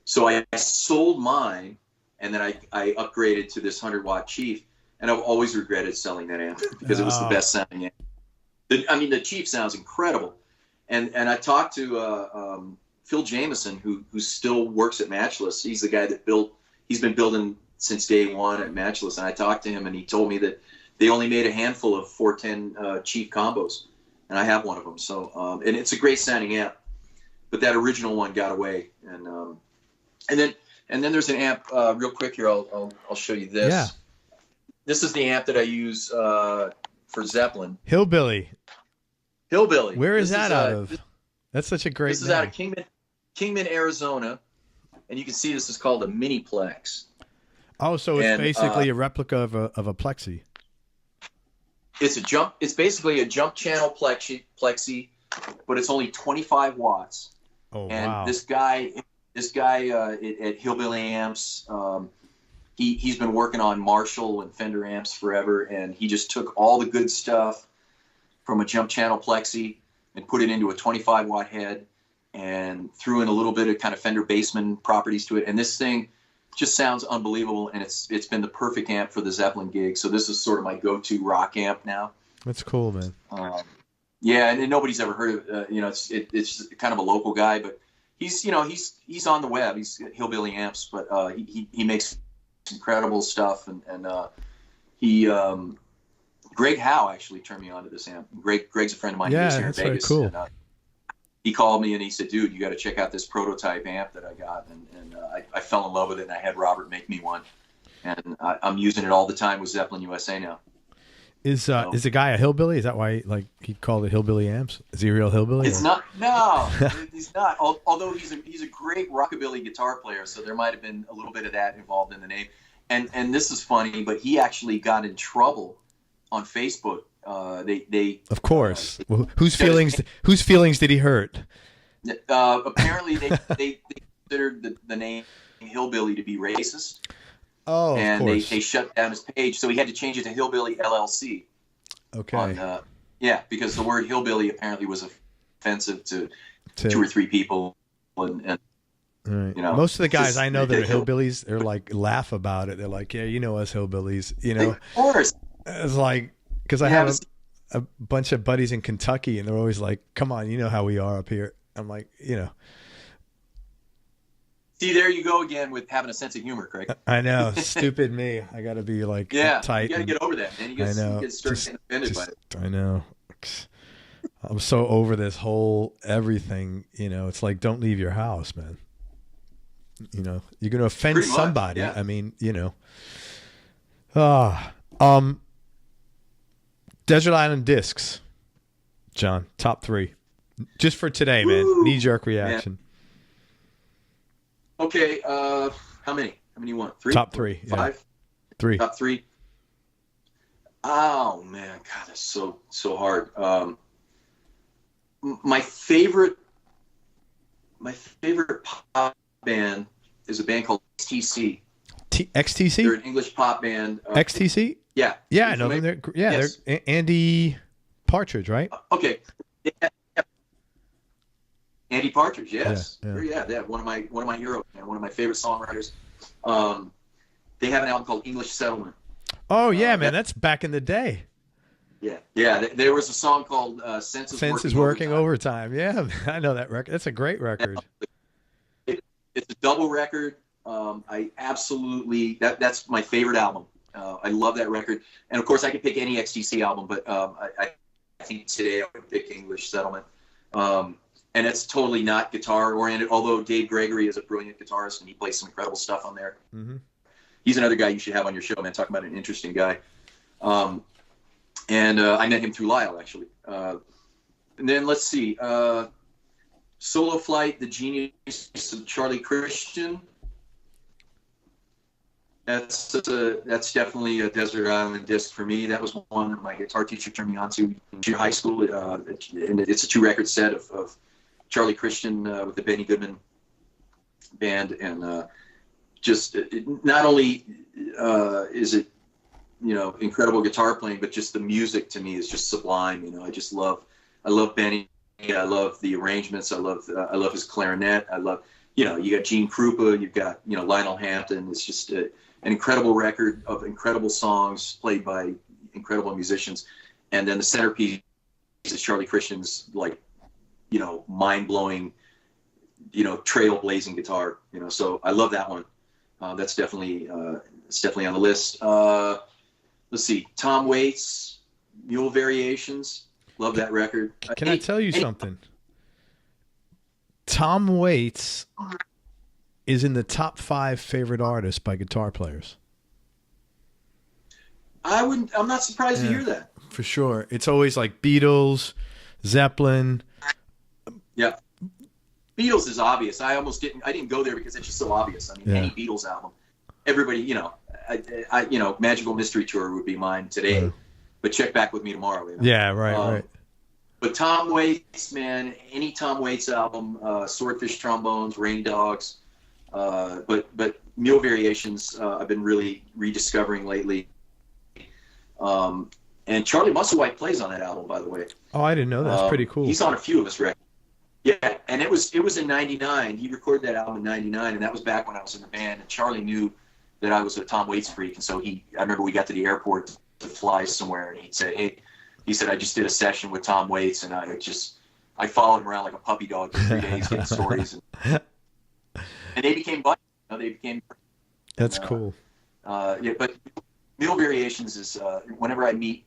So I sold mine, and then I upgraded to this 100-watt Chief, and I've always regretted selling that amp because it was the best sounding amp. The Chief sounds incredible, and I talked to Phil Jameson, who still works at Matchless. He's the guy that he's been building since day one at Matchless, and I talked to him, and he told me that they only made a handful of 410 Chief combos, and I have one of them. So and it's a great sounding amp, but that original one got away, and then there's an amp. Real quick here, I'll show you this. Yeah. This is the amp that I use for Zeppelin. Hillbilly. Where is that out of? That's such a great name. This is out of Kingman, Arizona, and you can see this is called a Miniplex. Oh, so it's basically a replica of a Plexi. It's basically a jump channel Plexi, but it's only 25 watts. Oh, and wow. This guy at Hillbilly Amps, he's been working on Marshall and Fender amps forever, and he just took all the good stuff from a jump channel Plexi and put it into a 25-watt head and threw in a little bit of kind of Fender Bassman properties to it. And this thing just sounds unbelievable, and it's been the perfect amp for the Zeppelin gig. So this is sort of my go-to rock amp now. That's cool, man. Yeah, and nobody's ever heard of it's kind of a local guy, but he's on the web. He's Hillbilly Amps, but he makes incredible stuff, and Greg Howe actually turned me on to this amp. Greg's a friend of mine. Yeah, He lives here in that's Vegas. very cool. And, he called me and he said, "Dude, you got to check out this prototype amp that I got." And I fell in love with it, and I had Robert make me one, and I'm using it all the time with Zeppelin USA now. Is the guy a hillbilly? Is that why he called it Hillbilly Amps? Is he a real hillbilly? It's not. No, he's not. Although he's a great rockabilly guitar player, so there might have been a little bit of that involved in the name. And this is funny, but he actually got in trouble on Facebook. They of course. Whose feelings did he hurt? Apparently, they considered the name Hillbilly to be racist. Oh, and of course. They shut down his page, so he had to change it to Hillbilly LLC. Okay. Because the word hillbilly apparently was offensive to 2 or 3 people, and right. You know, most of the guys I know that are hillbillies, they're like laugh about it. They're like, yeah, you know us hillbillies, you know. Of course. It's like because I have a bunch of buddies in Kentucky, and they're always like, "Come on, you know how we are up here." I'm like, you know. See, there you go again with having a sense of humor, Craig. I know, stupid me. I got to be like tight. You got to get over that, man. You get start getting offended by it. I know. I'm so over this whole everything. You know, it's like don't leave your house, man. You know, you're going to offend Pretty much, somebody. yeah. I mean, you know. Desert Island Discs, John, top 3, just for today, man. Knee jerk reaction. Man. Okay, how many? How many you want? 3? Top 3. 5? Yeah. 3. Top 3. Oh man, God, that's so hard. My favorite pop band is a band called XTC. XTC? They're an English pop band. XTC? Yeah. Yeah, I know them. They're Andy Partridge, right? Okay. Yeah. Andy Partridge, yes. Yeah. One of my heroes, man, one of my favorite songwriters. They have an album called English Settlement. Oh yeah, man, that's back in the day. Yeah. There was a song called Sense is Working Overtime. Yeah, I know that record. That's a great record. It's a double record. I absolutely that's my favorite album. I love that record, and of course I could pick any XTC album, but I think today I would pick English Settlement. And it's totally not guitar oriented, although Dave Gregory is a brilliant guitarist and he plays some incredible stuff on there. Mm-hmm. He's another guy you should have on your show, man. Talking about an interesting guy. And I met him through Lyle, actually. And then let's see, Solo Flight, The Genius of Charlie Christian. That's definitely a Desert Island disc for me. That was one that my guitar teacher turned me on to in high school. And it's a 2-record set of Charlie Christian with the Benny Goodman band, and not only is it incredible guitar playing, but just the music to me is just sublime. I love Benny. I love the arrangements. I love his clarinet. I love, you got Gene Krupa, you've got, Lionel Hampton. It's just an incredible record of incredible songs played by incredible musicians. And then the centerpiece is Charlie Christian's, mind-blowing, trailblazing guitar, so I love that one. That's definitely on the list. Let's see, Tom Waits, Mule Variations. Love that record. Can I tell you something? Tom Waits is in the top 5 favorite artists by guitar players. I'm not surprised to hear that. For sure. It's always like Beatles, Zeppelin. Yeah. Beatles is obvious. I didn't go there because it's just so obvious. I mean, any Beatles album, everybody, Magical Mystery Tour would be mine today. Yeah. But check back with me tomorrow. Yeah, right. But Tom Waits, man, any Tom Waits album, Swordfish Trombones, Rain Dogs, but Mule Variations, I've been really rediscovering lately. And Charlie Musselwhite plays on that album, by the way. Oh, I didn't know that. That's pretty cool. He's on a few of his records. Yeah, and it was in '99. He recorded that album in '99, and that was back when I was in the band. And Charlie knew that I was a Tom Waits freak, and so I remember we got to the airport to fly somewhere, and he said, I just did a session with Tom Waits, and I followed him around like a puppy dog for 3 days getting stories, and they became buddies. That's cool. But Mule Variations is whenever I meet,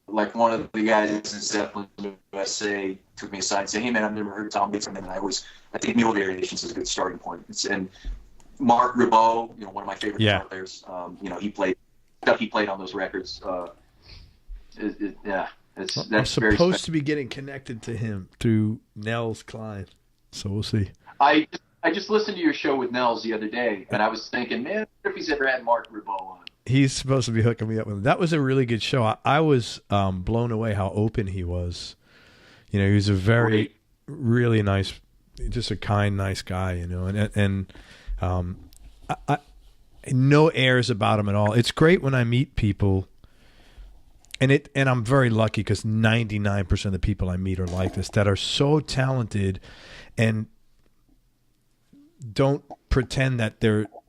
like one of the guys in Zeppelin USA took me aside and said, "Hey man, I've never heard Tom Waits," and I think Mule Variations is a good starting point. And Mark Ribot, one of my favorite guitar players. He played on those records. I'm supposed to be getting connected to him through Nels Klein, so we'll see. I just listened to your show with Nels the other day, and I was thinking, man, if he's ever had Mark Ribot on. He's supposed to be hooking me up with him. That was a really good show. I was blown away how open he was. He was a very, really nice, just a kind, nice guy. And I no airs about him at all. It's great when I meet people, and I'm very lucky because 99% of the people I meet are like this, that are so talented and don't pretend that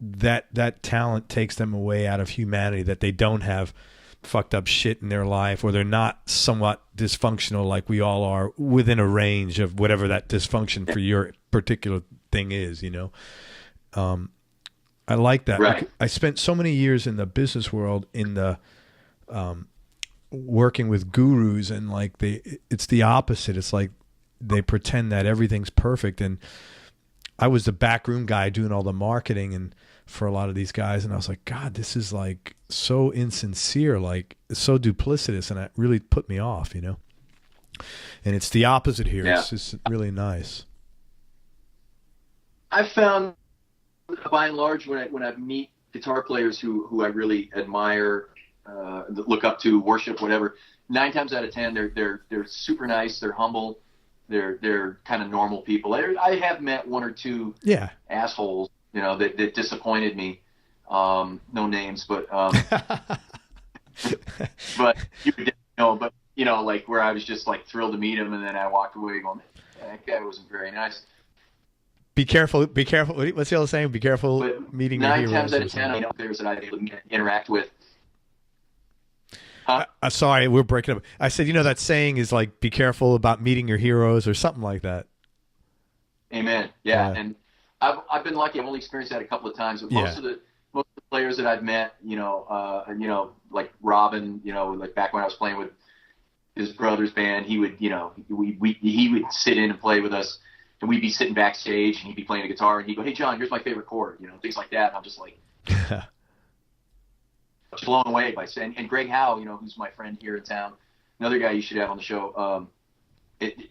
that talent takes them away out of humanity, that they don't have fucked up shit in their life, or they're not somewhat dysfunctional like we all are, within a range of whatever that dysfunction for your particular thing is. I like that. Right. I spent so many years in the business world, in the working with gurus, and it's the opposite. It's like they pretend that everything's perfect, and I was the backroom guy doing all the marketing and for a lot of these guys, and I was like, God, this is like so insincere, like so duplicitous, and it really put me off, And it's the opposite here. Yeah. It's just really nice. I found, by and large, when I meet guitar players who I really admire, look up to, worship, whatever, 9 times out of 10 they're super nice, they're humble. They're kind of normal people. I have met 1 or 2 assholes, that disappointed me. No names, but but like where I was just like thrilled to meet him, and then I walked away going, that guy wasn't very nice. Be careful. What's the old saying? Be careful meeting your heroes. 9 times out of 10, I know players that I interact with. Huh? Sorry, we're breaking up. I said, that saying is like, be careful about meeting your heroes, or something like that. Amen. Yeah. And I've been lucky. I've only experienced that a couple of times, but most of the players that I've met, like Robin, like back when I was playing with his brother's band, he would, he would sit in and play with us, and we'd be sitting backstage, and he'd be playing a guitar, and he'd go, "Hey John, here's my favorite chord," things like that. And I'm just like, blown away by saying. And Greg Howe, who's my friend here in town, another guy you should have on the show.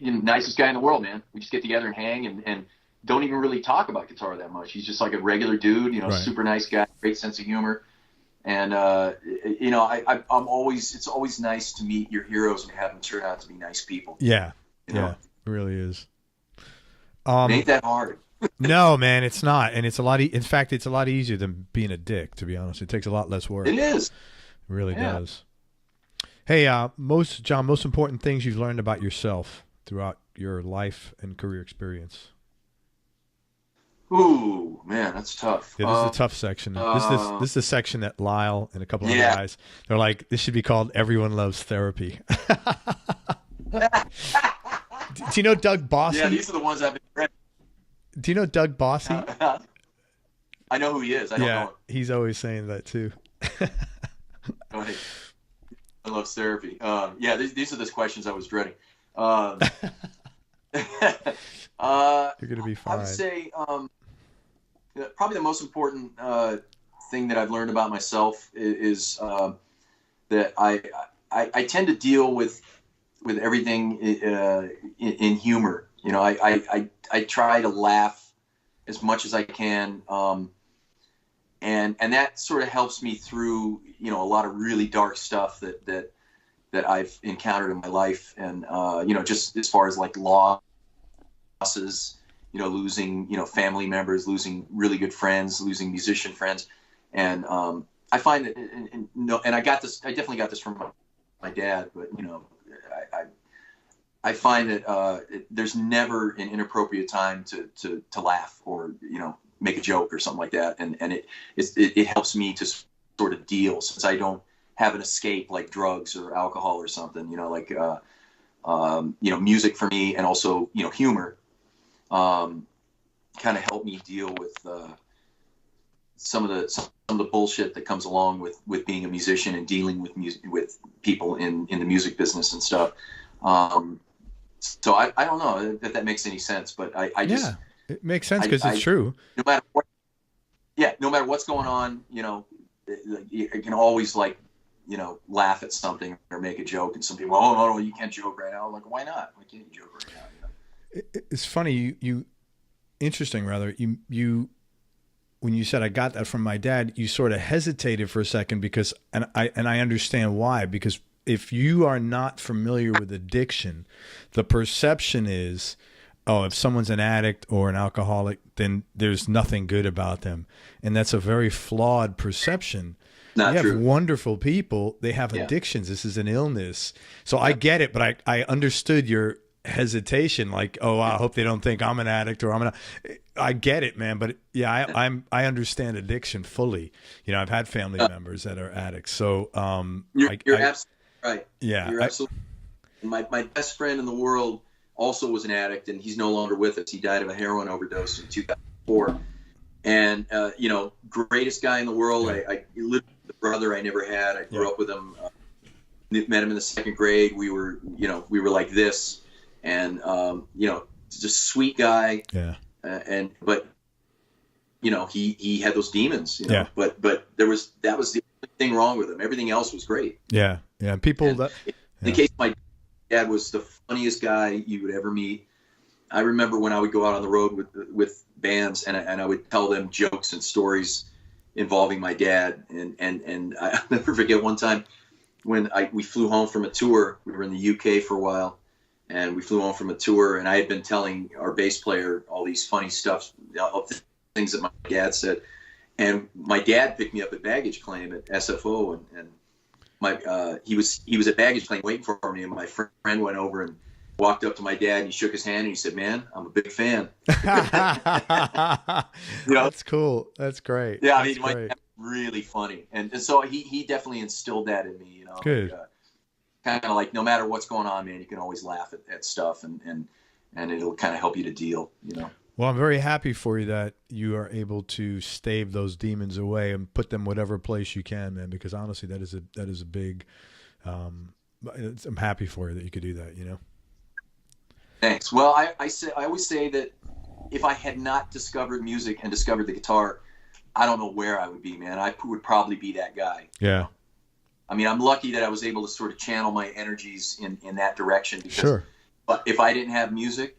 Nicest guy in the world, man. We just get together and hang, and don't even really talk about guitar that much. He's just like a regular dude, right. Super nice guy, great sense of humor. And it's always nice to meet your heroes and have them turn out to be nice people. Yeah, it really is. It ain't that hard. No, man, it's not, and it's a lot. In fact, it's a lot easier than being a dick. To be honest, it takes a lot less work. It is. really does. Hey, most important things you've learned about yourself throughout your life and career experience. Ooh, man, that's tough. Yeah, this is a tough section. This is a section that Lyle and a couple of guys, they're like, this should be called "Everyone Loves Therapy." Do you know Doug Bossy? Yeah, these are the ones I've been read. Do you know Doug Bossy? I know who he is. I don't know him. He's always saying that too. I love therapy. These are the questions I was dreading. You're gonna be fine. I would say probably the most important thing that I've learned about myself is that I tend to deal with everything in humor. You know, I try to laugh as much as I can, and that sort of helps me through, you know, a lot of really dark stuff that I've encountered in my life, and you know, just as far as like losses, you know, losing, you know, family members, losing really good friends, losing musician friends, and I find that, and I definitely got this from my dad, but you know, I find that there's never an inappropriate time to laugh or, you know, make a joke or something like that, and it helps me to sort of deal, since I don't have an escape like drugs or alcohol or something, you know, like you know, music for me, and also, you know, humor kind of help me deal with some of the bullshit that comes along with being a musician and dealing with people in the music business and stuff. So I don't know if that makes any sense, but I just, it makes sense because it's true. No matter what's going on, you know, you can always, like, you know, laugh at something or make a joke, and some people, oh no, you can't joke right now. I'm like, why not? Why can't you joke right now? You know? It's funny. Interesting rather. You when you said I got that from my dad, you sort of hesitated for a second because, and I understand why, because if you are not familiar with addiction, the perception is, oh, if someone's an addict or an alcoholic, then there's nothing good about them. And that's a very flawed perception. Not true. You have wonderful people. They have addictions. This is an illness. So I get it, but I understood your hesitation. Like, oh, I hope they don't think I'm an addict or I get it, man. But yeah, I understand addiction fully. You know, I've had family members that are addicts. So you're absolutely right. Yeah. You're absolutely. My best friend in the world also was an addict, and he's no longer with us. He died of a heroin overdose in 2004. And, you know, greatest guy in the world. I lived with a brother I never had. I grew up with him, met him in the second grade. We were like this, and, you know, just a sweet guy. Yeah. But, you know, he had those demons, you know, but that was the only thing wrong with him. Everything else was great. Yeah. Yeah. In the case of my dad, was the funniest guy you would ever meet. I remember when I would go out on the road with bands, and I would tell them jokes and stories involving my dad, and I'll never forget one time when we flew home from a tour. We were in the UK for a while, and we flew home from a tour, and I had been telling our bass player all these funny stuff, things that my dad said, and my dad picked me up at baggage claim at SFO, and he was at baggage claim waiting for me, and my friend went over and walked up to my dad, and he shook his hand, and he said, "Man, I'm a big fan." You know? That's cool. That's great. Yeah, I mean, my dad's really funny, and so he definitely instilled that in me. You know, good. Like, kind of like, no matter what's going on, man, you can always laugh at stuff, and it'll kind of help you to deal. You know. Well, I'm very happy for you that you are able to stave those demons away and put them whatever place you can, man. Because honestly, that is a big. I'm happy for you that you could do that. You know. Thanks. Well, I always say that if I had not discovered music and discovered the guitar, I don't know where I would be, man. I would probably be that guy. Yeah. I mean, I'm lucky that I was able to sort of channel my energies in that direction. Because, sure. But if I didn't have music,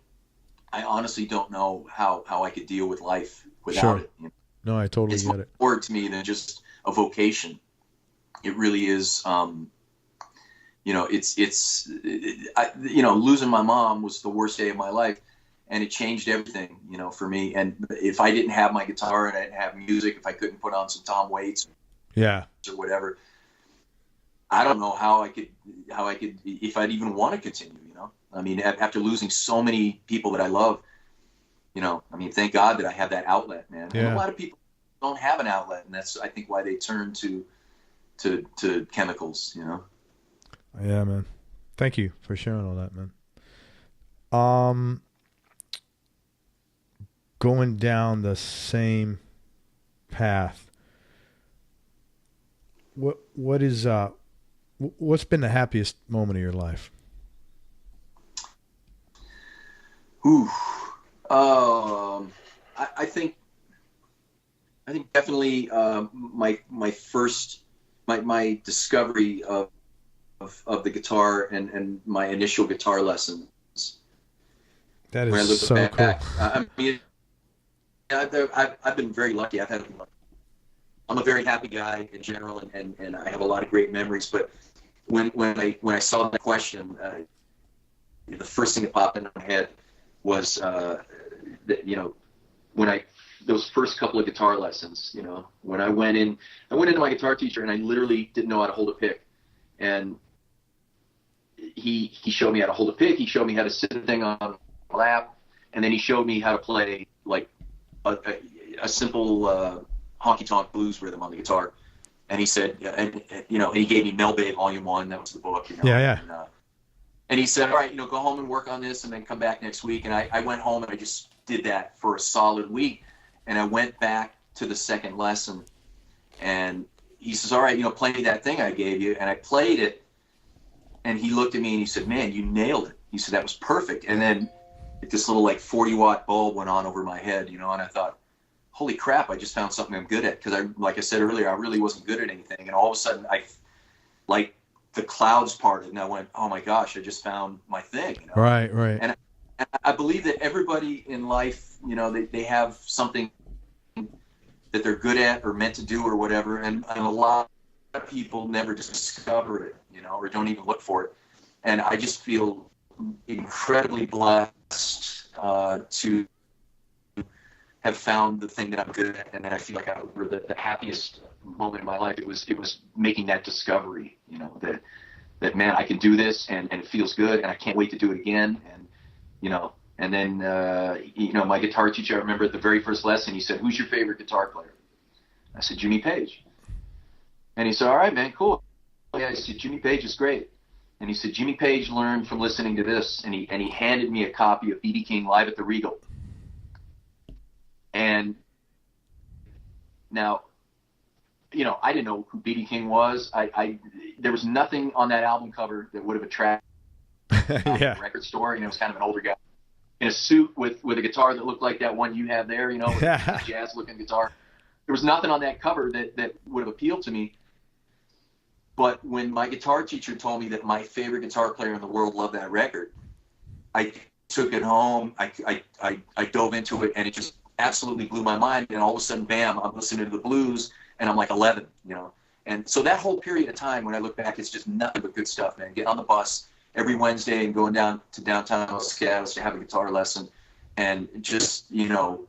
I honestly don't know how I could deal with life without it. You know? No, I totally get it. It's more to me than just a vocation. It really is. You know, you know, losing my mom was the worst day of my life, and it changed everything, you know, for me. And if I didn't have my guitar and I didn't have music, if I couldn't put on some Tom Waits, or whatever, I don't know how I could, if I'd even want to continue, you know? I mean, after losing so many people that I love, you know, I mean, thank God that I have that outlet, man. Yeah. And a lot of people don't have an outlet, and that's, I think, why they turn to chemicals, you know? Yeah, man. Thank you for sharing all that, man. Going down the same path, what is what's been the happiest moment of your life? Ooh, I think definitely my discovery of the guitar and my initial guitar lessons. That is so cool. I mean, I've been very lucky. I'm a very happy guy in general, and I have a lot of great memories. But when I saw that question, the first thing that popped into my head was that, you know, those first couple of guitar lessons, you know, when I went into my guitar teacher and I literally didn't know how to hold a pick, and he showed me how to hold a pick. He showed me how to sit the thing on my lap, and then he showed me how to play like a simple honky tonk blues rhythm on the guitar. And he said, and he gave me Melbay Volume 1. That was the book, you know. Yeah. And he said, all right, you know, go home and work on this and then come back next week. And I went home and I just did that for a solid week. And I went back to the second lesson, and he says, all right, you know, play me that thing I gave you. And I played it, and he looked at me and he said, man, you nailed it. He said, that was perfect. And then this little like 40-watt bulb went on over my head, you know, and I thought, holy crap, I just found something I'm good at. Because like I said earlier, I really wasn't good at anything. And all of a sudden like the clouds parted, and I went, oh my gosh, I just found my thing. You know? Right. And I believe that everybody in life, you know, they have something that they're good at or meant to do or whatever. And a lot of people never just discover it, you know, or don't even look for it. And I just feel incredibly blessed to have found the thing that I'm good at, and then I feel like the happiest moment in my life. It was making that discovery, you know, that man, I can do this, and it feels good, and I can't wait to do it again, and you know, and then you know, my guitar teacher, I remember at the very first lesson, he said, "Who's your favorite guitar player?" I said, "Jimmy Page." And he said, "All right, man, cool." Yeah, I said, "Jimmy Page is great." And he said, "Jimmy Page learned from listening to this," and he handed me a copy of B.B. King Live at the Regal. And now, you know, I didn't know who B.B. King was. There was nothing on that album cover that would have attracted a record store. You know, it was kind of an older guy in a suit with a guitar that looked like that one you have there, you know, with a jazz-looking guitar. There was nothing on that cover that would have appealed to me. But when my guitar teacher told me that my favorite guitar player in the world loved that record, I took it home. I dove into it, and it just absolutely blew my mind. And all of a sudden, bam, I'm listening to the blues, and I'm like 11, you know. And so that whole period of time, when I look back, it's just nothing but good stuff, man. Getting on the bus every Wednesday and going down to downtown Salgado to have a guitar lesson, and just, you know,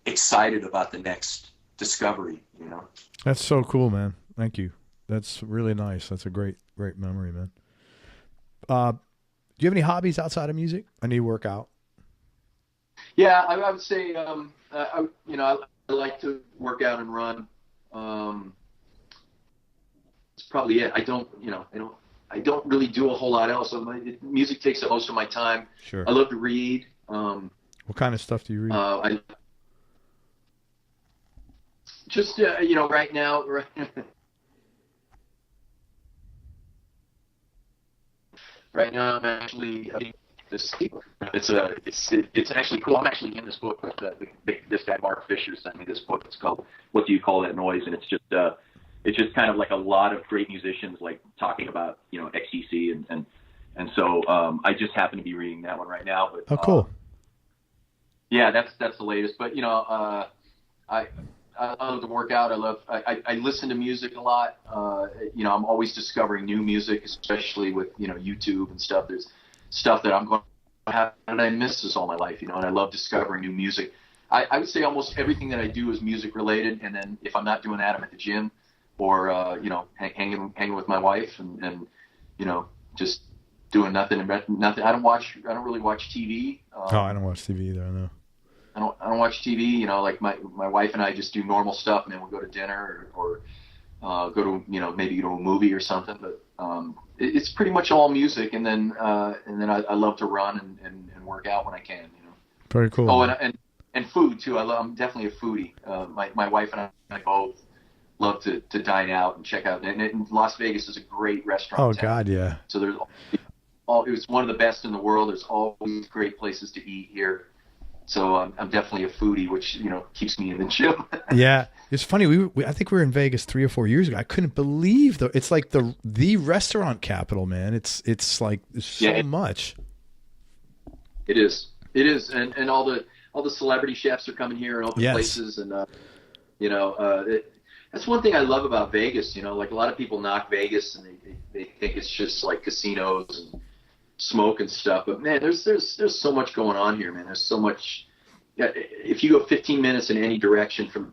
excited about the next discovery, you know. That's so cool, man. Thank you. That's really nice. That's a great memory, man. Do you have any hobbies outside of music? I know you work out. Yeah, I would say, I like to work out and run. It's probably it. I don't really do a whole lot else. Music takes up most of my time. Sure. I love to read. What kind of stuff do you read? Right now. Right now, I'm actually this. It's actually cool. I'm actually in this book with this guy Mark Fisher sent me this book. It's called "What Do You Call That Noise?" And it's just kind of like a lot of great musicians like talking about, you know, XTC and so I just happen to be reading that one right now. But cool. Yeah, that's the latest. But you know, I love to work out. I listen to music a lot. You know, I'm always discovering new music, especially with, you know, YouTube and stuff. There's stuff that I'm going, how did I miss this all my life? You know, and I love discovering new music. I would say almost everything that I do is music related. And then if I'm not doing that, I'm at the gym or hanging with my wife and just doing nothing. Nothing. I don't really watch TV. I don't watch TV either. I know. I don't watch TV. Like my wife and I just do normal stuff, and then we'll go to dinner or go to maybe go to a movie or something. But it's pretty much all music, and then I love to run and work out when I can. Very cool. Oh, and food too. I'm definitely a foodie. My wife and I both love to dine out and check out. And Las Vegas is a great restaurant. Oh town. God, yeah. So it was one of the best in the world. There's always great places to eat here. So I'm definitely a foodie, which keeps me in the gym. Yeah, it's funny. I think we were in Vegas 3 or 4 years ago. I couldn't believe it's like the restaurant capital, man. It's like so much. It is, and all the celebrity chefs are coming here and open places, and that's one thing I love about Vegas. Like a lot of people knock Vegas and they think it's just like casinos and smoke and stuff, but man, there's so much going on here, man. There's so much. If you go 15 minutes in any direction from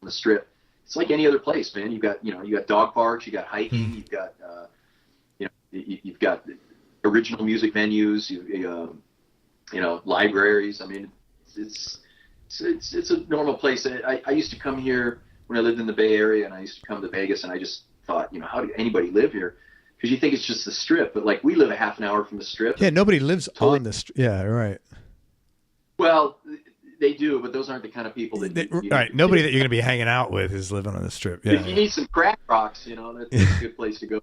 the Strip, it's like any other place, man. You got dog parks, you got hiking, you've got you've got original music venues, libraries. I mean, it's a normal place. I used to come here when I lived in the Bay Area, and I used to come to Vegas, and I just thought, how did anybody live here? Because you think it's just the Strip, but like we live a half an hour from the Strip. Yeah, nobody lives on the Strip. Yeah, right. Well, they do, but those aren't the kind of people that. Right, nobody that you're going to be hanging out with is living on the Strip. Yeah. If you need some crack rocks, that's a good place to go.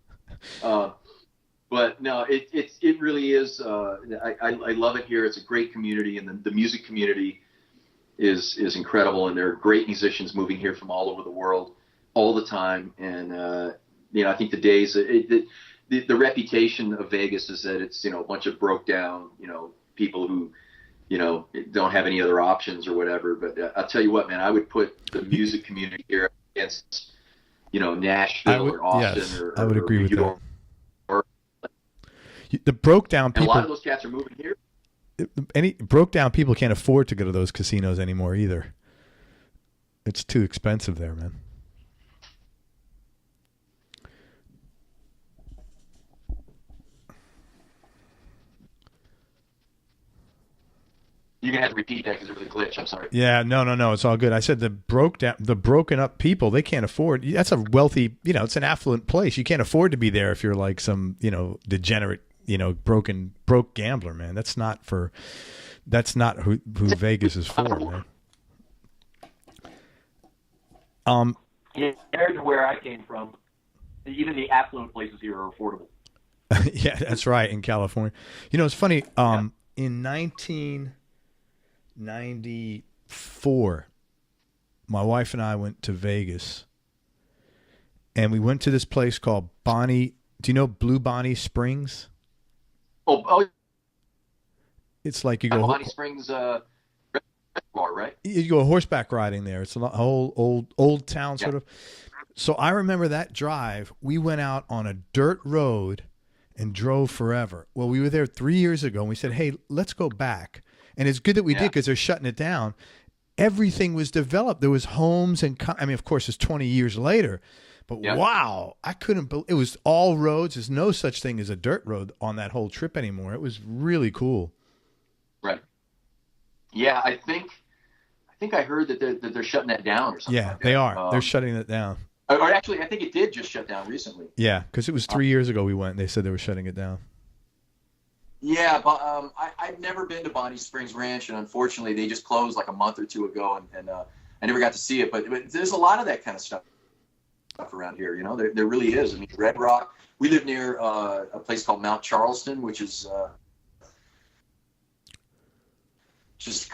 But no, it really is. I love it here. It's a great community, and the music community is incredible, and there are great musicians moving here from all over the world all the time, and I think the days the reputation of Vegas is that it's a bunch of broke down people who don't have any other options or whatever. But I'll tell you what, man, I would put the music community here against Nashville or Austin. Yes, or I would agree with York, that. The broke down people. And a lot of those cats are moving here. Any broke down people can't afford to go to those casinos anymore either. It's too expensive there, man. You're gonna have to repeat that because there was a glitch. I'm sorry. Yeah, no, it's all good. I said the broken up people, they can't afford. That's a wealthy, it's an affluent place. You can't afford to be there if you're like some, degenerate, broke gambler, man. That's not who Vegas is for, man. Compared to where I came from, even the affluent places here are affordable. Yeah, that's right. In California, it's funny. In 1994, my wife and I went to Vegas, and we went to this place called Bonnie. Do you know Blue Bonnie Springs? Oh, it's like you go Bonnie Springs, bar, right? You go horseback riding there. It's a whole old town sort of. So I remember that drive. We went out on a dirt road and drove forever. Well, we were there 3 years ago, and we said, hey, let's go back. And it's good that we did because they're shutting it down. Everything was developed. There was homes and of course, it's 20 years later. But wow, I couldn't believe it was all roads. There's no such thing as a dirt road on that whole trip anymore. It was really cool. Right. Yeah, I think I heard that they're shutting that down or something. Yeah, like they that. are. They're shutting it down. Or actually, I think it did just shut down recently. Yeah, because it was 3 years ago we went. And they said they were shutting it down. Yeah, but I've never been to Bonnie Springs Ranch, and unfortunately, they just closed like a month or two ago, and I never got to see it. But there's a lot of that kind of stuff around here. There really is. I mean, Red Rock. We live near a place called Mount Charleston, which is just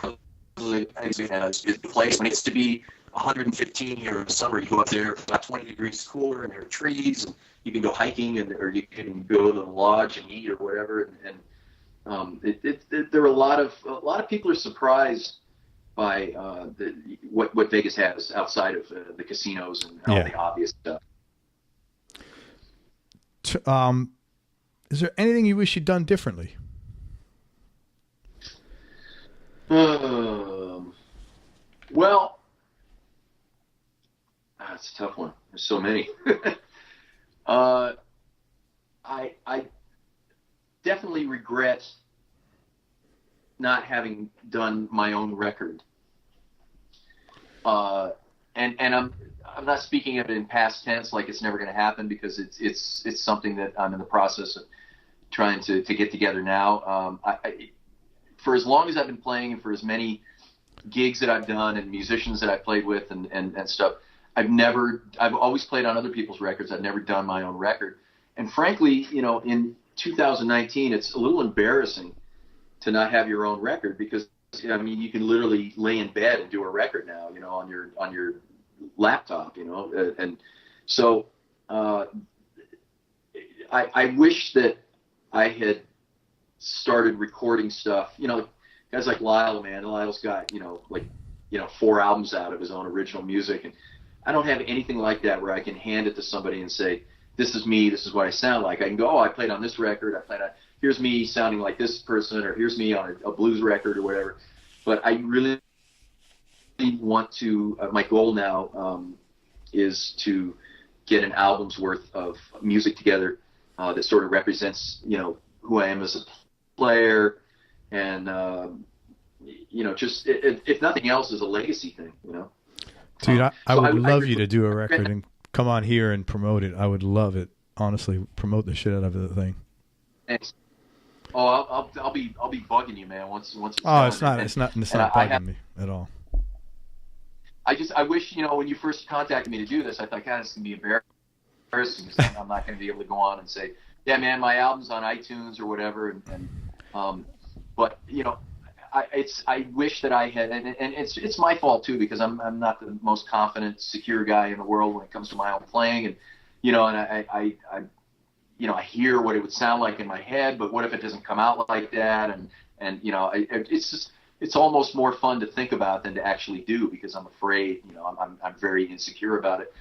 it's a place when it's to be 115 here in the summer. You go up there, it's about 20 degrees cooler, and there are trees, and you can go hiking, or you can go to the lodge and eat or whatever. There are a lot of people are surprised by what Vegas has outside of the casinos and all the obvious stuff. Is there anything you wish you'd done differently? Well, that's a tough one. There's so many. I definitely regret not having done my own record. And I'm not speaking of it in past tense, like it's never going to happen, because it's something that I'm in the process of trying to get together now. For as long as I've been playing, and for as many gigs that I've done and musicians that I've played with and stuff, I've always played on other people's records. I've never done my own record. And frankly, in 2019, it's a little embarrassing to not have your own record, because you can literally lay in bed and do a record now, on your laptop, and so I wish that I had started recording stuff. Guys like Lyle, man. Lyle's got 4 albums out of his own original music, and I don't have anything like that where I can hand it to somebody and say, this is me, this is what I sound like. I can go, oh, I played on this record, here's me sounding like this person, or here's me on a blues record or whatever. But I really want to, my goal now is to get an album's worth of music together that sort of represents, who I am as a player, and, just, if nothing else, is a legacy thing, Dude, I would love you to do a record and come on here and promote it. I would love it. Honestly, promote the shit out of the thing. Thanks. Oh, I'll be bugging you, man. Once. It's not bugging me at all. I wish, when you first contacted me to do this, I thought, God, it's gonna be embarrassing. I'm not gonna be able to go on and say, yeah, man, my album's on iTunes or whatever, but I wish that I had, and it's my fault too, because I'm not the most confident, secure guy in the world when it comes to my own playing, and I hear what it would sound like in my head, but what if it doesn't come out like that? And it's almost more fun to think about than to actually do, because I'm afraid, I'm very insecure about it.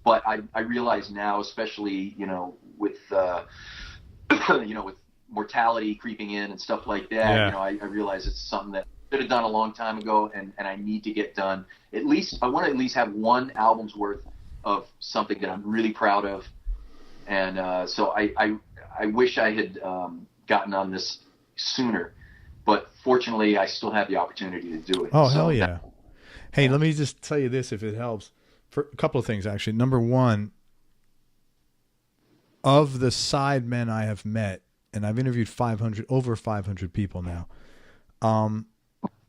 But I realize now, especially, with with mortality creeping in and stuff like that, I realize it's something that I should have done a long time ago, and I need to get done. I want to at least have one album's worth of something that I'm really proud of. And so I wish I had gotten on this sooner, but fortunately I still have the opportunity to do it. Oh, hell yeah. Hey, let me just tell you this, if it helps, for a couple of things, actually. Number one, of the side men I have met, and I've interviewed over 500 people now,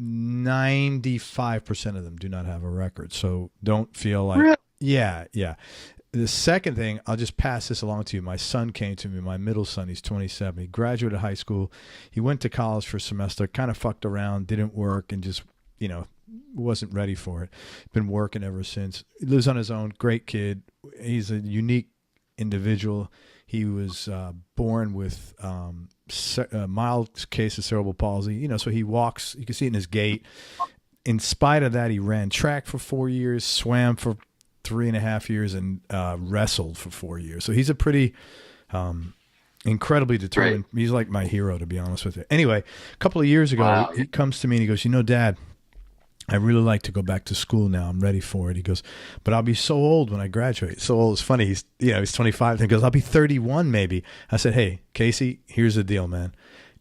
95% of them do not have a record. So don't feel like, really? Yeah. The second thing, I'll just pass this along to you. My son came to me, my middle son, he's 27. He graduated high school. He went to college for a semester, kind of fucked around, didn't work, and just, wasn't ready for it. Been working ever since. He lives on his own, great kid. He's a unique individual. He was born with a mild case of cerebral palsy, so he walks, you can see it in his gait. In spite of that, he ran track for 4 years, swam for 3.5 years, and wrestled for 4 years. So he's a pretty incredibly determined. Right. He's like my hero, to be honest with you. Anyway, a couple of years ago, he comes to me and he goes, Dad, I really like to go back to school now. I'm ready for it. He goes, but I'll be so old when I graduate. So old. It's funny. He's 25. And he goes, I'll be 31 maybe. I said, hey, Casey, here's the deal, man.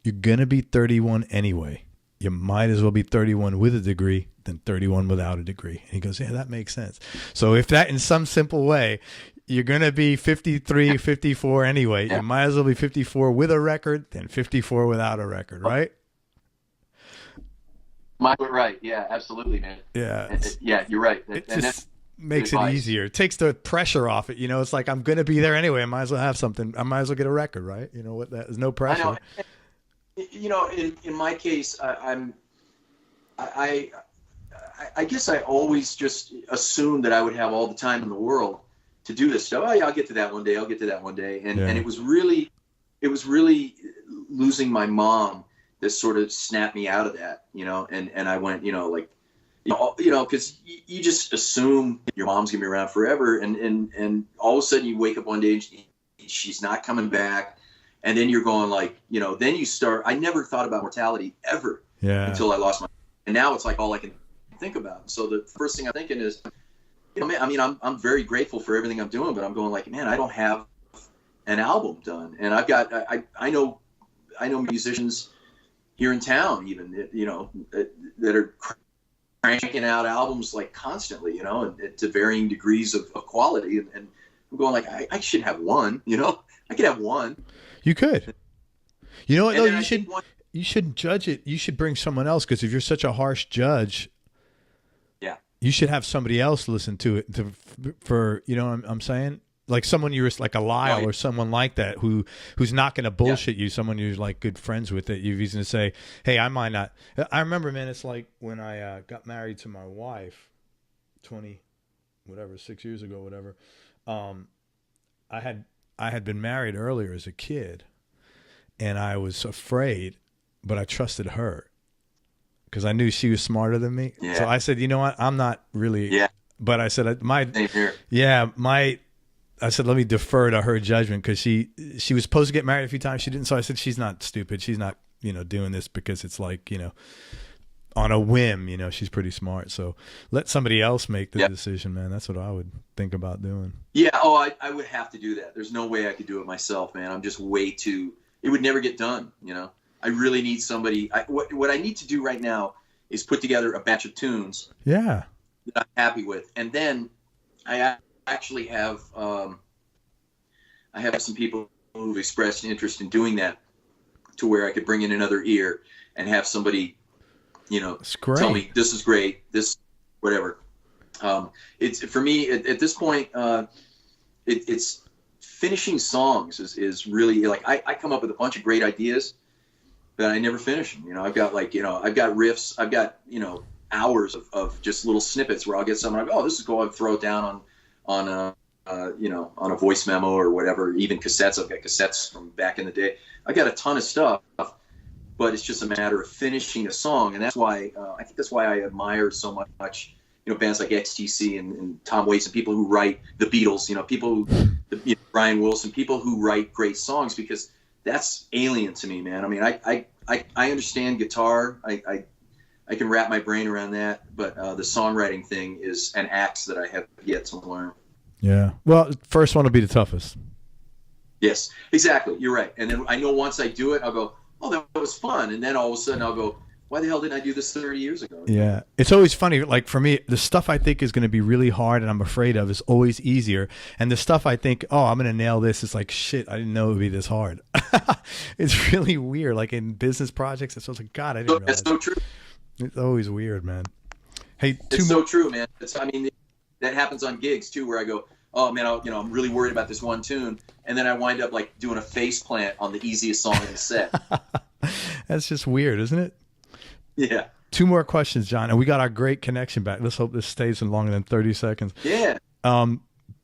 You're going to be 31 anyway. You might as well be 31 with a degree than 31 without a degree. And he goes, yeah, that makes sense. So if that in some simple way, you're going to be 53, 54 anyway, you might as well be 54 with a record than 54 without a record, right? Right. Yeah, absolutely, man. Yeah. Yeah, you're right. It just makes it easier. It takes the pressure off it. It's like, I'm going to be there anyway. I might as well have something. I might as well get a record, right? There's no pressure. I know. In my case, I guess I always just assumed that I would have all the time in the world to do this stuff. Oh yeah, I'll get to that one day. And it was really losing my mom that sort of snapped me out of that, and I went, because you just assume your mom's gonna be around forever, and all of a sudden you wake up one day and she's not coming back, and then you're going like, then you start. I never thought about mortality ever until I lost my, and now it's like all I can think about. So the first thing I'm thinking is, man, I mean, I'm very grateful for everything I'm doing, but I'm going like, man, I don't have an album done. And I know musicians here in town, even, that are cranking out albums like constantly, and to varying degrees of quality. And I'm going like, I should have one, I could have one. You could. You know what, though? You shouldn't judge it. You should bring someone else, because if you're such a harsh judge, you should have somebody else listen to it for, you know what I'm saying? Like someone you're like a Lyle or someone like that who's not going to bullshit you, someone you're like good friends with that you've reason to say, hey, I might not. I remember, man, it's like when I got married to my wife 6 years ago, whatever. I had been married earlier as a kid, and I was afraid, but I trusted her, because I knew she was smarter than me. Yeah. So I said, you know what? I'm not really. Yeah. But I said, I said, let me defer to her judgment, because she was supposed to get married a few times. She didn't. So I said, she's not stupid. She's not, doing this because it's like, on a whim, she's pretty smart. So let somebody else make the decision, man. That's what I would think about doing. Yeah. Oh, I would have to do that. There's no way I could do it myself, man. I'm just way too, it would never get done. I really need somebody. What I need to do right now is put together a batch of tunes. Yeah. That I'm happy with. And then I actually have, I have some people who've expressed interest in doing that, to where I could bring in another ear and have somebody, tell me this is great, this, whatever. It's for me at this point, it's finishing songs is really like, I come up with a bunch of great ideas, but I never finish them. I've got I've got riffs, I've got, hours of just little snippets where I'll get someone, I go, oh, this is cool. I'll throw it down on a voice memo or whatever, even cassettes. I've got cassettes from back in the day. I got a ton of stuff, but it's just a matter of finishing a song. And that's why, I think that's why I admire so much, bands like XTC and Tom Waits, and people who write the Beatles, people who, Brian Wilson, people who write great songs, because that's alien to me, man. I mean, I understand guitar. I can wrap my brain around that, but the songwriting thing is an axe that I have yet to learn. Yeah. Well, first one will be the toughest. Yes, exactly. You're right. And then I know once I do it, I'll go, oh, that was fun. And then all of a sudden I'll go, why the hell didn't I do this 30 years ago? Yeah. It's always funny. Like for me, the stuff I think is going to be really hard and I'm afraid of is always easier. And the stuff I think, oh, I'm going to nail this, is like, shit, I didn't know it would be this hard. It's really weird. Like in business projects, it's like, God, I didn't realize. That's so true. It's always weird, man. Hey, it's so true, man. That happens on gigs too, where I go, oh man, I'm really worried about this one tune, and then I wind up like doing a face plant on the easiest song in the set. That's just weird, isn't it? Yeah. 2 more questions, John, and we got our great connection back. Let's hope this stays in longer than 30 seconds. Yeah.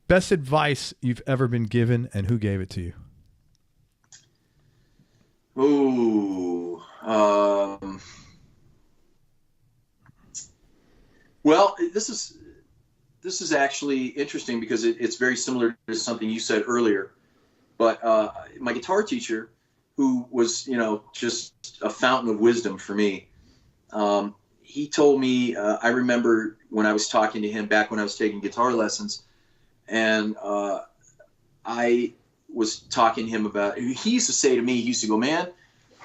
Best advice you've ever been given, and who gave it to you? Ooh. Well, this is actually interesting, because it's very similar to something you said earlier. But my guitar teacher, who was, just a fountain of wisdom for me, he told me, I remember when I was talking to him back when I was taking guitar lessons, and I was talking to him about, he used to say to me, he used to go, man,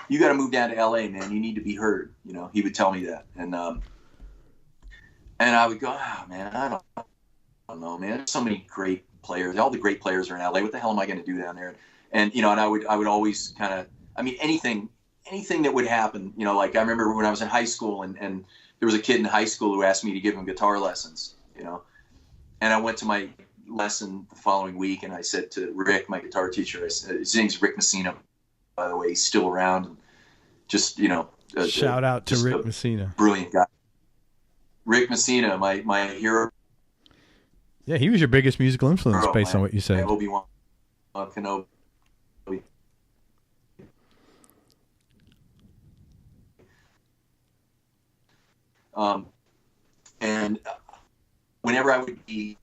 you got to move down to LA, man. You need to be heard. He would tell me that. And I would go, oh man, I don't know, man. There's so many great players. All the great players are in LA. What the hell am I going to do down there? And, and I would always kind of, anything that would happen, like I remember when I was in high school and there was a kid in high school who asked me to give him guitar lessons, and I went to my lesson the following week and I said to Rick, my guitar teacher, his name's Rick Messina, by the way, he's still around. And just, shout out to Rick Messina. Brilliant guy. Rick Messina, my hero. Yeah, he was your biggest musical influence based on what you said. Obi-Wan Kenobi. And whenever I would be,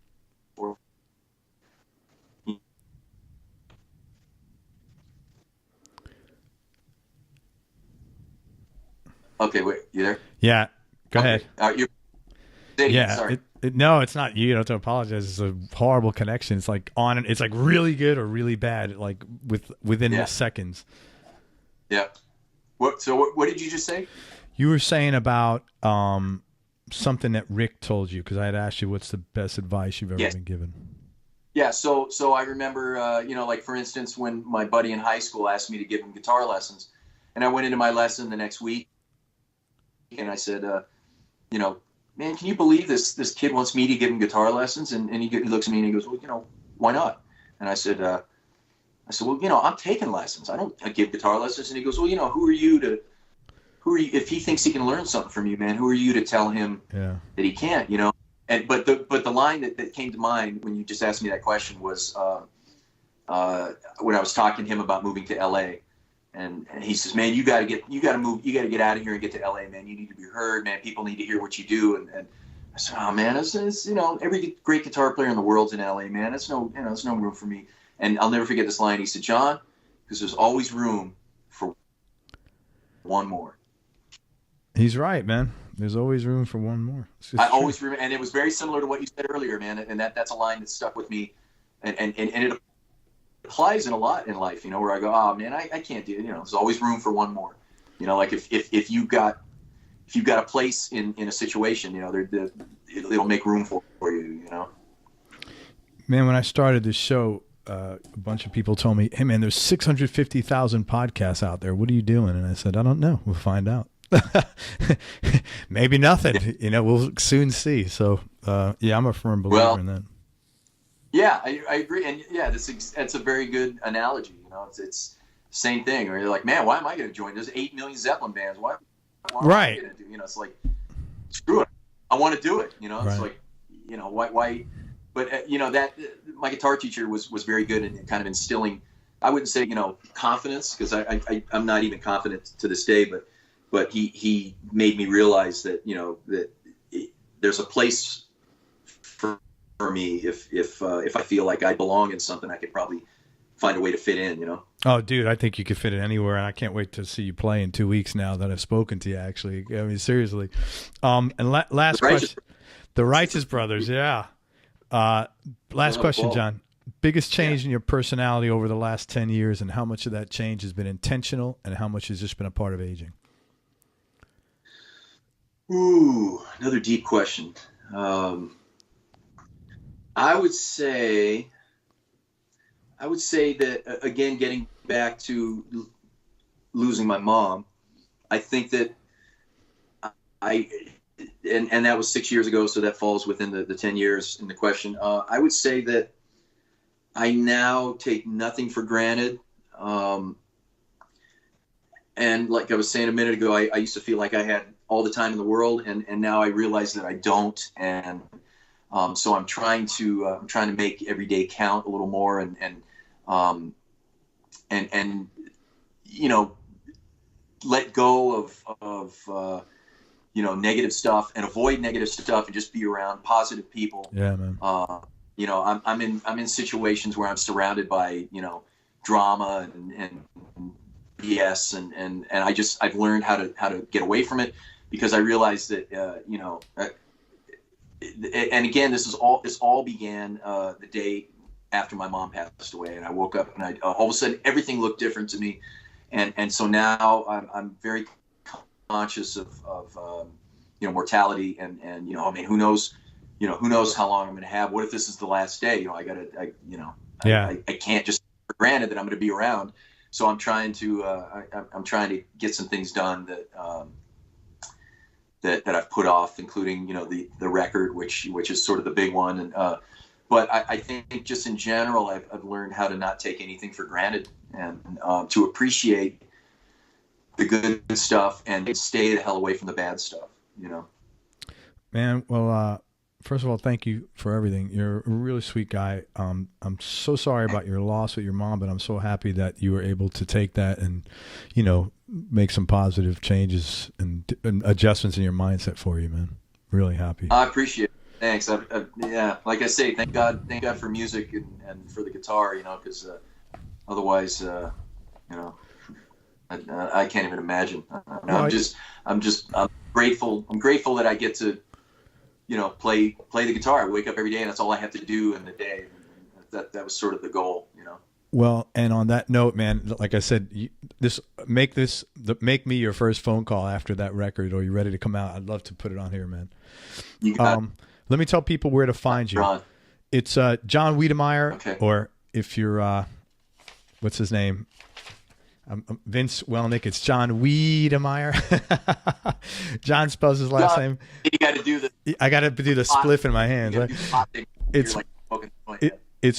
okay, wait, you there? Yeah, go ahead. Sorry. No, it's not. You don't have to apologize. It's a horrible connection. It's like it's like really good or really bad, like within seconds. Yeah. What did you just say? You were saying about something that Rick told you, because I had asked you what's the best advice you've ever been given. Yeah. So I remember, like for instance, when my buddy in high school asked me to give him guitar lessons, and I went into my lesson the next week, and I said, man, can you believe this kid wants me to give him guitar lessons? And he looks at me and he goes, well, why not? And I said, well, I'm taking lessons. I don't give guitar lessons. And he goes, well, who are you, if he thinks he can learn something from you, man, who are you to tell him that he can't, And, but the line that came to mind when you just asked me that question was, when I was talking to him about moving to LA. And he says, man, you got to get out of here and get to LA, man. You need to be heard, man. People need to hear what you do. And I said, oh man, it's every great guitar player in the world's in LA, man. There's no room for me. And I'll never forget this line. He said, John, because there's always room for one more. He's right, man. There's always room for one more. Always remember, and it was very similar to what you said earlier, man. And that's a line that stuck with me, and it applies in a lot in life, where I go, oh man, I can't do it. There's always room for one more. Like if you've got a place in a situation, it'll make room for you. Man, when I started this show, a bunch of people told me, hey man, there's 650,000 podcasts out there. What are you doing? And I said, I don't know. We'll find out. Maybe nothing. We'll soon see. So I'm a firm believer in that. Yeah, I agree, and that's a very good analogy. It's same thing. Where you're like, man, why am I going to join? There's 8 million Zeppelin bands. Why am I going to do? It's like, screw it. I want to do it. It's like, why? But that my guitar teacher was very good in kind of instilling. I wouldn't say confidence, because I'm not even confident to this day, but he made me realize that that there's a place for me if I feel like I belong in something, I could probably find a way to fit in. Oh, dude, I think you could fit in anywhere, and I can't wait to see you play in 2 weeks now that I've spoken to you. Actually, I mean seriously. And last question, the Righteous Brothers, yeah. Last question, John. Biggest change in your personality over the last 10 years, and how much of that change has been intentional, and how much has just been a part of aging? Ooh, another deep question. I would say that, again, getting back to losing my mom, I think that and that was 6 years ago, so that falls within the 10 years in the question. I would say that I now take nothing for granted. And like I was saying a minute ago, I used to feel like I had all the time in the world, and now I realize that I don't. And so I'm trying to make every day count a little more, and let go of negative stuff, and avoid negative stuff, and just be around positive people. Yeah, man. I'm in situations where I'm surrounded by drama and BS, and I've learned how to get away from it, because I realized that and again, this all began the day after my mom passed away, and I woke up and all of a sudden everything looked different to me, and so now I'm very conscious of mortality, and I mean, who knows how long I'm going to have. What if this is the last day? I can't just take for granted that I'm going to be around. So I'm trying to get some things done that I've put off, including the record, which is sort of the big one. And but I think just in general, I've learned how to not take anything for granted, and to appreciate the good stuff and stay the hell away from the bad stuff. Man, well, first of all, thank you for everything. You're a really sweet guy. I'm so sorry about your loss with your mom, but I'm so happy that you were able to take that and, make some positive changes and adjustments in your mindset for you, man. Really happy. I appreciate it. Thanks. Like I say, thank God for music and for the guitar, because otherwise, I can't even imagine. I'm grateful. I'm grateful that I get to play the guitar. I wake up every day and that's all I have to do in the day. That was sort of the goal, Well, and on that note, man, like I said, make me your first phone call after that record. Are you ready to come out? I'd love to put it on here, man. Let me tell people where to find you. Ron. It's John Wedemeyer, okay. Or if you're what's his name? Vince Welnick. It's John Wedemeyer. John spells his last name. You got to do the. I got to do the spliff in my hands. Right? It's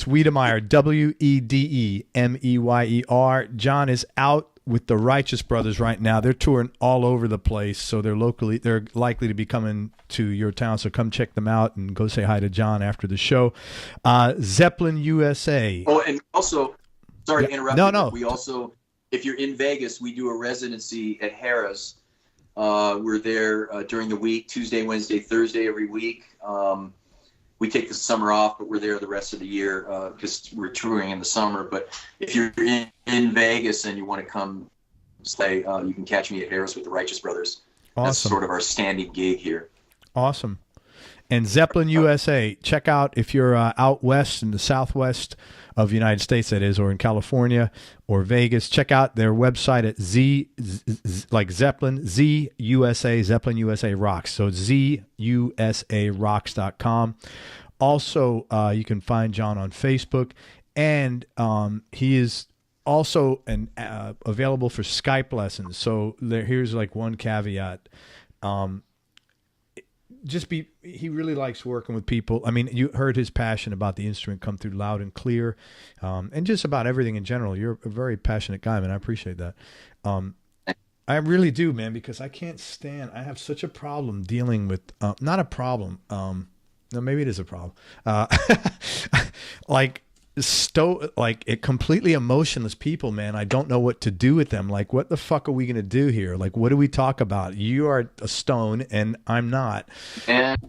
Wedemeyer. Wedemeyer. John is out with the Righteous Brothers right now. They're touring all over the place, so they're likely to be coming to your town. So come check them out and go say hi to John after the show. Zeppelin USA. Oh, and also, sorry to interrupt. No. We also, if you're in Vegas, we do a residency at Harrah's. We're there during the week, Tuesday, Wednesday, Thursday every week. We take the summer off, but we're there the rest of the year because we're touring in the summer. But if you're in Vegas and you want to come stay, you can catch me at Harrah's with the Righteous Brothers. Awesome. That's sort of our standing gig here. Awesome. And Zeppelin USA, check out if you're out west in the southwest of the United States, that is, or in California or Vegas, check out their website at like Zeppelin, Z-USA, Zeppelin USA Rocks. So ZUSARocks.com. Also, you can find John on Facebook, and he is also available for Skype lessons. So here's like one caveat. He really likes working with people. I mean, you heard his passion about the instrument come through loud and clear, and just about everything in general. You're a very passionate guy, man. I appreciate that. I really do, man, because I can't stand, I have such a problem dealing with, not a problem. No, maybe it is a problem. Like completely emotionless people, man. I don't know what to do with them. Like, what the fuck are we going to do here? Like, what do we talk about? You are a stone and I'm not. And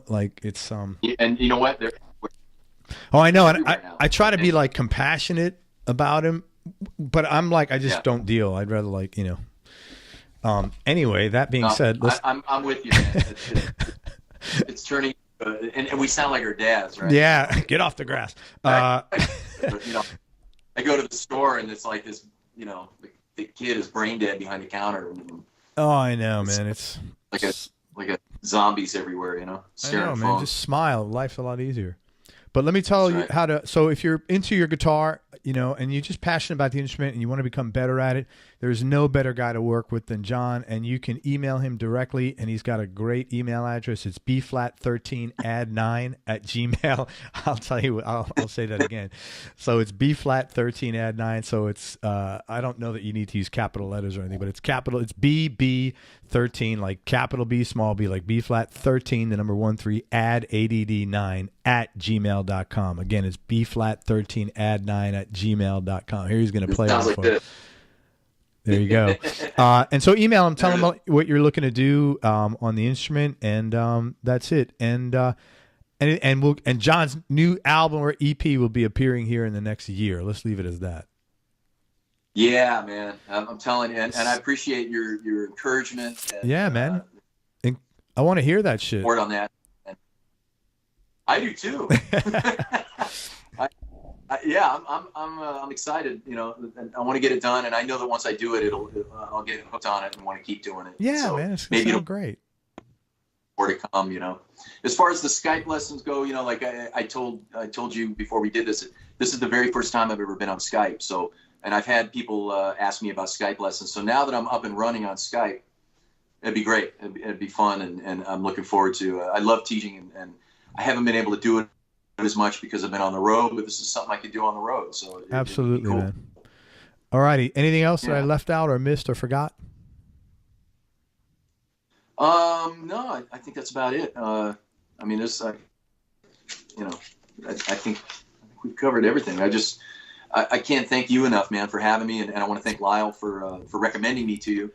like it's and you know what? Oh, I know. And I try to be like compassionate about him, but I'm like, I just don't deal. I'd rather like, anyway, that being said, I'm with you, man. It's turning. And we sound like our dads, right? Yeah, get off the grass. I go to the store and it's like this, the kid is brain dead behind the counter. Oh, I know, man. It's like a zombies everywhere, staring I know, at man. phones. Just smile. Life's a lot easier. But let me tell you how to. So if you're into your guitar, and you're just passionate about the instrument and you want to become better at it, there's no better guy to work with than John. And you can email him directly, and he's got a great email address. It's bflat13add9@gmail. I'll tell you. I'll say that again. So it's bflat13add9. So it's I don't know that you need to use capital letters or anything, but it's capital. It's BB13, like capital B, small b, like bflat13, the number 13, add9@gmail.com. Again, it's bflat13add9@gmail.com. Here he's going to play it for you. There you go. And so email him, tell him what you're looking to do on the instrument, and that's it. And John's new album or EP will be appearing here in the next year. Let's leave it as that. Yeah, man. I'm telling you, and I appreciate your encouragement. And, yeah, man. I want to hear that shit. Word on that. And I do too. I'm excited, and I want to get it done, and I know that once I do it, I'll get hooked on it and want to keep doing it. Yeah, so man, it's maybe it'll great. More to come, As far as the Skype lessons go, like I told you before we did this is the very first time I've ever been on Skype. So, and I've had people ask me about Skype lessons. So now that I'm up and running on Skype, it'd be great. It'd be fun, and I'm looking forward to. I love teaching, and I haven't been able to do it as much because I've been on the road, but this is something I could do on the road. So absolutely, cool. Man. All righty. Anything else that I left out or missed or forgot? No, I think that's about it. I mean, there's, I think we've covered everything. I can't thank you enough, man, for having me, and I want to thank Lyle for recommending me to you.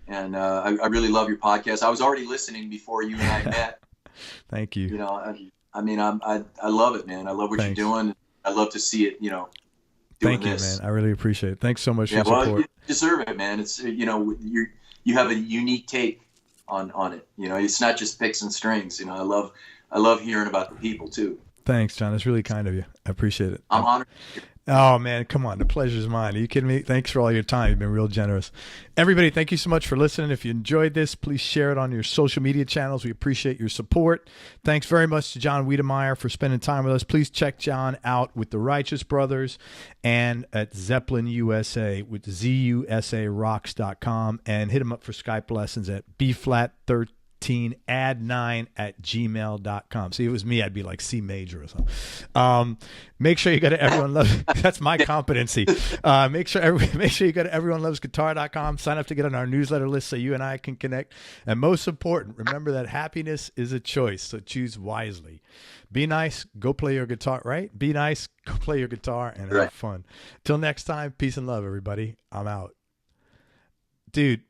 And I really love your podcast. I was already listening before you and I met. Thank you. I love it, man. I love what you're doing. I love to see it, doing Thank you, this. man. I really appreciate it. Thanks so much for your support. You deserve it, man. It's, you have a unique take on it. You know, it's not just picks and strings. You know, I love hearing about the people too. Thanks, John. That's really kind of you. I appreciate it. I'm honored. Oh, man, come on. The pleasure's mine. Are you kidding me? Thanks for all your time. You've been real generous. Everybody, thank you so much for listening. If you enjoyed this, please share it on your social media channels. We appreciate your support. Thanks very much to John Wedemeyer for spending time with us. Please check John out with the Righteous Brothers and at Zeppelin USA with ZUSARocks.com, and hit him up for Skype lessons at bflat13 add9@gmail.com. See, if it was me, I'd be like C major or something. Make sure you go to Everyone Loves. That's my competency. Make sure you go to everyonelovesguitar.com. Sign up to get on our newsletter list so you and I can connect. And most important, remember that happiness is a choice. So choose wisely. Be nice. Go play your guitar. Right? Be nice. Go play your guitar and have fun. Till next time. Peace and love, everybody. I'm out, dude.